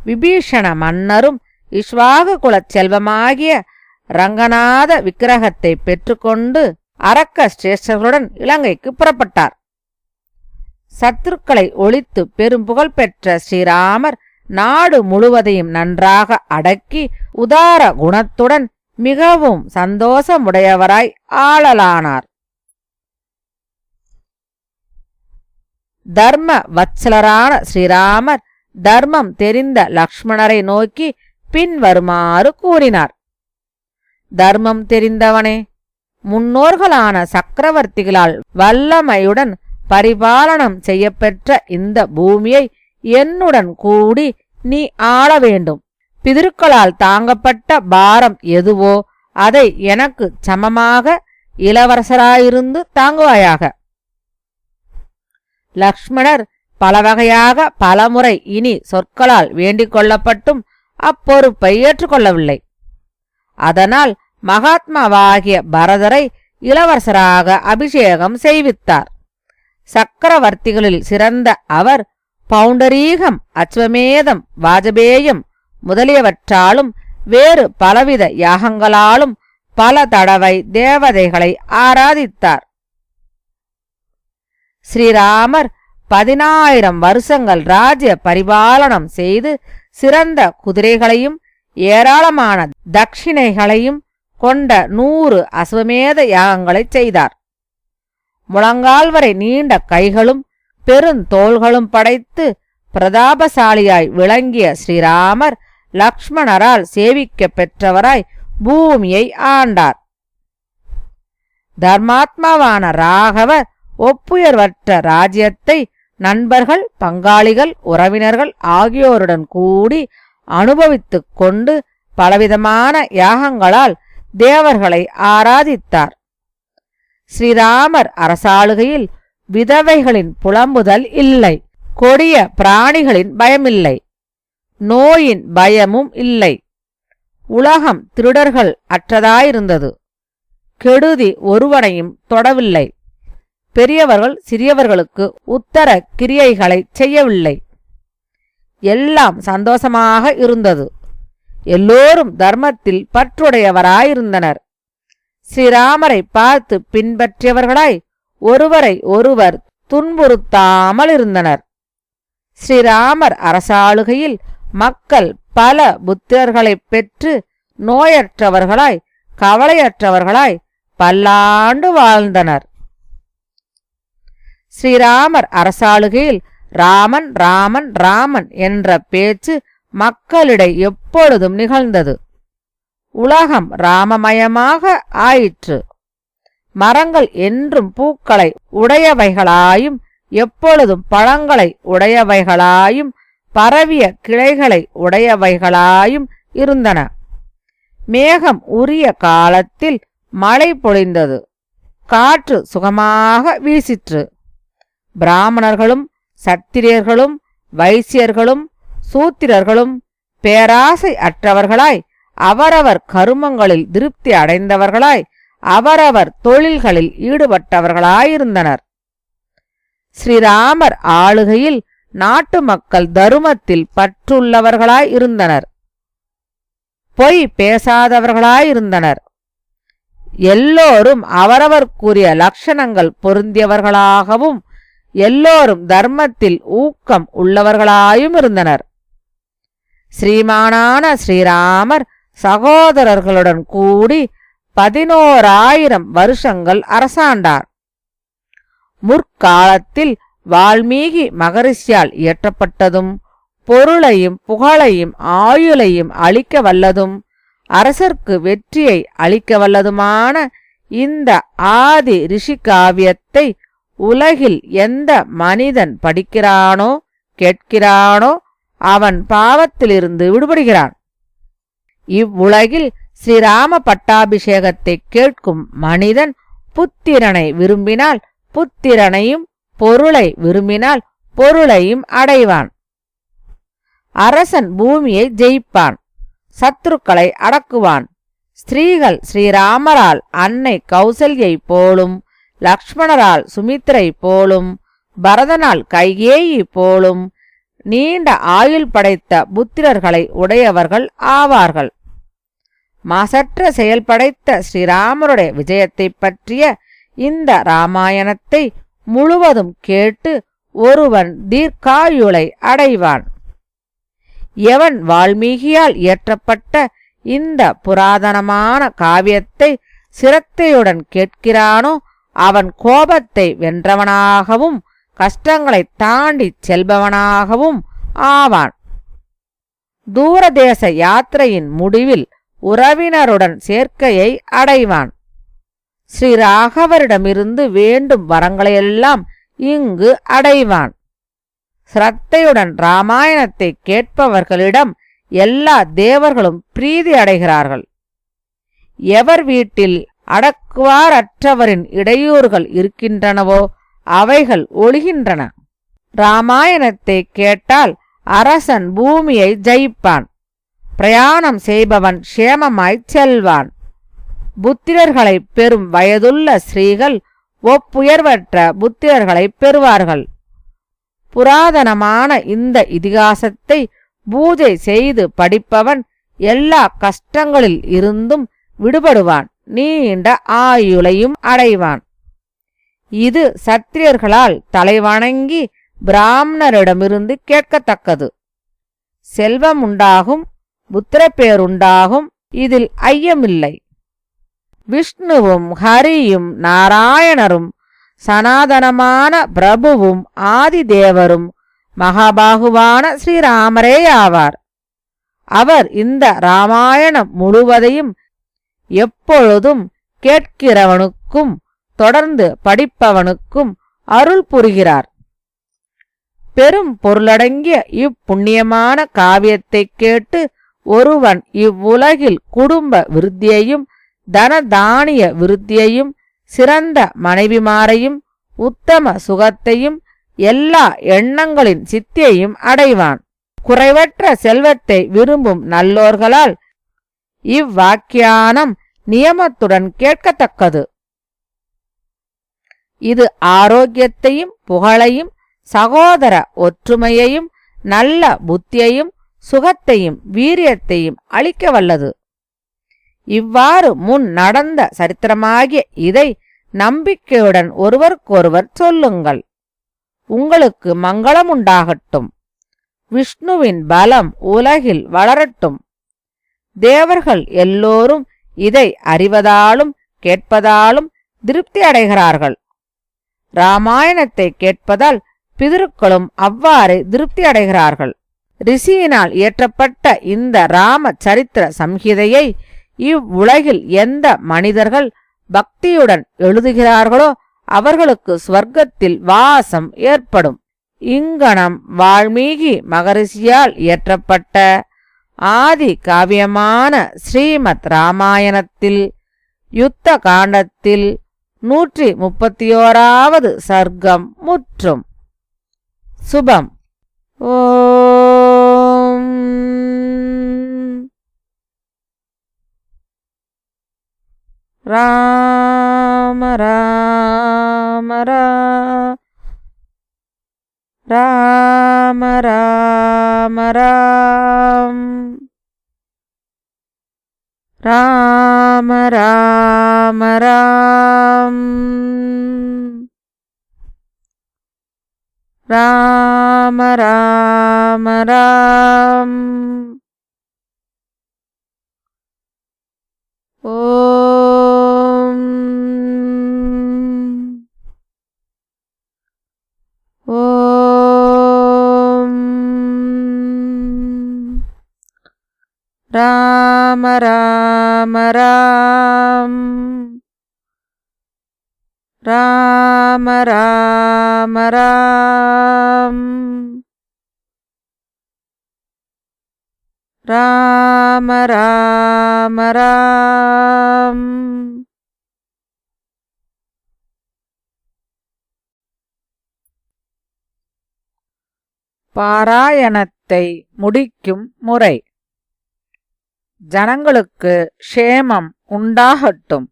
A: விபீஷண மன்னரும் இஷ்வாகு குலச் செல்வமாகிய ரங்கநாத விக்கிரகத்தை பெற்றுக்கொண்டு அரக்க சிரேஷ்டர்களுடன் இலங்கைக்கு புறப்பட்டார். சத்துருக்களை ஒழித்து பெரும் புகழ் பெற்ற ஸ்ரீராமர் நாடு முழுவதையும் நன்றாக அடக்கி உதார குணத்துடன் மிகவும் சந்தோஷமுடையவராய் ஆளலானார். தர்ம வத்சலரான ஸ்ரீராமர் தர்மம் தெரிந்த லக்ஷ்மணரை நோக்கி பின்வருமாறு கூறினார். தர்மம் தெரிந்தவனே, முன்னோர்களான சக்கரவர்த்திகளால் வல்லமையுடன் பரிபாலனம் செய்யப்பெற்ற இந்த பூமியை என்னுடன் கூடி நீ ஆள வேண்டும். பிதர்களால் தாங்கப்பட்ட பாரம் எதுவோ அதை எனக்கு சமமாக இளவரசராயிருந்து தாங்குவாயாக. லக்ஷ்மணர் பலவகையாக பலமுறை இனி சொற்களால் வேண்டிக் கொள்ளப்பட்டும் அப்பொறுப்பை ஏற்றுக்கொள்ளவில்லை. அதனால் மகாத்மாவாகிய பரதரை இளவரசராக அபிஷேகம் செய்வித்தார். சக்கரவர்த்திகளில் சிறந்த அவர் பௌண்டரீகம், அஸ்வமேதம், வாஜபேயம் முதலியவற்றாலும் வேறு பலவித யாகங்களாலும் பல தடவை தேவதைகளை ஆராதித்தார். ஸ்ரீராமர் 10,000 வருஷங்கள் ராஜ்ய பரிபாலனம் செய்து சிறந்த குதிரைகளையும் ஏராளமான தட்சிணைகளையும் கொண்ட 100 அஸ்வமேத யாகங்களை செய்தார். முழங்கால் வரை நீண்ட கைகளும் பெருந்தோள்களும் படைத்து பிரதாபசாலியாய் விளங்கிய ஸ்ரீராமர் லக்ஷ்மணரால் சேவிக்க பெற்றவராய் பூமியை ஆண்டார். தர்மாத்மாவான ராகவர் ஒப்புயர்வற்ற ராஜ்யத்தை நண்பர்கள், பங்காளிகள், உறவினர்கள் ஆகியோருடன் கூடி அனுபவித்துக் கொண்டு பலவிதமான யாகங்களால் தேவர்களை ஆராதித்தார். ஸ்ரீராமர் அரசாளுகையில் விதவைகளின் புலம்புதல் இல்லை, கொடிய பிராணிகளின் பயமில்லை, நோயின் பயமும் இல்லை. உலகம் திருடர்கள் அற்றதாயிருந்தது. கெடுதி ஒருவனையும் தொடவில்லை. பெரியவர்கள் சிறியவர்களுக்கு உத்தர கிரியைகளை செய்யவில்லை. எல்லாம் சந்தோஷமாக இருந்தது. எல்லோரும் தர்மத்தில் பற்றுடையவராயிருந்தனர். ஸ்ரீராமரை பார்த்து பின்பற்றியவர்களாய் ஒருவரை ஒருவர் துன்புறுத்தாமல் இருந்தனர். ஸ்ரீராமர் அரசாளுகையில் மக்கள் பல புத்திரர்களைப் பெற்று நோயற்றவர்களாய் கவலையற்றவர்களாய் பல்லாண்டு வாழ்ந்தனர். ஸ்ரீராமர் அரசாளுகையில் ராமன் ராமன் ராமன் என்ற பேச்சு மக்களிடை எப்பொழுதும் நிகழ்ந்தது. உலகம் ராமமயமாக ஆயிற்று. மரங்கள் என்றும் பூக்களை உடையவைகளாயும் எப்பொழுதும் பழங்களை உடையவைகளாயும் பரவிய கிளைகளை உடையவைகளாயும் இருந்தன. மேகம் உரிய காலத்தில் மழை பொழிந்தது. காற்று சுகமாக வீசிற்று. பிராமணர்களும் சத்திரியர்களும் வைசியர்களும் சூத்திரர்களும் பேராசை அற்றவர்களாய் அவரவர் கருமங்களில் திருப்தி அடைந்தவர்களாய் அவரவர் தொழில்களில் ஈடுபட்டவர்களாயிருந்தனர். ஸ்ரீராமர் ஆளுகையில் நாட்டு மக்கள் தருமத்தில் பற்றுள்ளவர்களாய் இருந்தனர். பொய் பேசாதவர்களாயிருந்தனர். எல்லோரும் அவரவர்க்குரிய லட்சணங்கள் பொருந்தியவர்களாகவும் எல்லோரும் தர்மத்தில் ஊக்கம் உள்ளவர்களாயும் இருந்தனர். ஸ்ரீமானான ஸ்ரீராமர் சகோதரர்களுடன் கூடி 11,000 வருஷங்கள் அரசாண்டார். முற்காலத்தில் வால்மீகி மகரிஷியால் இயற்றப்பட்டதும் பொருளையும் புகழையும் ஆயுளையும் அளிக்க வல்லதும் அரசர்க்கு வெற்றியை அளிக்க வல்லதுமான இந்த ஆதி ரிஷி காவியத்தை உலகில் எந்த மனிதன் படிக்கிறானோ கேட்கிறானோ அவன் பாவத்திலிருந்து விடுபடுகிறான். இவ்வுலகில் ஸ்ரீராம பட்டாபிஷேகத்தை கேட்கும் மனிதன் புத்திரனை விரும்பினால் புத்திரனையும் பொருளை விரும்பினால் பொருளையும் அடைவான். அரசன் பூமியை ஜெயிப்பான், சத்துருக்களை அடக்குவான். ஸ்திரீகள் ஸ்ரீராமரால் அன்னை கௌசல்யை போலும், லக்ஷ்மணரால் சுமித்திரை போலும், பரதனால் கைகேயி போலும் நீண்ட ஆயுள் படைத்த புத்திரர்களை உடையவர்கள் ஆவார்கள். மாசற்ற செயல் படைத்த ஸ்ரீராமருடைய விஜயத்தை பற்றிய இந்த இராமாயணத்தை முழுவதும் கேட்டு ஒருவன் தீர்க்காயுளை அடைவான். எவன் வால்மீகியால் இயற்றப்பட்ட இந்த புராதனமான காவியத்தை சிரத்தையுடன் கேட்கிறானோ அவன் கோபத்தை வென்றவனாகவும் கஷ்டங்களை தாண்டி செல்பவனாகவும் ஆவான். தூரதேச யாத்திரையின் முடிவில் உறவினருடன் சேர்க்கையை அடைவான். ஸ்ரீராகவரிடமிருந்து வேண்டும் வரங்களையெல்லாம் இங்கு அடைவான். சிரத்தையுடன் இராமாயணத்தை கேட்பவர்களிடம் எல்லா தேவர்களும் பிரீதி அடைகிறார்கள். எவர் வீட்டில் அடக்குவாரற்றவரின் இடையூறுகள் இருக்கின்றனவோ அவைகள் ஒழிகின்றன. இராமாயணத்தை கேட்டால் அரசன் பூமியை ஜெயிப்பான். பிரயாணம் செய்பவன் சேமமாய்ச் செல்வான். புத்திரர்களை பெறும் வயதுள்ள ஸ்ரீகள் ஒப்புயர்வற்ற புத்திரர்களை பெறுவார்கள். புராதனமான இந்த இதிகாசத்தை பூஜை செய்து படிப்பவன் எல்லா கஷ்டங்களில் இருந்தும் விடுபடுவான், நீண்ட ஆயுளையும் அடைவான். இது சத்திரியர்களால் தலைவணங்கி பிராமணரிடமிருந்து கேட்கத்தக்கது. செல்வம் உண்டாகும், புத்திரப்பேருண்டாகும், இதில் ஐயமில்லை. விஷ்ணுவும் ஹரியும் நாராயணரும் சனாதனமான பிரபுவும் ஆதிதேவரும் மகாபாகுவான ஸ்ரீராமரே ஆவார். அவர் இந்த இராமாயணம் முழுவதையும் எப்பொழுதும் கேட்கிறவனுக்கும் தொடர்ந்து படிப்பவனுக்கும் அருள் புரிகிறார். பெரும் பொருளடங்கிய இப்புண்ணியமான காவியத்தை கேட்டு ஒருவன் இவ்வுலகில் குடும்ப விருத்தியையும் தனதானிய விருத்தியையும் சிறந்த மனைவிமாரையும் உத்தம சுகத்தையும் எல்லா எண்ணங்களின் சித்தியையும் அடைவான். குறைவற்ற செல்வத்தை விரும்பும் நல்லோர்களால் இவ்வாக்கியானம் நியமத்துடன் கேட்கத்தக்கது. இது ஆரோக்கியத்தையும் புகழையும் சகோதர ஒற்றுமையையும் நல்ல புத்தியையும் சுகத்தையும் வீரியத்தையும் அளிக்க வல்லது. இவ்வாறு முன் நடந்த சரித்திரமாகிய இதை நம்பிக்கையுடன் ஒருவருக்கொருவர் சொல்லுங்கள். உங்களுக்கு மங்களம் உண்டாகட்டும். விஷ்ணுவின் பலம் உலகில் வளரட்டும். தேவர்கள் எல்லோரும் இதை அறிவதாலும் கேட்பதாலும் திருப்தி அடைகிறார்கள். இராமாயணத்தை கேட்பதால் பிதருக்களும் அவ்வாறு திருப்தி அடைகிறார்கள். ரிஷியினால் இயற்றப்பட்ட இந்த ராம சரித்திர சம்ஹிதையை இவ்வுலகில் எந்த மனிதர்கள் பக்தியுடன் எழுதுகிறார்களோ அவர்களுக்கு ஸ்வர்க்கத்தில் வாசம் ஏற்படும். இங்கனம் வால்மீகி மகரிஷியால் இயற்றப்பட்ட ஆதி காவியமான ஸ்ரீமத் ராமாயணத்தில் யுத்த காண்டத்தில் 131வது சர்க்கம் முற்றும். சுபம். ஓம் ராம ராம ராம ராம ராம் ராம ராம ராம் ராம ராம ராம். ஓம் ஓம் ராம ராம ராம் ராம ராம ராம் ராம ராம ராம். பாராயணத்தை முடிக்கும் முறை. ஜனங்களுக்கு க்ஷேமம் உண்டாகட்டும்.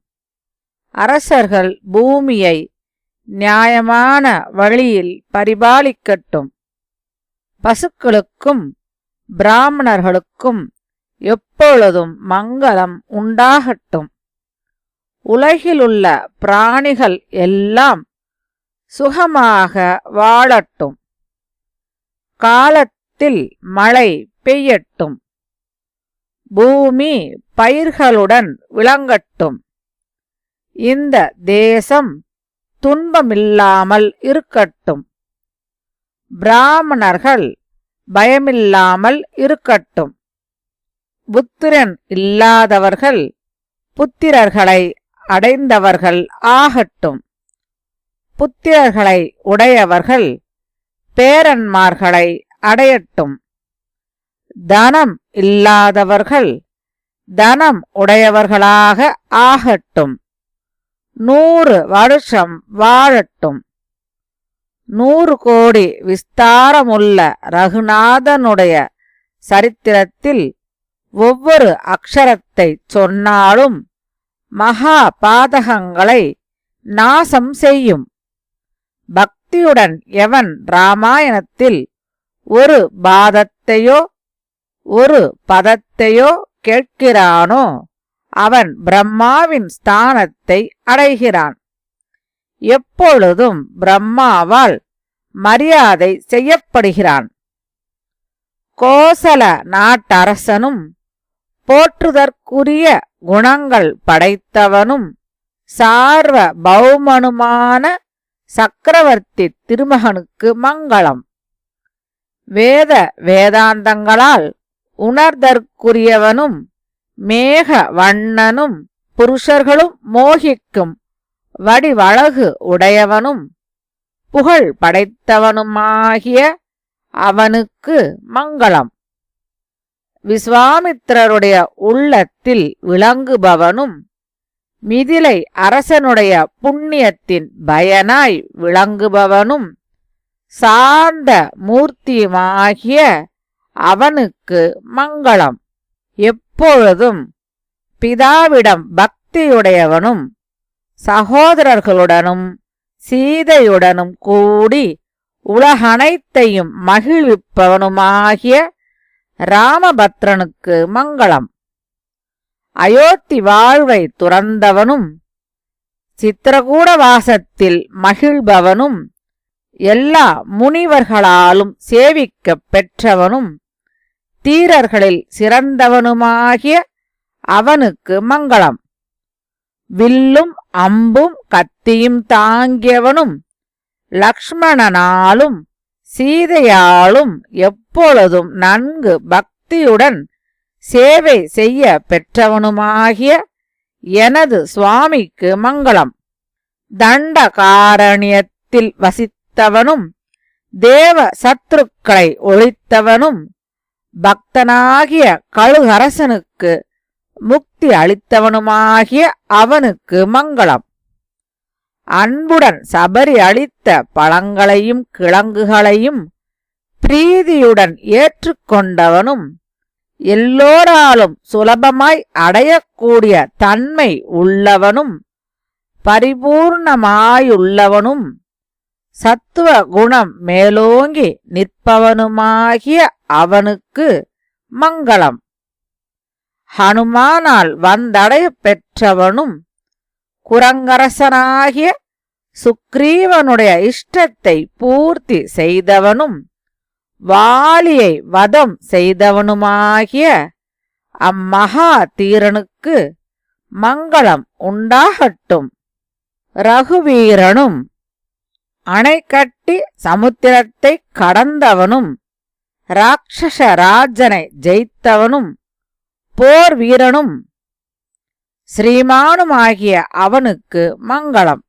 A: அரசர்கள் பூமியை நியாயமான வழியில் பரிபாலிக்கட்டும். பசுக்களுக்கும் பிராமணர்களுக்கும் எப்பொழுதும் மங்களம் உண்டாகட்டும். உலகிலுள்ள பிராணிகள் எல்லாம் சுகமாக வாழட்டும். காலத்தில் மழை பெய்யட்டும். பூமி பயிர்களுடன் விளங்கட்டும். இந்த தேசம் துன்பமில்லாமல் இருக்கட்டும். பிராமணர்கள் பயமில்லாமல் இருக்கட்டும். புத்திரன் இல்லாதவர்கள் புத்திரர்களை அடைந்தவர்கள் ஆகட்டும். புத்திரர்களை உடையவர்கள் பேரன்மார்களை அடையட்டும். தனம் இல்லாதவர்கள் தனம் உடையவர்களாக ஆகட்டும். 100 வருஷம் வாழட்டும். 100 கோடி விஸ்தாரமுள்ள ரகுநாதனுடைய சரித்திரத்தில் ஒவ்வொரு அக்ஷரத்தை சொன்னாலும் மகா பாதகங்களை நாசம் செய்யும். பக்தியுடன் எவன் இராமாயணத்தில் ஒரு பாதத்தையோ ஒரு பதத்தையோ கேட்கிறானோ அவன் பிரம்மாவின் ஸ்தானத்தை அடைகிறான். எப்பொழுதும் பிரம்மாவால் மரியாதை செய்யப்படுகிறான். கோசல நாட்டரசனும் போற்றுதற்குரிய குணங்கள் படைத்தவனும் சார்வ பௌமனுமான சக்கரவர்த்தி திருமகனுக்கு மங்களம். வேத வேதாந்தங்களால் உணர்தற்குரியவனும் மேக வண்ணனும் புருஷர்களும் மோகிக்கும் வடிவழகு உடையவனும் புகழ் படைத்தவனுமாகிய அவனுக்கு மங்களம். விஸ்வாமித்திரருடைய உள்ளத்தில் விளங்குபவனும் மிதிலை அரசனுடைய புண்ணியத்தின் பயனாய் விளங்குபவனும் சார்ந்த மூர்த்தியுமாகிய அவனுக்கு மங்களம். எப்பொழுதும் பிதாவிடம் பக்தியுடையவனும் சகோதரர்களுடனும் சீதையுடனும் கூடி உலகனைத்தையும் மகிழ்விப்பவனுமாகிய ராமபத்ரனுக்கு மங்களம். அயோத்தி வாழ்வை துறந்தவனும் சித்திரகூடவாசத்தில் மகிழ்பவனும் எல்லா முனிவர்களாலும் சேவிக்கப் பெற்றவனும் தீரர்களில் சிறந்தவனுமாகிய அவனுக்கு மங்களம். வில்லும் அம்பும் கத்தியும் தாங்கியவனும் லக்ஷ்மணனாலும் சீதையாலும் எப்பொழுதும் நன்கு பக்தியுடன் சேவை செய்ய பெற்றவனுமாகிய எனது சுவாமிக்கு மங்களம். தண்டகாரண்யத்தில் வசித்தவனும் தேவ சத்ருக்களை ஒழித்தவனும் பக்தனாகிய கழுகரசனுக்கு முக்தி அளித்தவனுமாகிய அவனுக்கு மங்களம். அன்புடன் சபரி அளித்த பழங்களையும் கிழங்குகளையும் பிரீதியுடன் ஏற்றுக்கொண்டவனும் எல்லோராலும் சுலபமாய் அடையக்கூடிய தன்மை உள்ளவனும் பரிபூர்ணமாயுள்ளவனும் சத்துவ குணம் மேலோங்கி நிற்பவனுமாகிய அவனுக்கு மங்களம். ஹனுமானால் வந்தடைய பெற்றவனும் குரங்கரசனாகிய சுக்ரீவனுடைய இஷ்டத்தை பூர்த்தி செய்தவனும் வாலியை வதம் செய்தவனுமாகிய அம்மகா தீரனுக்கு மங்களம் உண்டாகட்டும். ரகுவீரனும் அணை கட்டி சமுத்திரத்தை கடந்தவனும் ராட்சச ராஜனை ஜெயித்தவனும் போர் வீரனும் ஸ்ரீமானுமாகிய அவனுக்கு மங்களம்.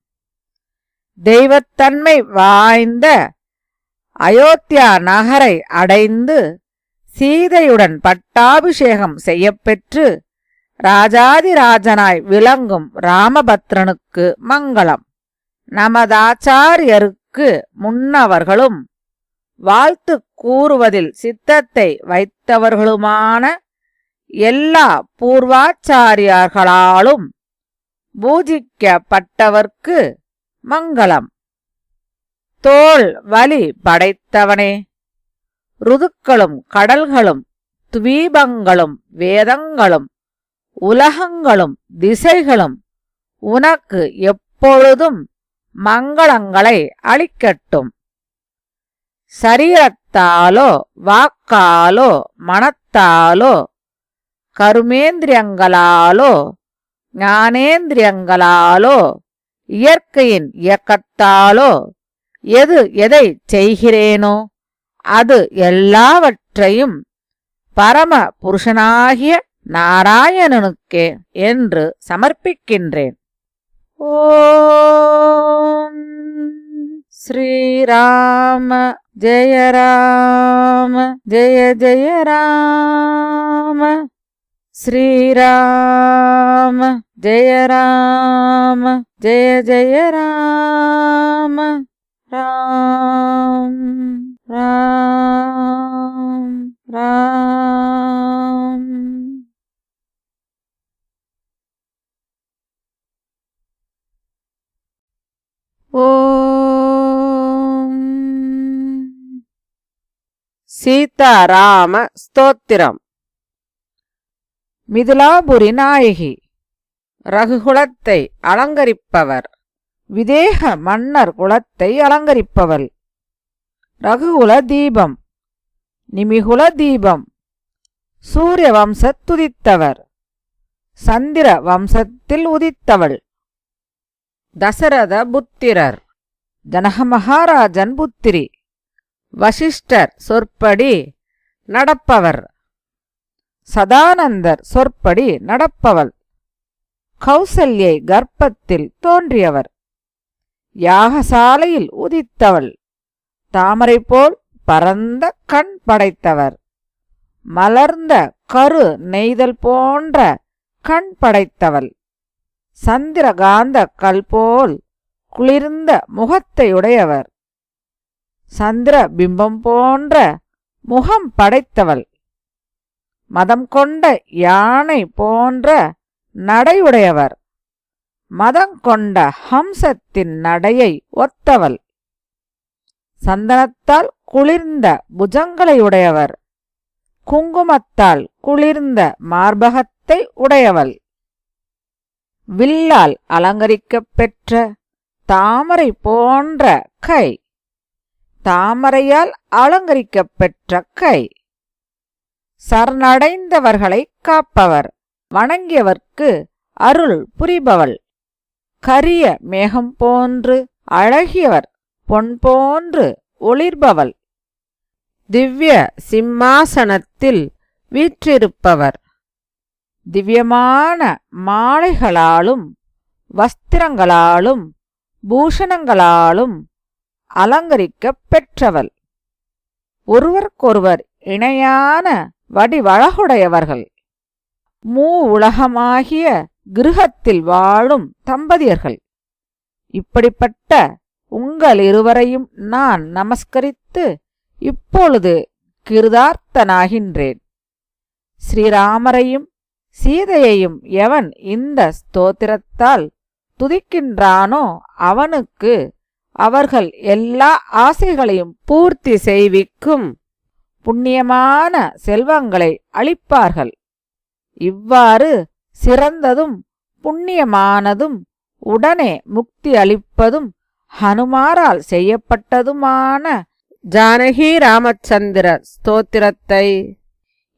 A: தெய்வத்தன்மை வாய்ந்த அயோத்தியா நகரை அடைந்து சீதையுடன் பட்டாபிஷேகம் செய்யப்பெற்று ராஜாதிராஜனாய் விளங்கும் ராமபத்ரனுக்கு மங்களம். நமதாச்சாரியருக்கு முன்னவர்களும் வாழ்த்து கூறுவதில் சித்தத்தை வைத்தவர்களுமான எல்லா பூர்வாச்சாரியார்களாலும் பூஜிக்கப்பட்டவர்க்கு மங்களம். தோள் வலி படைத்தவனே, ருதுக்களும் கடல்களும் துவீபங்களும் வேதங்களும் உலகங்களும் திசைகளும் உனக்கு எப்பொழுதும் மங்களங்களை அளிக்கட்டும். சரீரத்தாலோ வாக்காலோ மனத்தாலோ கருமேந்திரியங்களாலோ ஞானேந்திரியங்களாலோ இயற்கையின் இயக்கத்தாலோ எதை செய்கிறேனோ அது எல்லாவற்றையும் பரம புருஷனாகிய நாராயணனுக்கே என்று சமர்ப்பிக்கின்றேன். ஓம் ஸ்ரீராம ஜெய ராம ஜெய ஜெய ராம ஸ்ரீராம ஜெய ராம ஜெய ஜெய ராம ராம் ராம் ராம். ஓம் சீதாராம ஸ்தோத்திரம். மிதிலாபுரி நாயகி. ரகுகுலத்தை அலங்கரிப்பவர். விதேக மன்னர் குலத்தை அலங்கரிப்பவள். ரகுகுல தீபம். நிமிகுல தீபம். சூரிய வம்சத்துதித்தவர். சந்திர வம்சத்தில் உதித்தவள். தசரத புத்திரர். ஜனக மகாராஜன் புத்திரி. வசிஷ்டர் சொற்படி நடப்பவர். சதானந்தர் சொற்படி நடப்பவள். கௌசல்யை கர்ப்பத்தில் தோன்றியவர். யாகசாலையில் உதித்தவள். தாமரை போல் பரந்த கண் படைத்தவர். மலர்ந்த கரு நெய்தல் போன்ற கண் படைத்தவள். சந்திரகாந்த கல் போல் குளிர்ந்த முகத்தையுடையவர். சந்திர பிம்பம் போன்ற முகம் படைத்தவள். மதம் கொண்ட யானை போன்ற நடையுடையவர். மதங்கொண்ட ஹம்சத்தின் நடையை ஒத்தவள். சந்தனத்தால் குளிர்ந்த புஜங்களையுடையவர். குங்குமத்தால் குளிர்ந்த மார்பகத்தை உடையவள். வில்லால் அலங்கரிக்கப் பெற்ற தாமரை போன்ற கை. தாமரையால் அலங்கரிக்கப் பெற்ற கை. சரணடைந்தவர்களை காப்பவர். வணங்கியவர்க்கு அருள் புரிபவள். கரிய மேகம் போன்று அழகியவர். பொன் போன்று ஒளிர்பவள். திவ்ய சிம்மாசனத்தில் வீற்றிருப்பவர். திவ்யமான மாலைகளாலும் வஸ்திரங்களாலும் பூஷணங்களாலும் அலங்கரிக்கப் பெற்றவள். ஒருவருக்கொருவர் இணையான வடிவழகுடையவர்கள். உலகமாகிய கிருஹத்தில் வாழும் தம்பதியர்கள். இப்படிப்பட்ட உங்கள் இருவரையும் நான் நமஸ்கரித்து இப்பொழுது கிருதார்த்தனாகின்றேன். ஸ்ரீராமரையும் சீதையையும் எவன் இந்த ஸ்தோத்திரத்தால் துதிக்கின்றானோ அவனுக்கு அவர்கள் எல்லா ஆசைகளையும் பூர்த்தி செய்விக்கும் புண்ணியமான செல்வங்களை அளிப்பார்கள். இவ்வாறு சிறந்ததும் புண்ணியமானதும் உடனே முக்தி அளிப்பதும் ஹனுமாரால் செய்யப்பட்டதுமான ஜானகி ராமச்சந்திர ஸ்தோத்திரத்தை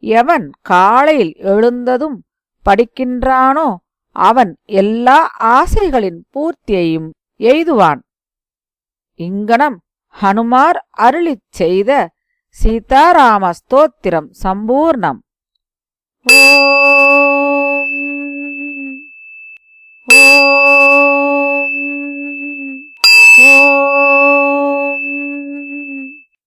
A: எவன் காலையில் எழுந்ததும் படிக்கின்றானோ அவன் எல்லா ஆசைகளின் பூர்த்தியையும் எய்துவான். இங்கனம் ஹனுமார் அருளிச் செய்த சீதாராம ஸ்தோத்திரம் சம்பூர்ணம். ஓம் ஓம் ஓம்